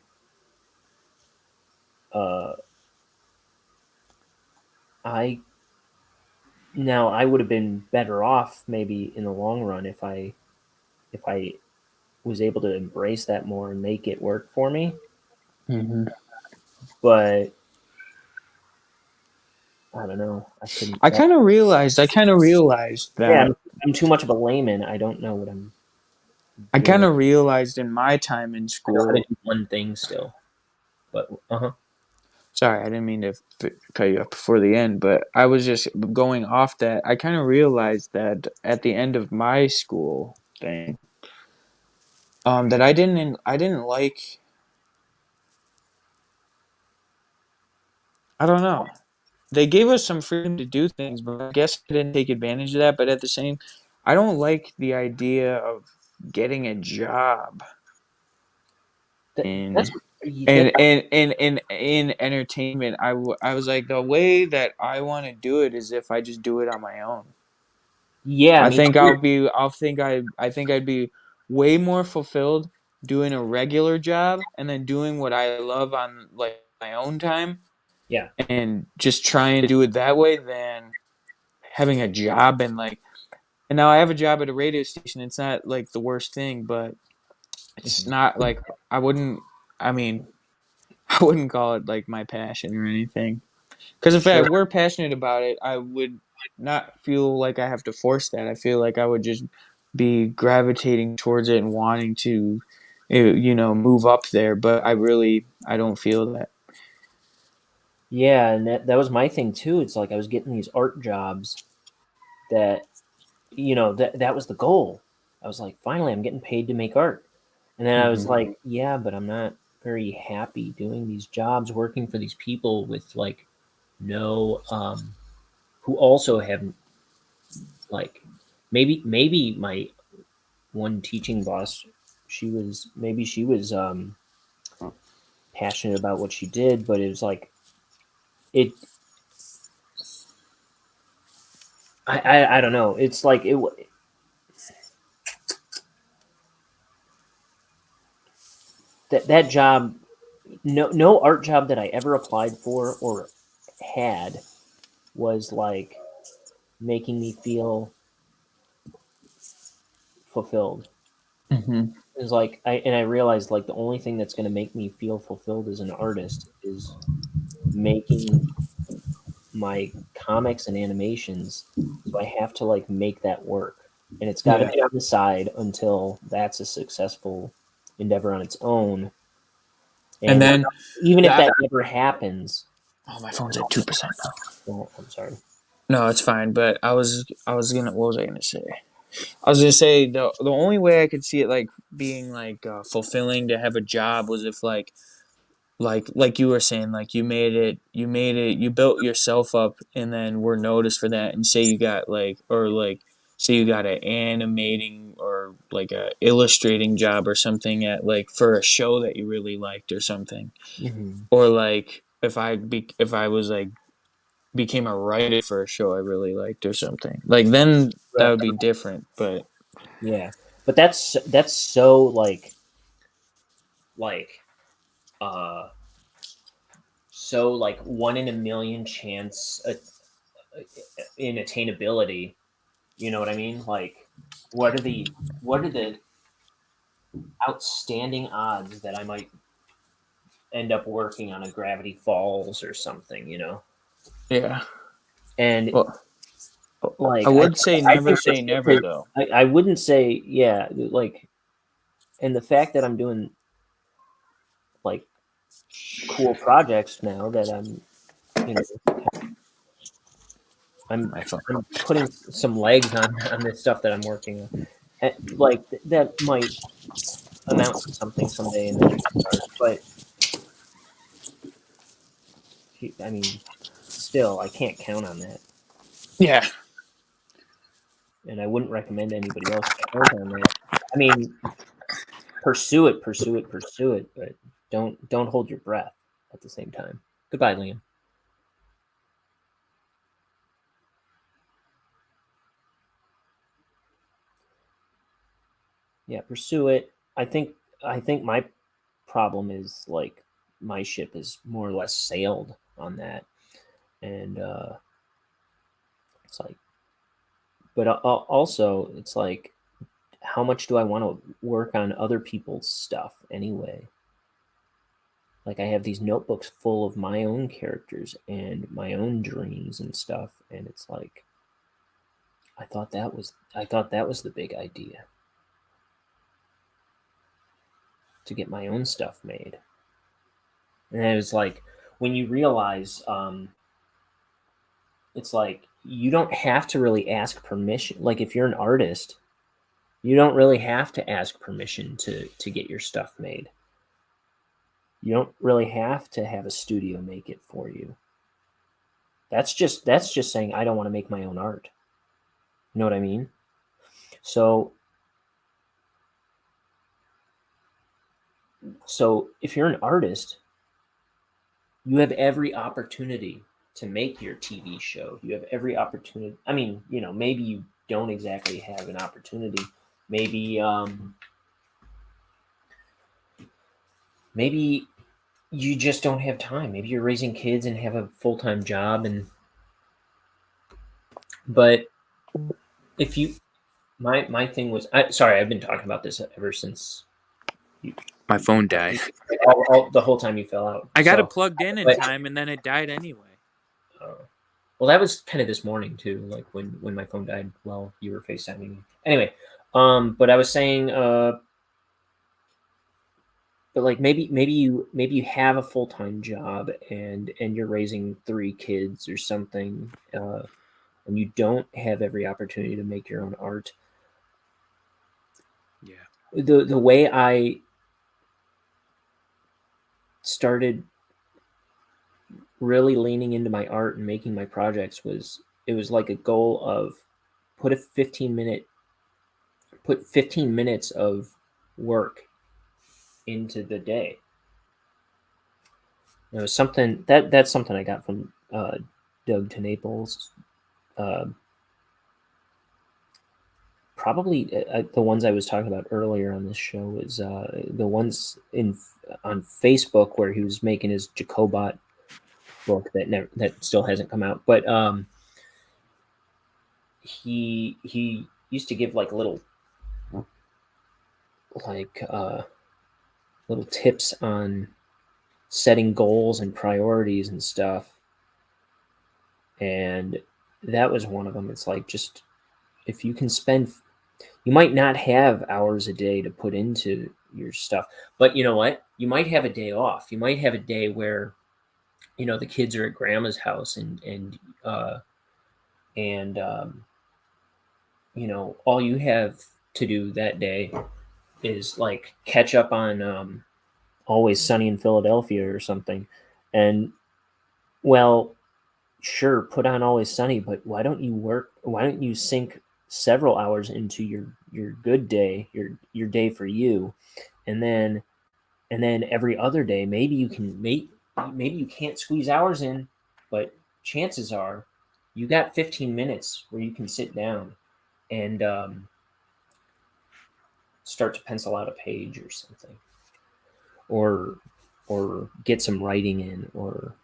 Speaker 1: uh, I now I would have been better off maybe in the long run if I was able to embrace that more and make it work for me.
Speaker 3: Mm-hmm.
Speaker 1: But I don't know. I couldn't.
Speaker 3: I kind of realized
Speaker 1: Yeah,
Speaker 3: that
Speaker 1: I'm too much of a layman. I don't know what I'm
Speaker 3: I kind
Speaker 1: doing.
Speaker 3: of realized in my time in
Speaker 1: I know how to
Speaker 3: school.
Speaker 1: do one thing still, but
Speaker 3: Sorry, I didn't mean to cut you off before the end, but I was just going off that. I kind of realized that at the end of my school thing, that I didn't like. I don't know. They gave us some freedom to do things, but I guess I didn't take advantage of that. But at the same, I don't like the idea of getting a job
Speaker 1: that's
Speaker 3: in
Speaker 1: that,
Speaker 3: in entertainment. I was like the way that I want to do it is if I just do it on my own.
Speaker 1: yeah,
Speaker 3: I
Speaker 1: me
Speaker 3: think
Speaker 1: too.
Speaker 3: I think I'd be way more fulfilled doing a regular job and then doing what I love on like my own time
Speaker 1: Yeah,
Speaker 3: and just trying to do it that way than having a job and now I have a job at a radio station. It's not like the worst thing, but it's
Speaker 1: mhm.
Speaker 3: not like I wouldn't I mean, I wouldn't call it like my passion or anything. Because if I
Speaker 1: Sure.
Speaker 3: were passionate about it, I would not feel like I have to force that. I feel like I would just be gravitating towards it and wanting to, move up there. But I don't feel that.
Speaker 1: Yeah, and that was my thing too. It's like I was getting these art jobs that that was the goal. I was like, finally, I'm getting paid to make art, and then I was
Speaker 3: Hmm.
Speaker 1: like, yeah, but I'm not. very happy doing these jobs, working for these people with like no who also have like maybe my one teaching boss, she was passionate about what she did, but it was like it I don't know. It's like that job, no art job that I ever applied for or had was like making me feel fulfilled.
Speaker 3: Mm-hmm.
Speaker 1: It was like I realized like the only thing that's going to make me feel fulfilled as an artist is making my comics and animations. So I have to like make that work, and it's got to
Speaker 3: Yeah.
Speaker 1: be on the side until that's a successful endeavor on its own.
Speaker 3: And
Speaker 1: And
Speaker 3: then,
Speaker 1: even if
Speaker 3: yeah,
Speaker 1: that never happens,
Speaker 3: oh, my phone's at 2% now.
Speaker 1: well, I'm sorry.
Speaker 3: No, it's fine. But what was I gonna say? I was gonna say the only way I could see it like being like fulfilling to have a job was if like you were saying, like you built yourself up and then were noticed for that, and say you got like, or like say you got an animating or like a illustrating job or something at like for a show that you really liked or something,
Speaker 1: Mm-hmm.
Speaker 3: or like if I was like became a writer for a show I really liked or something, like then that
Speaker 1: Right.
Speaker 3: would be different. But
Speaker 1: Yeah, but that's so like uh like one in a million chance in attainability. You know what I mean? Like, what are the outstanding odds that I might end up working on a Gravity Falls or something? You know,
Speaker 3: yeah,
Speaker 1: and
Speaker 3: well, I
Speaker 1: like
Speaker 3: would say
Speaker 1: I
Speaker 3: never
Speaker 1: think
Speaker 3: say never though.
Speaker 1: I wouldn't say yeah like, and the fact that I'm doing like cool projects now that you know I'm
Speaker 3: My phone.
Speaker 1: I'm putting some legs on this stuff that I'm working on. Like that might amount to something someday in the future. But I mean, still, I can't count on that,
Speaker 3: Yeah,
Speaker 1: and I wouldn't recommend anybody else count on that. I mean, pursue it, but don't hold your breath at the same time. Goodbye, Liam. Yeah, pursue it. I think my problem is like my ship is more or less sailed on that, and it's like, but also it's like, how much do I want to work on other people's stuff anyway? Like I have these notebooks full of my own characters and my own dreams and stuff, and it's like I thought that was the big idea, to get my own stuff made. And it was like when you realize it's like you don't have to really ask permission. Like if you're an artist, you don't really have to ask permission to get your stuff made. You don't really have to have a studio make it for you. That's just saying I don't want to make my own art. You know what I mean? So if you're an artist, you have every opportunity to make your TV show. You have every opportunity. I mean, maybe you don't exactly have an opportunity. Maybe maybe you just don't have time. Maybe you're raising kids and have a full-time job, but if you my thing was, sorry, I've been talking about this ever since
Speaker 3: my phone died.
Speaker 1: the whole time you fell out.
Speaker 3: I got it
Speaker 1: So,
Speaker 3: plugged in
Speaker 1: but
Speaker 3: time, and then it died anyway.
Speaker 1: well, that was kind of this morning too, like when my phone died while you were FaceTiming me. Anyway, but I was saying, but like maybe you have a full time job and you're raising 3 kids or something, and you don't have every opportunity to make your own art.
Speaker 3: Yeah.
Speaker 1: The way I started really leaning into my art and making my projects was like a goal of put 15 minutes of work into the day. It was something that's something I got from Doug to Naples. Probably the ones I was talking about earlier on this show was the ones on Facebook where he was making his Jacobot book that still hasn't come out. But he used to give like little tips on setting goals and priorities and stuff. And that was one of them. It's like, just if you can spend, you might not have hours a day to put into your stuff, but you know what? You might have a day off. You might have a day where, the kids are at grandma's house and all you have to do that day is like catch up on Always Sunny in Philadelphia or something. And well, sure, put on Always Sunny, but why don't you sink several hours into your good day, your day for you, and then every other day maybe you can't squeeze hours in, but chances are you got 15 minutes where you can sit down and start to pencil out a page or something, or get some writing in, or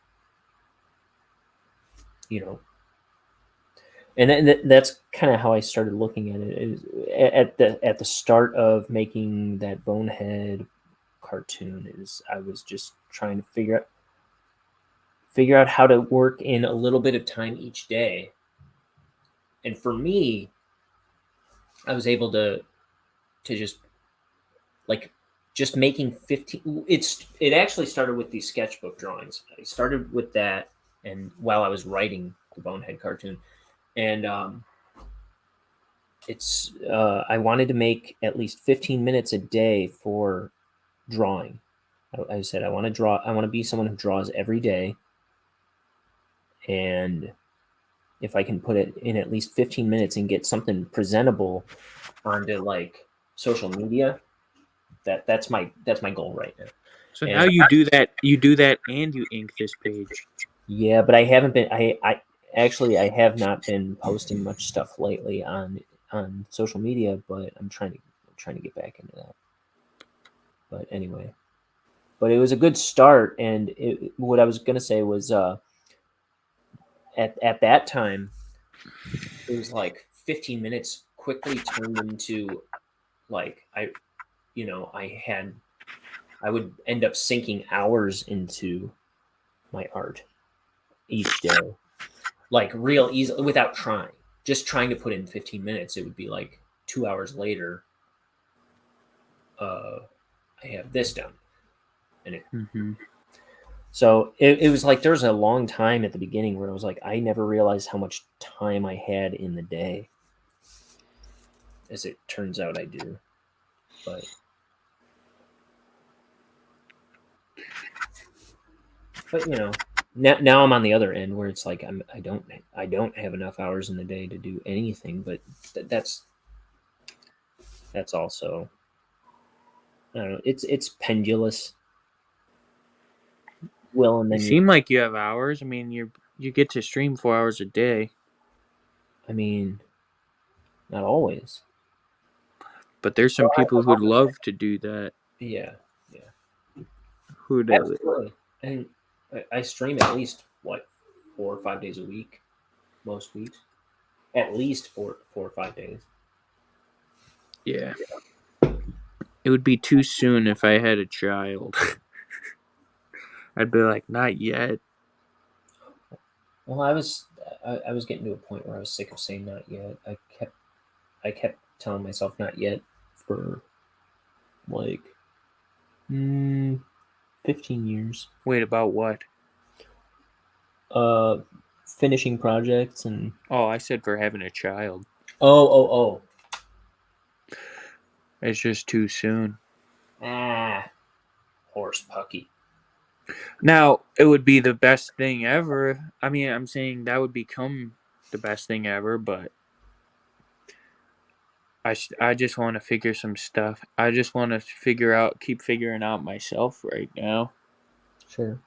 Speaker 1: and then that's kind of how I started looking at it. At the start of making that Bonehead cartoon, I was just trying to figure out how to work in a little bit of time each day. And for me, I was able to just making 15. It actually started with these sketchbook drawings. I started with that, and while I was writing the Bonehead cartoon, and I wanted to make at least 15 minutes a day for drawing. I said I want to draw. I want to be someone who draws every day, and if I can put it in at least 15 minutes and get something presentable onto like social media, that's my goal right now.
Speaker 3: So now you do that and you ink this page.
Speaker 1: Yeah, but I haven't been. I have not been posting much stuff lately on social media, but I'm trying to get back into that. But anyway, it was a good start, and what I was gonna say was at that time it was like 15 minutes quickly turned into like I would end up sinking hours into my art each day, like real easy, without trying. Just trying to put in 15 minutes, it would be like 2 hours later. I have this done, and so it was like there was a long time at the beginning where I was like, I never realized how much time I had in the day. As it turns out, I do, but now I'm on the other end where it's like I don't have enough hours in the day to do anything, but that's also, I don't know, it's pendulous. Well, and then
Speaker 3: you seem like you have hours. I mean, you get to stream 4 hours a day.
Speaker 1: I mean, not always.
Speaker 3: But there's some people who'd love to do that.
Speaker 1: Yeah.
Speaker 3: Who does
Speaker 1: Absolutely. It? And I stream at least 4 or 5 days a week, most weeks. At least 4 or 5 days.
Speaker 3: Yeah. It would be too soon if I had a child. I'd be like, not yet.
Speaker 1: Well, I was getting to a point where I was sick of saying not yet. I kept telling myself not yet for like 15 years.
Speaker 3: Wait, about what?
Speaker 1: Finishing projects and.
Speaker 3: Oh, I said for having a child.
Speaker 1: Oh.
Speaker 3: It's just too soon.
Speaker 1: Horse pucky.
Speaker 3: Now, it would be the best thing ever. I mean, I'm saying that would become the best thing ever, but I just want to figure some stuff. I just want to keep figuring out myself right now.
Speaker 1: Sure.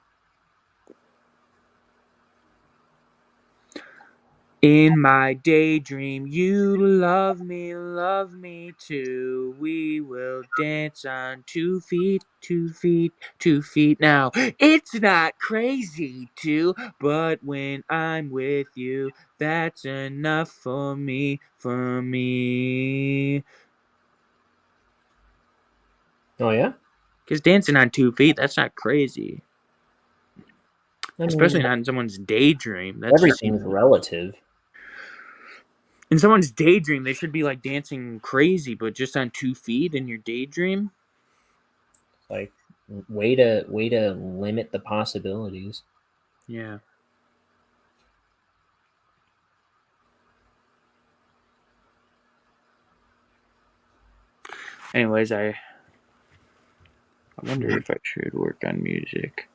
Speaker 3: In my daydream, you love me too. We will dance on 2 feet, 2 feet, 2 feet. Now, it's not crazy to, but when I'm with you, that's enough for me, for me.
Speaker 1: Oh yeah.
Speaker 3: Because dancing on 2 feet, that's not crazy.
Speaker 1: I mean,
Speaker 3: Especially not in someone's daydream. That's just
Speaker 1: everything's relative.
Speaker 3: in someone's daydream, they should be like dancing crazy, but just on 2 feet in your daydream.
Speaker 1: Like, way to limit the possibilities.
Speaker 3: Yeah. Anyways, I wonder if I should work on music.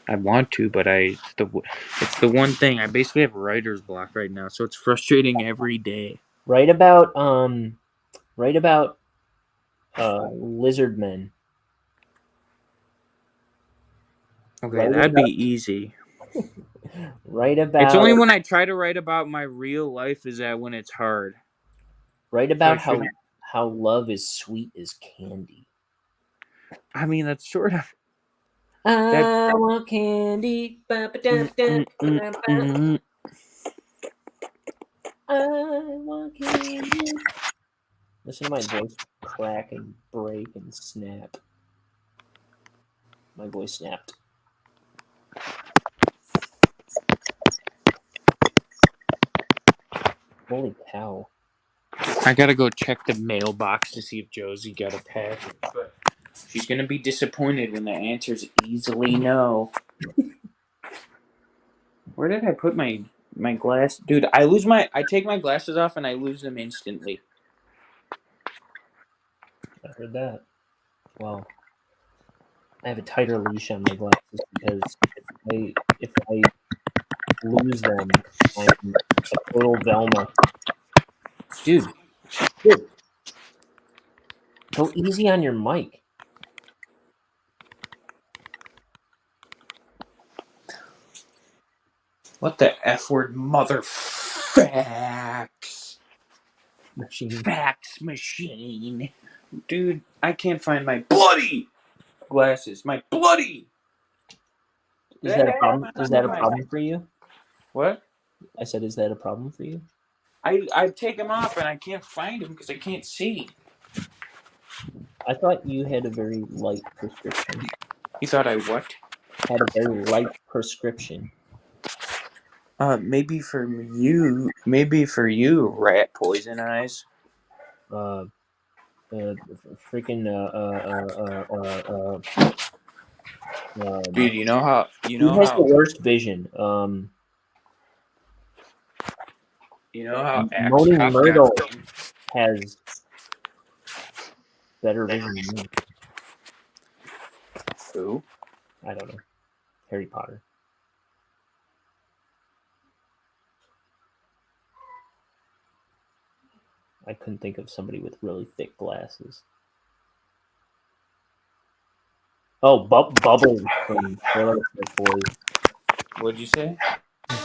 Speaker 3: I want to, but it's the one thing. I basically have writer's block right now, so it's frustrating every day.
Speaker 1: Write about lizard men.
Speaker 3: Okay,
Speaker 1: Write
Speaker 3: that'd
Speaker 1: about,
Speaker 3: be easy.
Speaker 1: write
Speaker 3: It's only
Speaker 1: about
Speaker 3: when I try to write about my real life is that when it's hard.
Speaker 1: write
Speaker 3: So
Speaker 1: about how love is sweet as candy.
Speaker 3: I mean, that's sort of
Speaker 1: I want candy.
Speaker 3: mm.
Speaker 1: I want candy. Listen to my voice crack and break and snap. My voice snapped. Holy cow.
Speaker 3: I gotta go check the mailbox to see if Josie got a package, but she's gonna be disappointed when the answer's easily no. Where did I put my glass? Dude, I take my glasses off and I lose them instantly.
Speaker 1: I heard that. Well, I have a tighter leash on my glasses because if I lose them, I'm a total Velma. Dude, go easy on your mic.
Speaker 3: What the F word, mother fax
Speaker 1: Machine.
Speaker 3: fax machine? Dude, I can't find my bloody glasses. My bloody.
Speaker 1: Is that a problem? Is that a problem for you?
Speaker 3: What?
Speaker 1: I said, is that a problem for you?
Speaker 3: I take them off and I can't find them because I can't see.
Speaker 1: I thought you had a very light prescription.
Speaker 3: You thought I what?
Speaker 1: Had a very light prescription.
Speaker 3: Maybe for you, rat poison eyes.
Speaker 1: Freaking
Speaker 3: Dude, you know how
Speaker 1: who has the worst vision?
Speaker 3: Axe
Speaker 1: Moaning
Speaker 3: Cop
Speaker 1: Myrtle
Speaker 3: got
Speaker 1: has better vision than me.
Speaker 3: who?
Speaker 1: I don't know. Harry Potter. I couldn't think of somebody with really thick glasses. Oh, Bubble from Trailer Park Boys.
Speaker 3: What'd you say?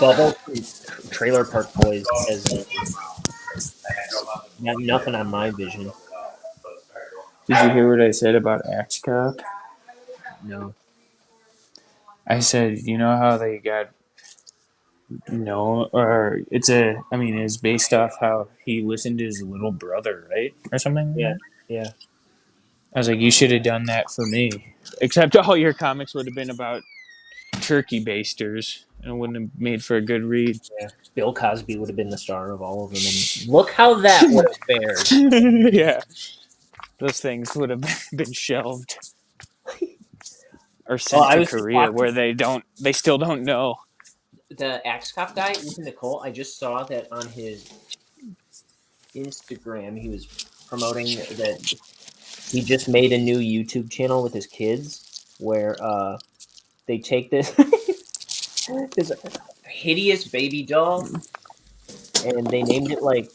Speaker 1: Bubble from Trailer Park Boys has nothing on my vision.
Speaker 3: Did you hear what I said about Axe Cop?
Speaker 1: No.
Speaker 3: I said, you know how they got it's based off how he listened to his little brother, right? Or something?
Speaker 1: Yeah. Yeah.
Speaker 3: I was like, you should have done that for me. Except all your comics would have been about turkey basters and wouldn't have made for a good read.
Speaker 1: Yeah. Bill Cosby would have been the star of all of them. And look how that would have fared.
Speaker 3: Yeah. Those things would have been shelved. Or sent
Speaker 1: I
Speaker 3: to
Speaker 1: was just
Speaker 3: Korea
Speaker 1: watching
Speaker 3: where they still don't know.
Speaker 1: the Axe Cop guy, Ethan Nicole. I just saw that on his Instagram. He was promoting that he just made a new YouTube channel with his kids where they take this this hideous baby doll, and they named it like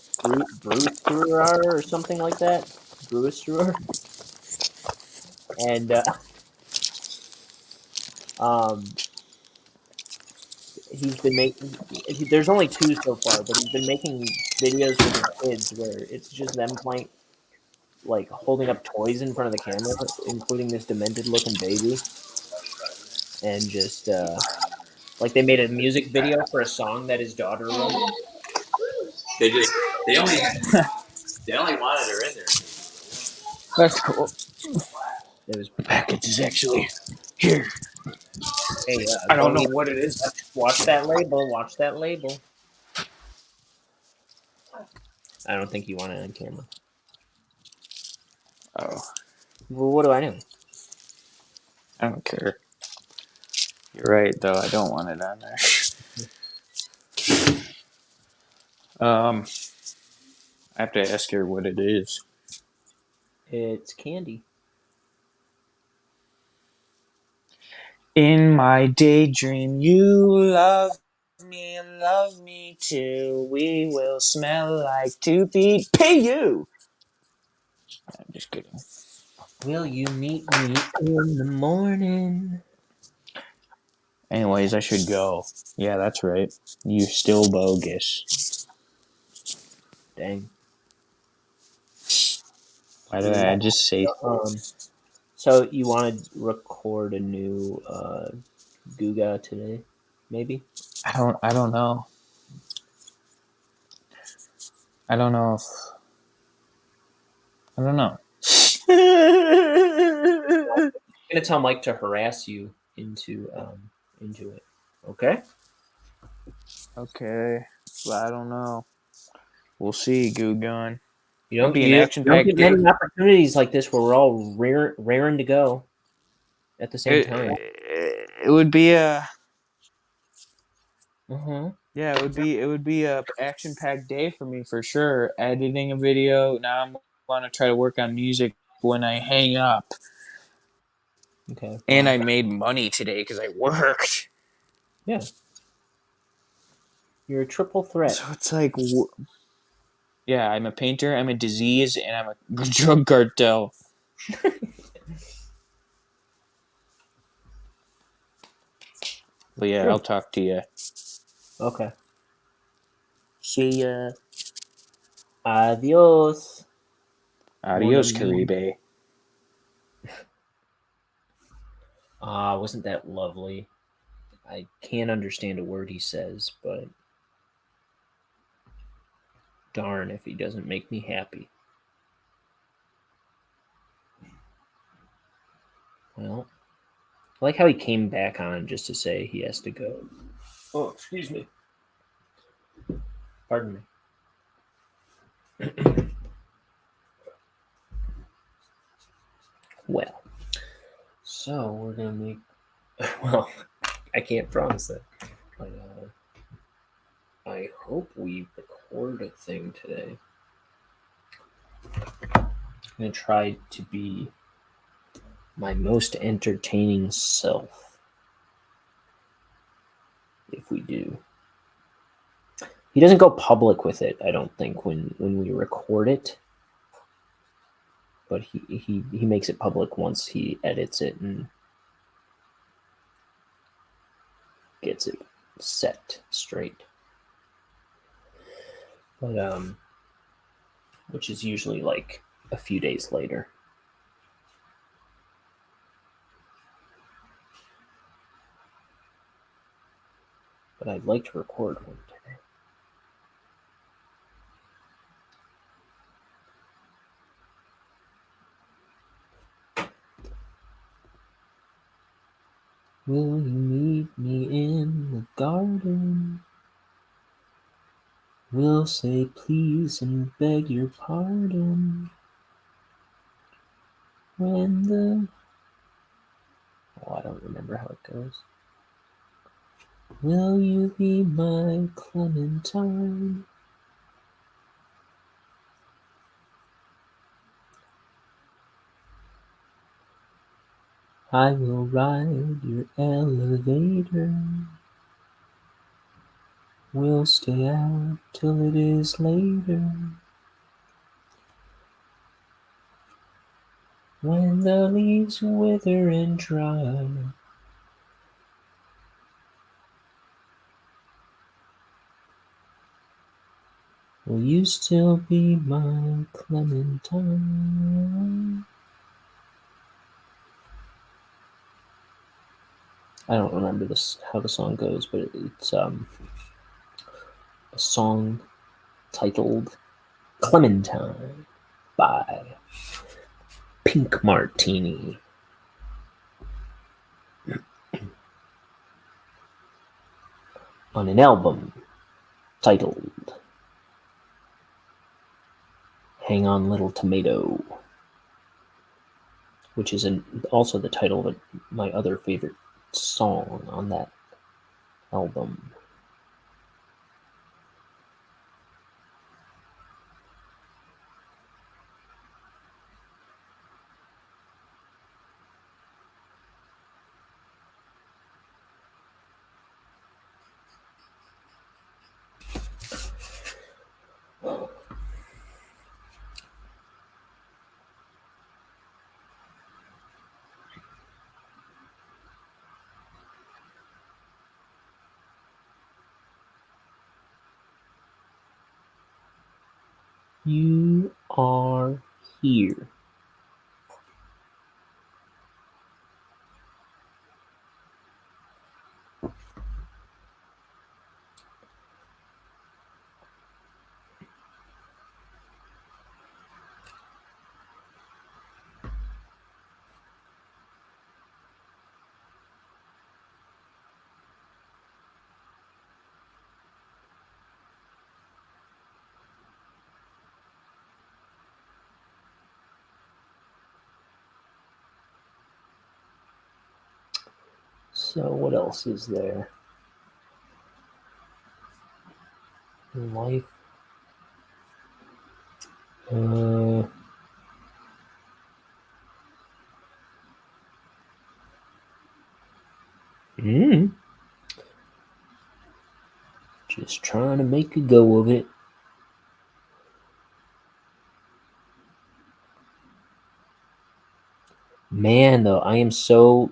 Speaker 1: Bruce or something like that. Bruce and um, he's been making. There's only 2 so far, but he's been making videos for the kids where it's just them playing, like holding up toys in front of the camera, including this demented-looking baby, and just like they made a music video for a song that his daughter wrote. They only wanted her in there.
Speaker 3: That's cool.
Speaker 1: It was
Speaker 3: The package is actually here.
Speaker 1: hey,
Speaker 3: I don't know what it is.
Speaker 1: watch that label. Watch that label. I don't think you want it on camera.
Speaker 3: Oh,
Speaker 1: Well, what do I know?
Speaker 3: I don't care. You're right, though. I don't want it on there. I have to ask her what it is.
Speaker 1: It's candy.
Speaker 3: In my daydream, you love me too. We will smell like 2 feet. Pay you. I'm just kidding.
Speaker 1: Will you meet me in the morning?
Speaker 3: Anyways, I should go. Yeah, that's right. You still bogus.
Speaker 1: Dang.
Speaker 3: Why did I just say?
Speaker 1: So you want to record a new Guga today? Maybe.
Speaker 3: I don't know. I don't know if. I don't know.
Speaker 1: I'm gonna tell Mike to harass you into it. Okay.
Speaker 3: Okay. But I don't know. We'll see, Goo Gun.
Speaker 1: You don't,
Speaker 3: Be an
Speaker 1: you don't
Speaker 3: action-packed
Speaker 1: get many opportunities like this where we're all raring to go at the same time.
Speaker 3: It would be a
Speaker 1: Mm-hmm.
Speaker 3: yeah. It would be a action-packed day for me for sure. Editing a video. Now I'm gonna try to work on music when I hang up.
Speaker 1: Okay.
Speaker 3: And I made money today because I worked.
Speaker 1: Yeah. You're a triple threat.
Speaker 3: So it's like, yeah, I'm a painter, I'm a disease, and I'm a drug cartel. But yeah,
Speaker 1: Sure.
Speaker 3: I'll talk to you.
Speaker 1: Okay. See ya. Adios.
Speaker 3: Adios,
Speaker 1: Mon ami.
Speaker 3: Caribe.
Speaker 1: Wasn't that lovely? I can't understand a word he says, but darn if he doesn't make me happy. Well, I like how he came back on just to say he has to go. Oh, excuse me. Pardon me. Well, so we're gonna make. Well, I can't promise that, but I hope we record a thing today. I'm gonna try to be my most entertaining self. If we do, he doesn't go public with it. I don't think when we record it, but he makes it public once he edits it and gets it set straight. But which is usually like a few days later. But I'd like to record one today. Will you meet me in the garden? We'll say please and beg your pardon. When the... Oh, I don't remember how it goes. Will you be my Clementine? I will ride your elevator. We'll stay out till it is later. When the leaves wither and dry. Will you still be my Clementine? I don't remember how the song goes, but it's a song titled Clementine by Pink Martini. On an album titled Hang On Little Tomato, which is also the title of my other favorite song on that album. You are here. So what else is there in life? Just trying to make a go of it. Man, though, I am so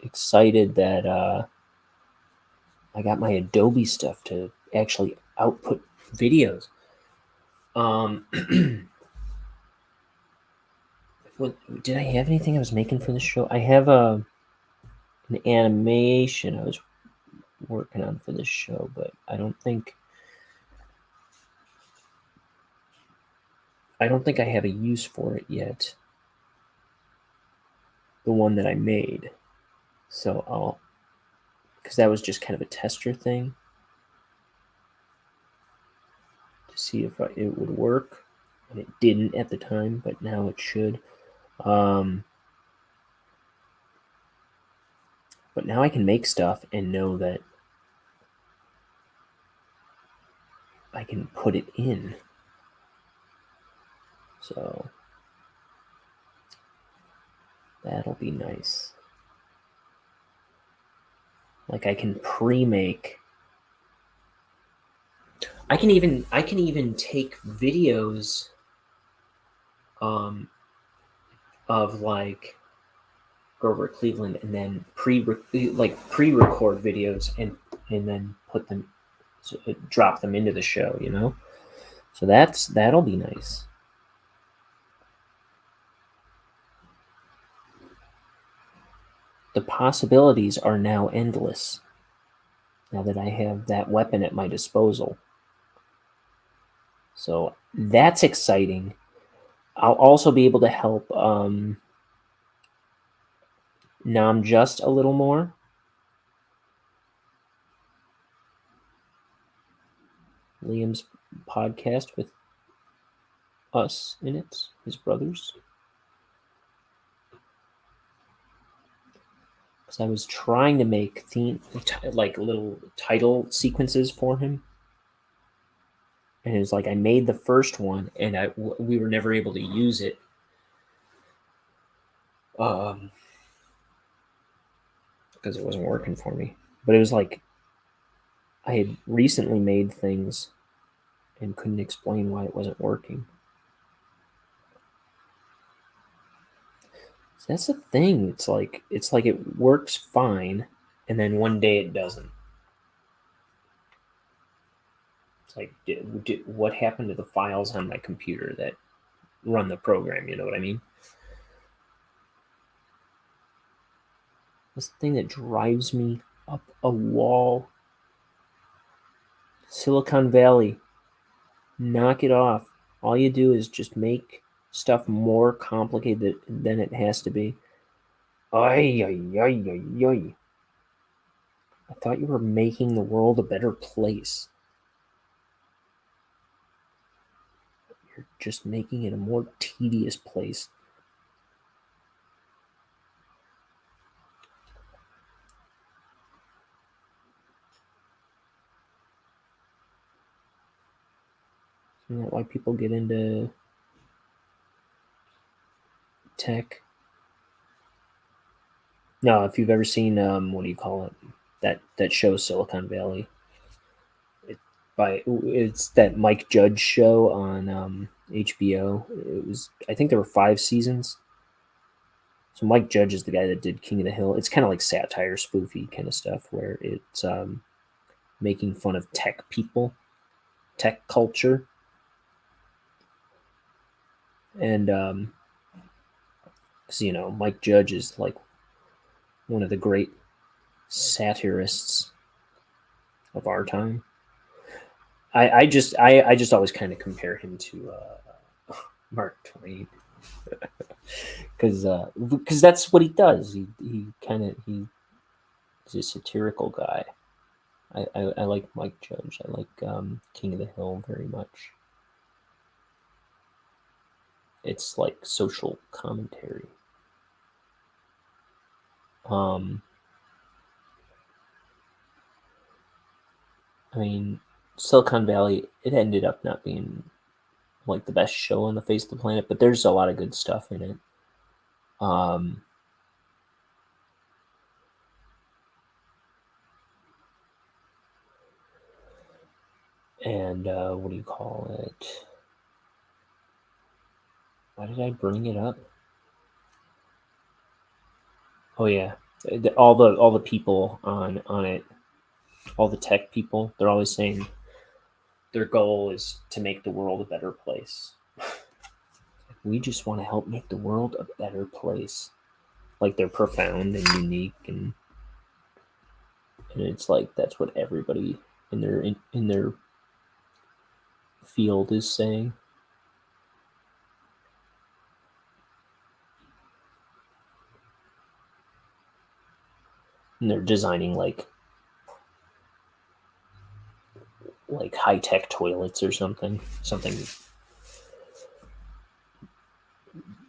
Speaker 1: excited that I got my Adobe stuff to actually output videos. Did I have anything I was making for the show? I have an animation I was working on for this show, but I don't think I have a use for it yet. The one that I made. So because that was just kind of a tester thing to see if it would work, and it didn't at the time, but now it should. But now I can make stuff and know that I can put it in. So that'll be nice. Like I can pre-make. I can even take videos of like Grover Cleveland and then pre-record videos and then put them drop them into the show, you know? So that'll be nice. The possibilities are now endless. Now that I have that weapon at my disposal. So that's exciting. I'll also be able to help Nam Just a little more. Liam's podcast with us in it, his brothers. Because I was trying to make like little title sequences for him. And it was like I made the first one, and we were never able to use it. because it wasn't working for me. But it was like I had recently made things and couldn't explain why it wasn't working. So that's the thing. It's like it works fine, and then one day it doesn't. It's like, what happened to the files on my computer that run the program? You know what I mean? This thing that drives me up a wall. Silicon Valley. Knock it off. All you do is just make stuff more complicated than it has to be. Ay, ay, ay, ay, ay. I thought you were making the world a better place. You're just making it a more tedious place. Isn't that why people get into tech? No, if you've ever seen what do you call it? That show Silicon Valley. It's that Mike Judge show on HBO. It was, I think there were 5 seasons. So Mike Judge is the guy that did King of the Hill. It's kind of like satire, spoofy kind of stuff, where it's making fun of tech people, tech culture, and because Mike Judge is like one of the great satirists of our time. I just always kind of compare him to Mark Twain. Because that's what he does. He's a satirical guy. I like Mike Judge. I like King of the Hill very much. It's like social commentary. I mean, Silicon Valley, it ended up not being like the best show on the face of the planet, but there's a lot of good stuff in it. And what do you call it? Why did I bring it up? Oh yeah, all the people on it, all the tech people, they're always saying their goal is to make the world a better place. We just want to help make the world a better place. Like they're profound and unique, and it's like that's what everybody in their field is saying. And they're designing like high-tech toilets or something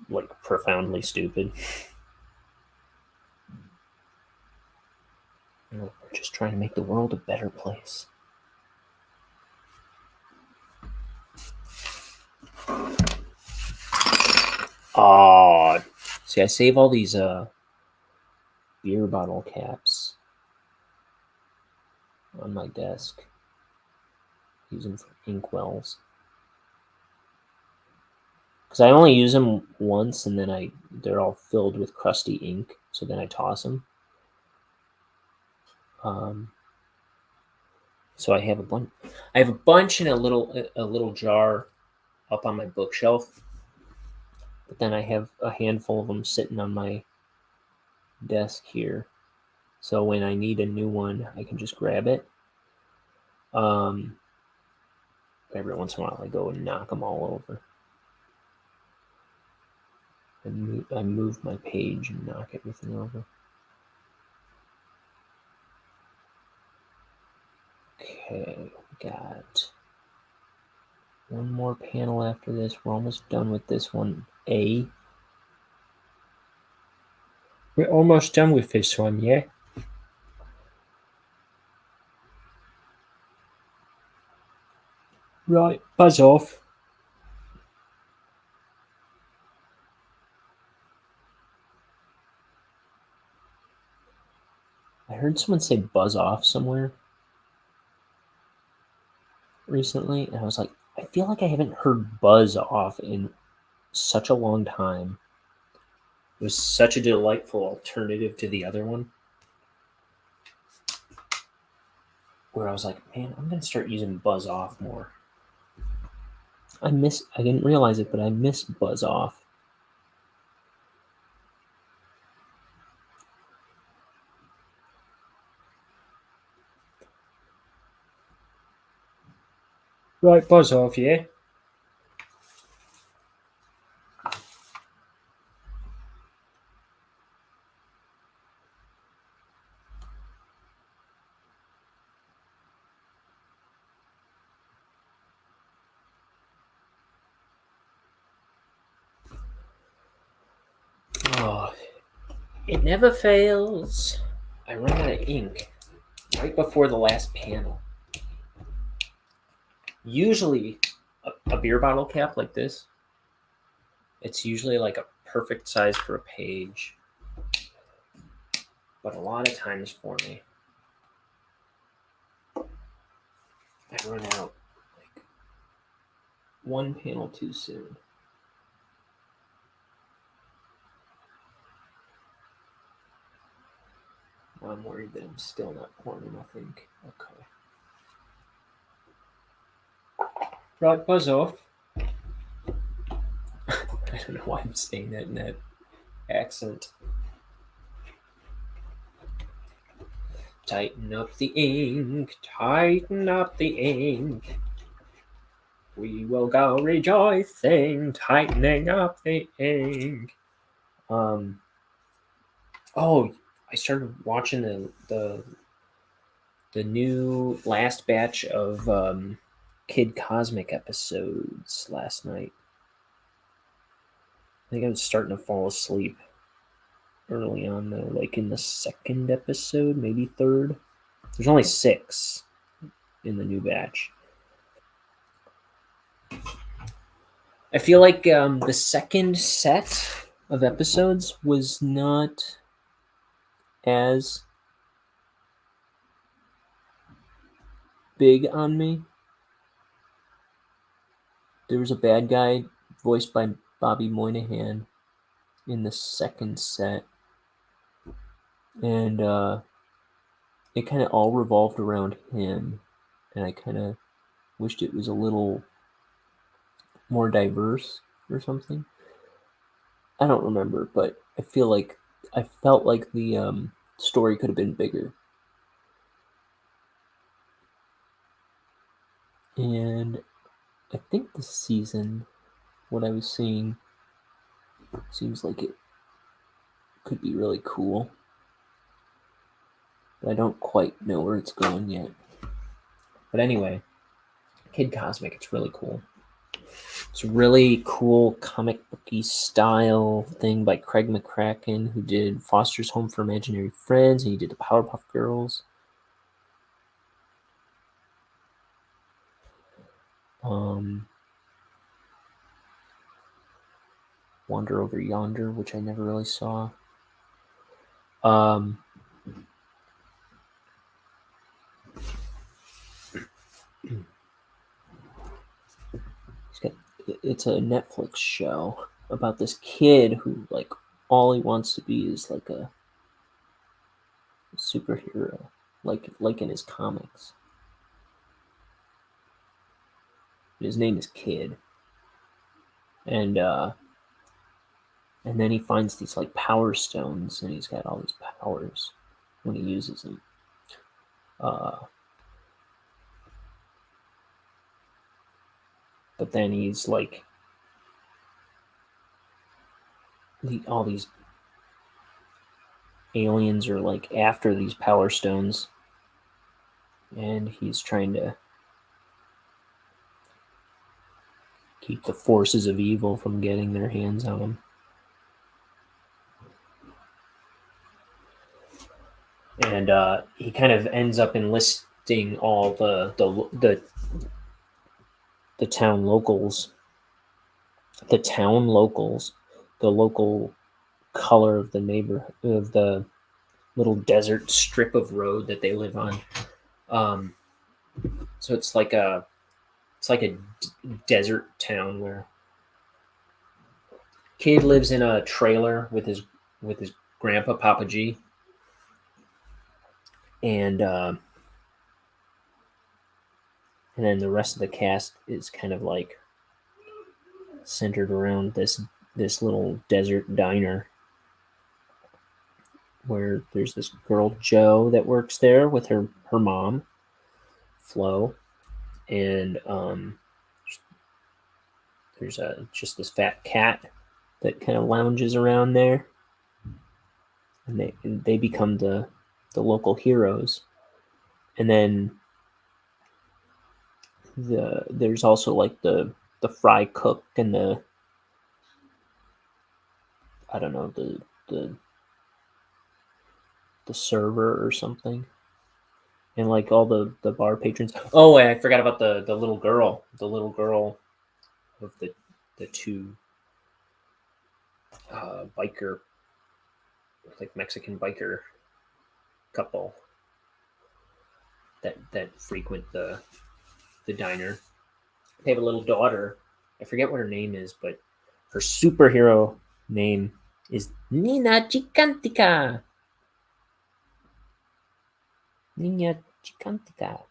Speaker 1: like profoundly stupid. We're just trying to make the world a better place. See, I save all these beer bottle caps on my desk. Use them for inkwells. Because I only use them once, and then they're all filled with crusty ink, so then I toss them. So I have a bunch. I have a bunch in a little jar up on my bookshelf, but then I have a handful of them sitting on my desk here. So when I need a new one, I can just grab it. Every once in a while, I go and knock them all over. I move my page and knock everything over. Okay, we got one more panel after this. We're almost done with this one. We're almost done with this one, yeah? Right, buzz off. heard someone say buzz off somewhere recently, and I was like, I feel like I haven't heard buzz off in such a long time. It was such a delightful alternative to the other one, where I was like, man, I'm gonna start using buzz off more. I didn't realize it, but I miss buzz off. Right, buzz off, yeah. Oh, it never fails. I ran out of ink right before the last panel. Usually, a beer bottle cap like this, it's usually like a perfect size for a page. But a lot of times for me, I run out like one panel too soon. I'm worried that I'm still not pouring enough ink. Okay. Right, buzz off. I don't know why I'm saying that in that accent. Tighten up the ink, tighten up the ink. We will go rejoicing, tightening up the ink. Oh, I started watching the new last batch of Kid Cosmic episodes last night. I think I was starting to fall asleep early on though, like in the second episode, maybe third. There's only 6 in the new batch. I feel like the second set of episodes was not as big on me. There was a bad guy voiced by Bobby Moynihan in the second set, and it kind of all revolved around him, and I kind of wished it was a little more diverse or something. I don't remember, but I felt like the story could have been bigger. And I think this season, what I was seeing, seems like it could be really cool. But I don't quite know where it's going yet. But anyway, Kid Cosmic, it's really cool. It's a really cool comic booky style thing by Craig McCracken, who did Foster's Home for Imaginary Friends, and he did the Powerpuff Girls. Wander Over Yonder, which I never really saw. It's a Netflix show about this kid who, like, all he wants to be is like a superhero, like in his comics. His name is Kid, and then he finds these like power stones, and he's got all these powers when he uses them. But then he's like, all these aliens are like after these power stones, and he's trying to keep the forces of evil from getting their hands on him. And he kind of ends up enlisting all the town locals, the local color of the neighborhood, of the little desert strip of road that they live on. So it's like a desert town where kid lives in a trailer with his grandpa Papa G, and then the rest of the cast is kind of like centered around this little desert diner where there's this girl Jo that works there with her mom Flo, and there's just this fat cat that kind of lounges around there, and they become the local heroes. And then there's also like the fry cook and the I don't know the server or something, and like all the bar patrons. Oh, I forgot about the little girl, of the two biker, like Mexican biker couple that frequent the diner. They have a little daughter. I forget what her name is, but her superhero name is Nina Chicantica. Nina Chicantica.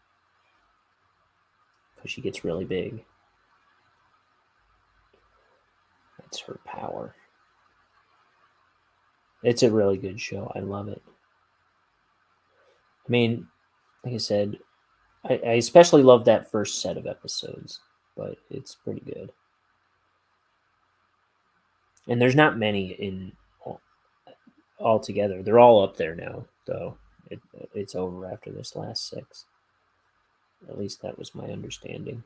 Speaker 1: Because she gets really big. That's her power. It's a really good show. I love it. I mean, like I said, I especially love that first set of episodes, but it's pretty good. And there's not many in all together. They're all up there now, though. It's over after this last 6. At least that was my understanding.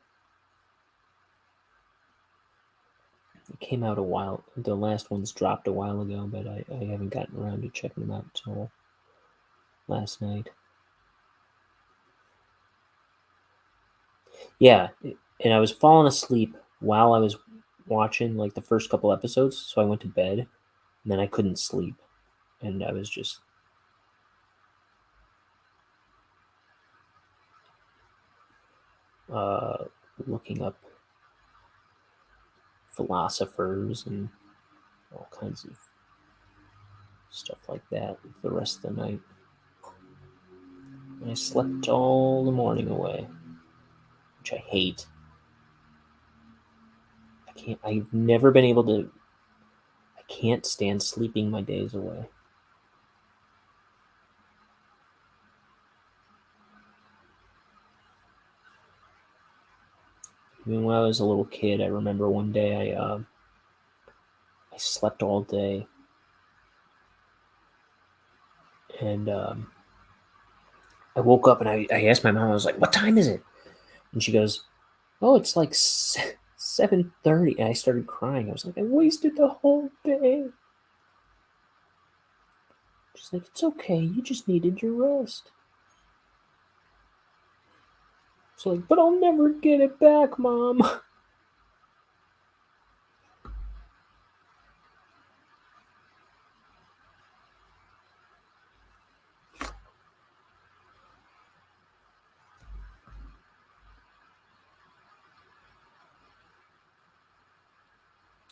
Speaker 1: It came out a while. The last one's dropped a while ago, but I haven't gotten around to checking them out until last night. Yeah, and I was falling asleep while I was watching like the first couple episodes, so I went to bed, and then I couldn't sleep, and I was just looking up philosophers and all kinds of stuff like that the rest of the night. And I slept all the morning away, which I hate. I've never been able to. I can't stand sleeping my days away. Even when I was a little kid, I remember one day I slept all day, and I woke up and I asked my mom. I was like, "What time is it?" And she goes, "Oh, it's like 7:30." And I started crying. I was like, "I wasted the whole day." She's like, "It's okay. You just needed your rest." So like, "But I'll never get it back, Mom."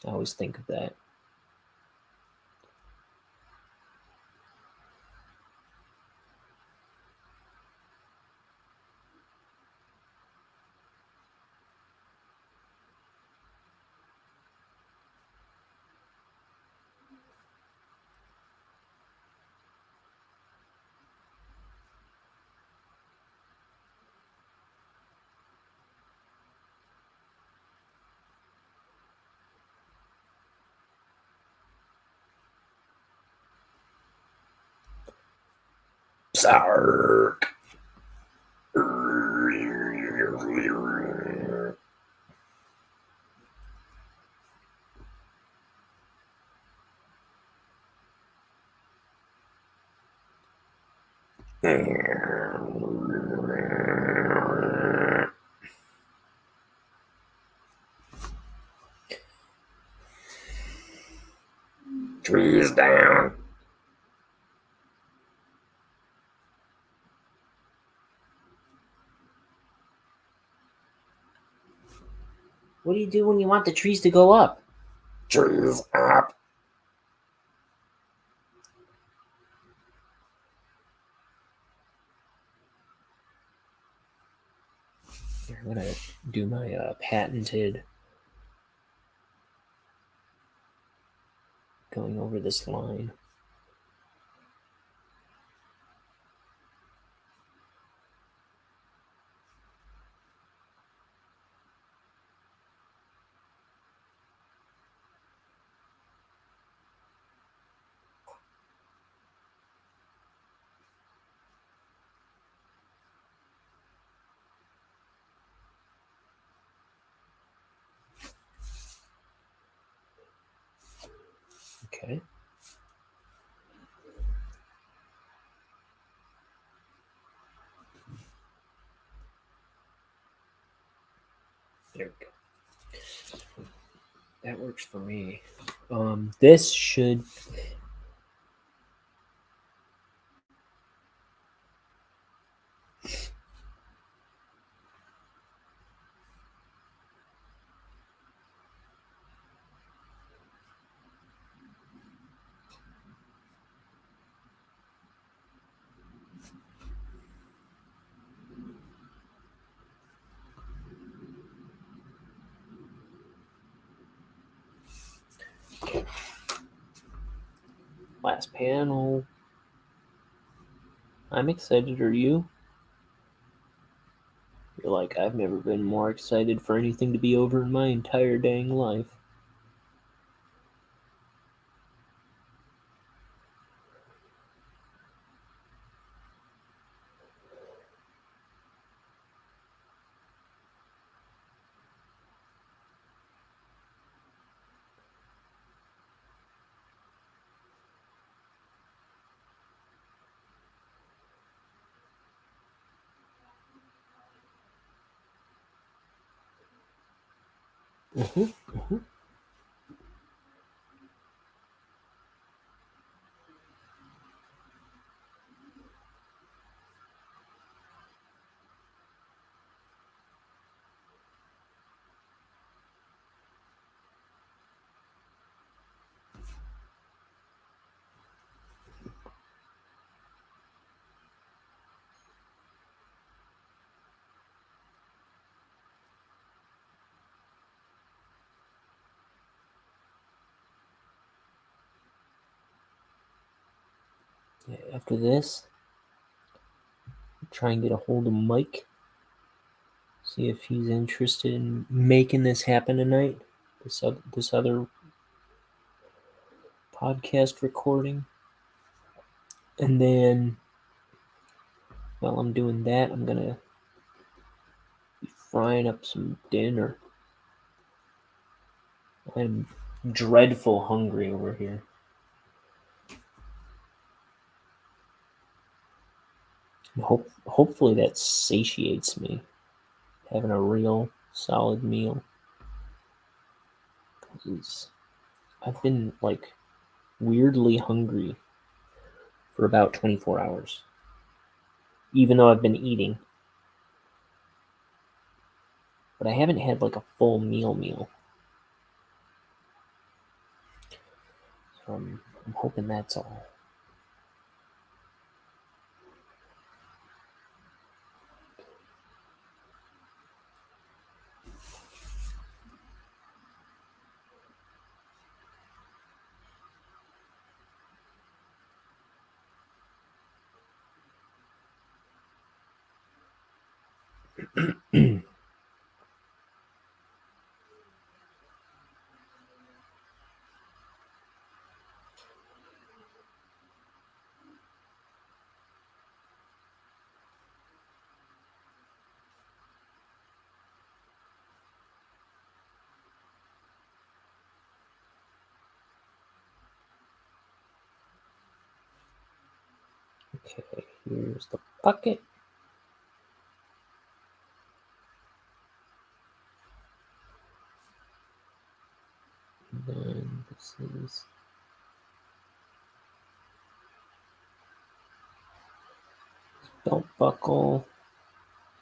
Speaker 1: I always think of that. Sark. Trees down.
Speaker 2: What do you do when you want the trees to go up?
Speaker 1: Trees up. Here, I'm gonna do my patented going over this line. Okay. There we go. That works for me. This should... Last panel. I'm excited, are you? You're like, I've never been more excited for anything to be over in my entire dang life. Yeah, after this, try and get a hold of Mike. See if he's interested in making this happen tonight. This other podcast recording. And then, while I'm doing that, I'm gonna be frying up some dinner. I'm dreadful hungry over here. Hopefully that satiates me. Having a real solid meal. 'Cause I've been like weirdly hungry for about 24 hours. Even though I've been eating. But I haven't had like a full meal. So I'm hoping that's all. Okay, here's the bucket. And then this is belt buckle.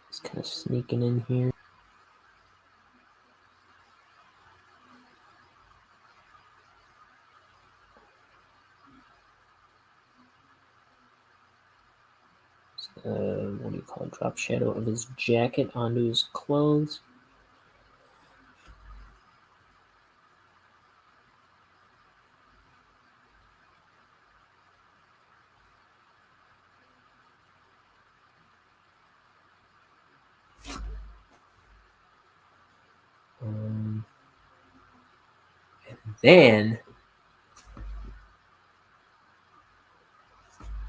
Speaker 1: It's kind of sneaking in here. what do you call it? Drop shadow of his jacket onto his clothes. And then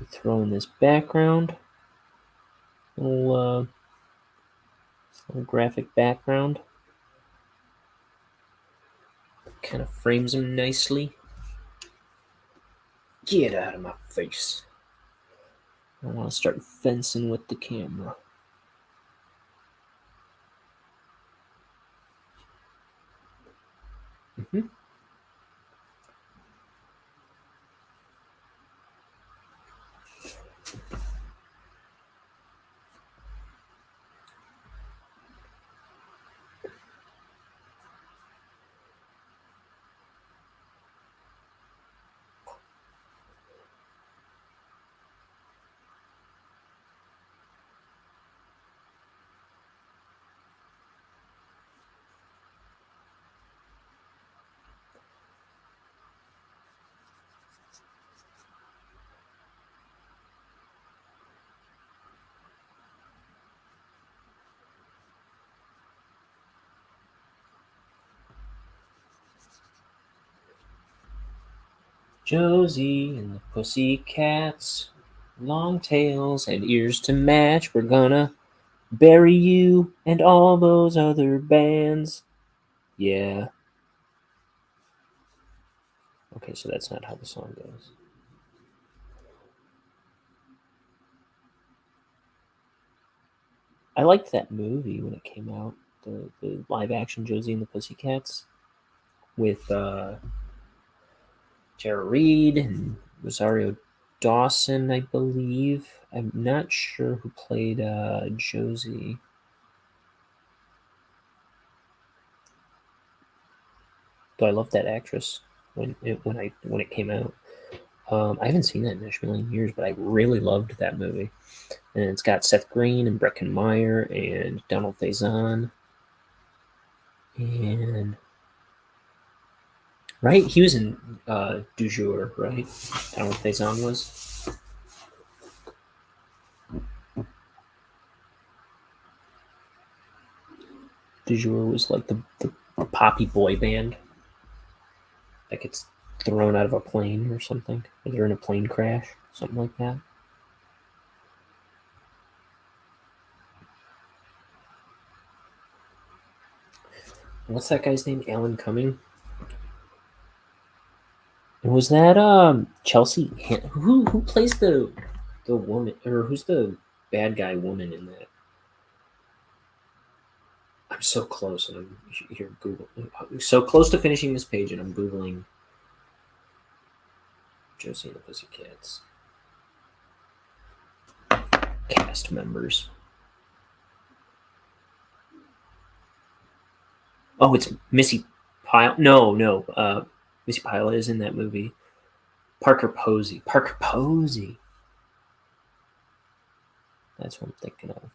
Speaker 1: we throw in this background, little graphic background. Kind of frames him nicely. Get out of my face. I want to start fencing with the camera. Mm-hmm. Josie and the Pussycats, long tails and ears to match. We're gonna bury you and all those other bands. Yeah. Okay, so that's not how the song goes. I liked that movie when it came out, the live action Josie and the Pussycats with Tara Reid and Rosario Dawson, I believe. I'm not sure who played Josie. Though I loved that actress when it came out. I haven't seen that in a million years, but I really loved that movie. And it's got Seth Green and Breckin Meyer and Donald Faison. And right, he was in Du Jour, right? Donald Faison was. Du Jour was like the poppy boy band that gets thrown out of a plane or something. Or they're in a plane crash, something like that. What's that guy's name? Alan Cumming. And was that Chelsea? Who plays the woman, or who's the bad guy woman in that? I'm so close, and I'm here Google. So close to finishing this page, and I'm googling Josie and the Pussycats cast members. Oh, it's Missy Pyle. No. Missy Pyle is in that movie. Parker Posey. That's what I'm thinking of.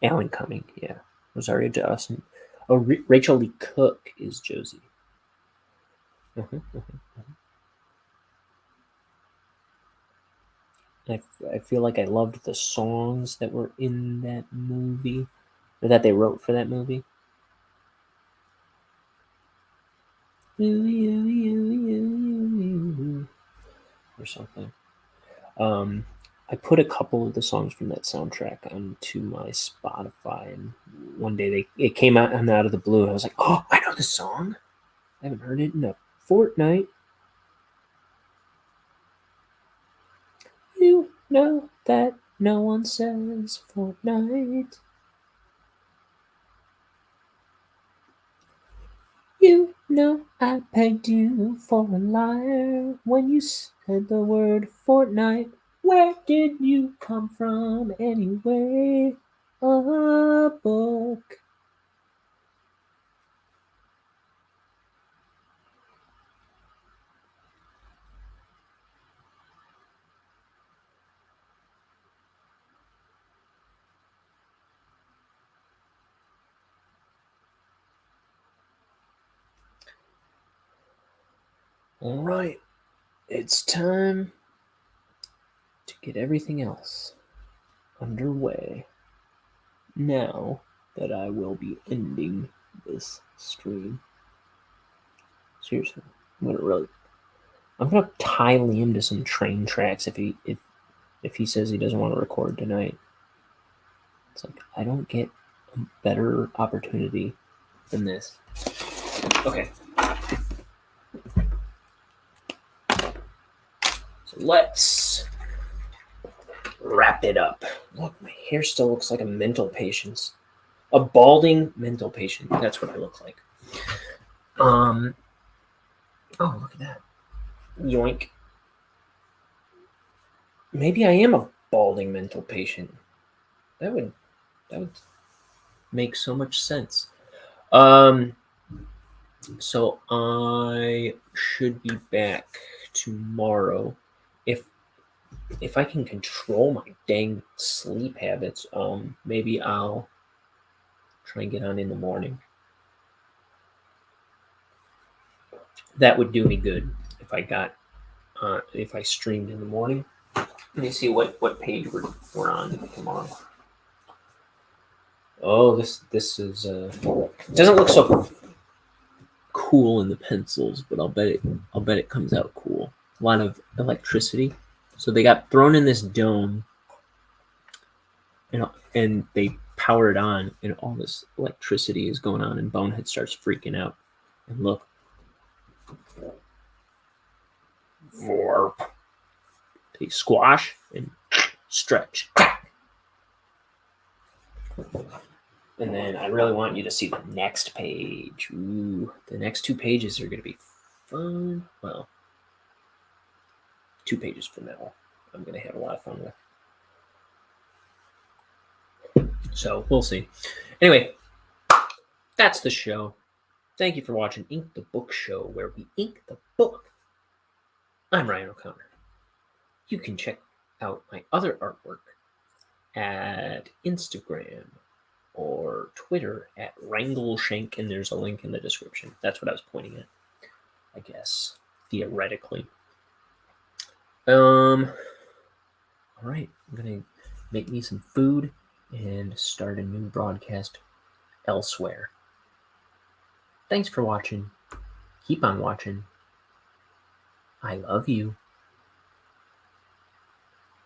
Speaker 1: Alan Cumming, yeah. Rosario Dawson. Oh, Rachel Lee Cook is Josie. I feel like I loved the songs that were in that movie, or that they wrote for that movie. Or something. I put a couple of the songs from that soundtrack onto my Spotify, and one day it came out and out of the blue, and I was like, "Oh, I know the song! I haven't heard it in a fortnight." You know that no one says fortnight. You know I pegged you for a liar when you said the word fortnight. Where did you come from anyway? A book. All right, it's time to get everything else underway. Now that I will be ending this stream. Seriously, I'm gonna tie Liam to some train tracks if he says he doesn't want to record tonight. It's like I don't get a better opportunity than this. Okay. So let's wrap it up. Look, my hair still looks like a mental patient's. A balding mental patient. That's what I look like. Oh, look at that. Yoink. Maybe I am a balding mental patient. That would make so much sense. So I should be back tomorrow if I can control my dang sleep habits. Maybe I'll try and get on in the morning. That would do me good if I streamed in the morning. Let me see what page we're on tomorrow. Oh, this is it doesn't look so cool in the pencils, but I'll bet it comes out cool. A lot of electricity. So they got thrown in this dome, and they power it on, and all this electricity is going on, and Bonehead starts freaking out. And look, Vorp. They squash and stretch. And then I really want you to see the next page. Ooh, the next 2 pages are going to be fun. Well, 2 pages from now, I'm going to have a lot of fun with. So we'll see. Anyway, that's the show. Thank you for watching Ink the Book Show, where we ink the book. I'm Ryan O'Connor. You can check out my other artwork at Instagram or Twitter at Wrangleshank, and there's a link in the description. That's what I was pointing at, I guess, theoretically. All right, I'm gonna make me some food and start a new broadcast elsewhere. Thanks for watching. Keep on watching. I love you.